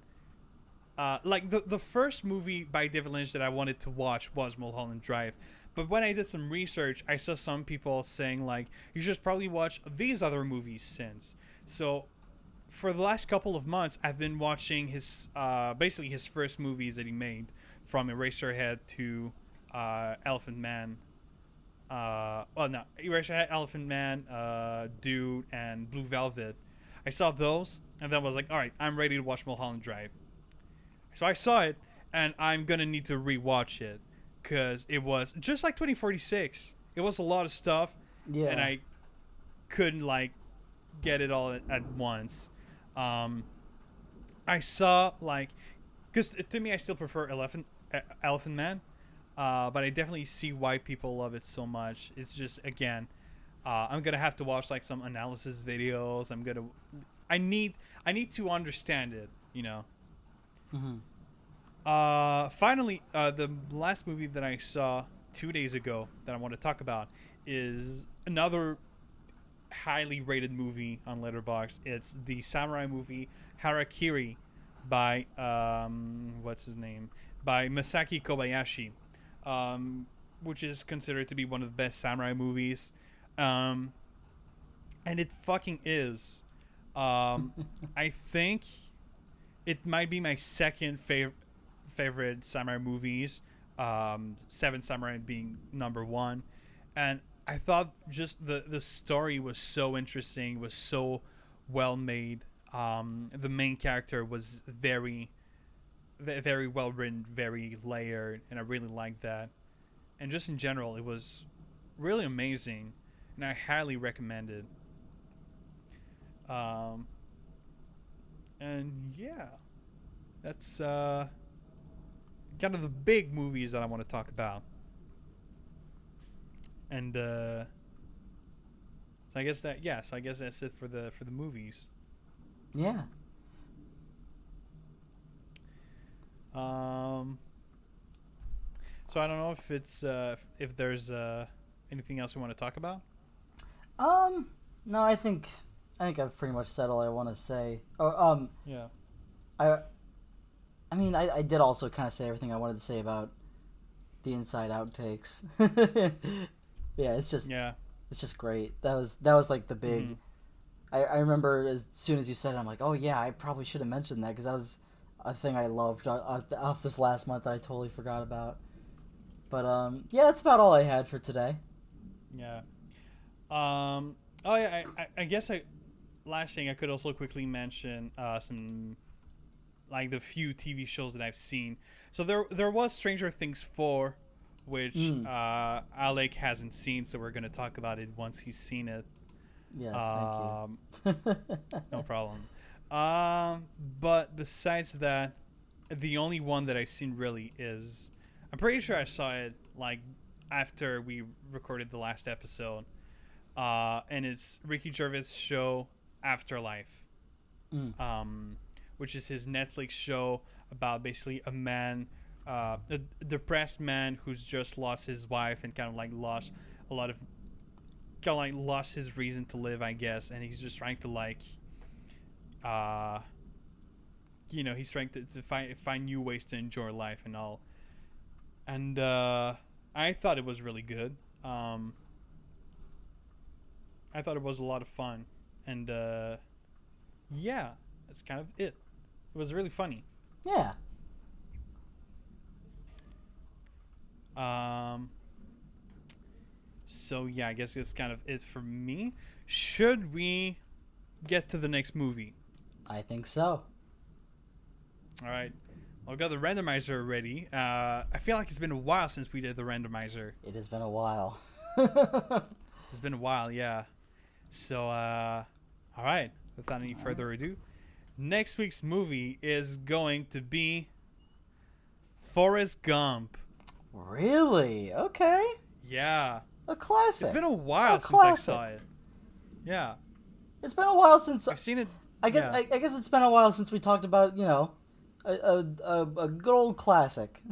like the first movie by David Lynch that I wanted to watch was Mulholland Drive, but when I did some research, I saw some people saying like you should probably watch these other movies since. So for the last couple of months, I've been watching his basically his first movies that he made, from Eraserhead to Elephant Man. Eraserhead, Elephant Man, Dude, and Blue Velvet. I saw those, and then was like, all right, I'm ready to watch Mulholland Drive. So I saw it, and I'm going to need to rewatch it, because it was just like 2046. It was a lot of stuff, Yeah. and I couldn't, like, get it all at once. I saw, like, because to me, I still prefer Elephant Man, but I definitely see why people love it so much. It's just, again, I'm gonna have to watch like some analysis videos. I need to understand it, you know. Finally, the last movie that I saw 2 days ago that I want to talk about is another highly rated movie on Letterboxd. It's the samurai movie Harakiri by what's his name? By Masaki Kobayashi, which is considered to be one of the best samurai movies. And it fucking is. I think it might be my second favorite samurai movies. Seven Samurai being number one. And I thought just the story was so interesting, was so well made. The main character was very, very well written, very layered, and I really liked that. And just in general, it was really amazing. And I highly recommend it. And yeah, that's kind of the big movies that I want to talk about. And so I guess that's it for the movies. Yeah. So I don't know if it's if there's anything else we want to talk about. No, I think I've pretty much said all I want to say. Yeah. I mean, I did also kind of say everything I wanted to say about the Inside Outtakes. Yeah, it's just great. That was like the big. Mm-hmm. I remember as soon as you said it, I'm like, oh yeah, I probably should have mentioned that because that was a thing I loved off this last month that I totally forgot about. But yeah, that's about all I had for today. Yeah. I guess last thing I could also quickly mention some like the few TV shows that I've seen. So there was Stranger Things 4, which Alec hasn't seen, so we're gonna talk about it once he's seen it. Yes, thank you. No problem. But besides that, the only one that I've seen really is, I'm pretty sure I saw it like after we recorded the last episode, and it's Ricky Gervais' show Afterlife, which is his Netflix show about basically a man, a depressed man who's just lost his wife and kind of like lost a lot of, kind of like lost his reason to live, I guess, and he's just trying to like, he's trying to find new ways to enjoy life and all. And I thought it was really good. I thought it was a lot of fun, and yeah, that's kind of it. It was really funny. Yeah. So yeah, I guess it's kind of it for me. Should we get to the next movie? I think so. All right. I've got the randomizer ready. I feel like it's been a while since we did the randomizer. It has been a while. It's been a while, yeah. So, all right. Without any further ado, next week's movie is going to be Forrest Gump. Really? Okay. Yeah. A classic. It's been a while since I saw it. Yeah. It's been a while since I've seen it. I guess yeah. I guess it's been a while since we talked about, a good old classic.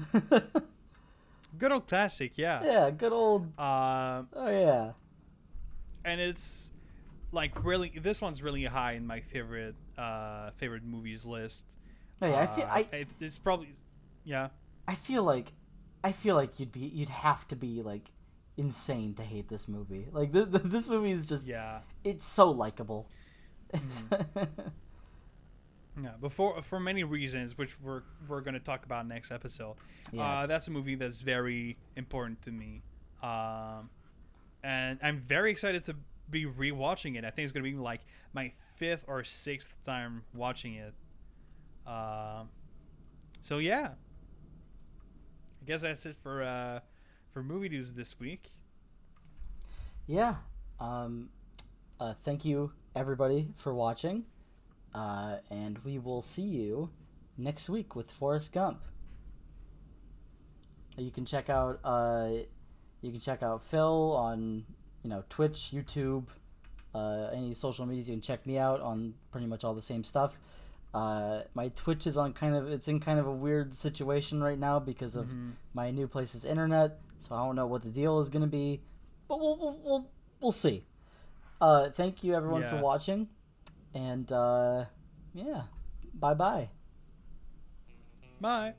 Good old classic, yeah. Yeah, good old. Oh yeah. And it's like really, this one's really high in my favorite movies list. Oh yeah, it's probably, yeah. I feel like you'd have to be like insane to hate this movie. Like this movie is just, it's so likable. Yeah, but for many reasons, which we're going to talk about next episode. Yes. That's a movie that's very important to me, and I'm very excited to be rewatching it. I think it's going to be like my 5th or 6th time watching it. So yeah, I guess that's it for movie news this week. Yeah. Thank you everybody for watching. And we will see you next week with Forrest Gump. You can check out Phil on Twitch, YouTube, any social medias. You can check me out on pretty much all the same stuff. My Twitch is in kind of a weird situation right now because of my new place's internet, so I don't know what the deal is going to be, but we'll see. Thank you everyone for watching. And, yeah. Bye-bye. Bye.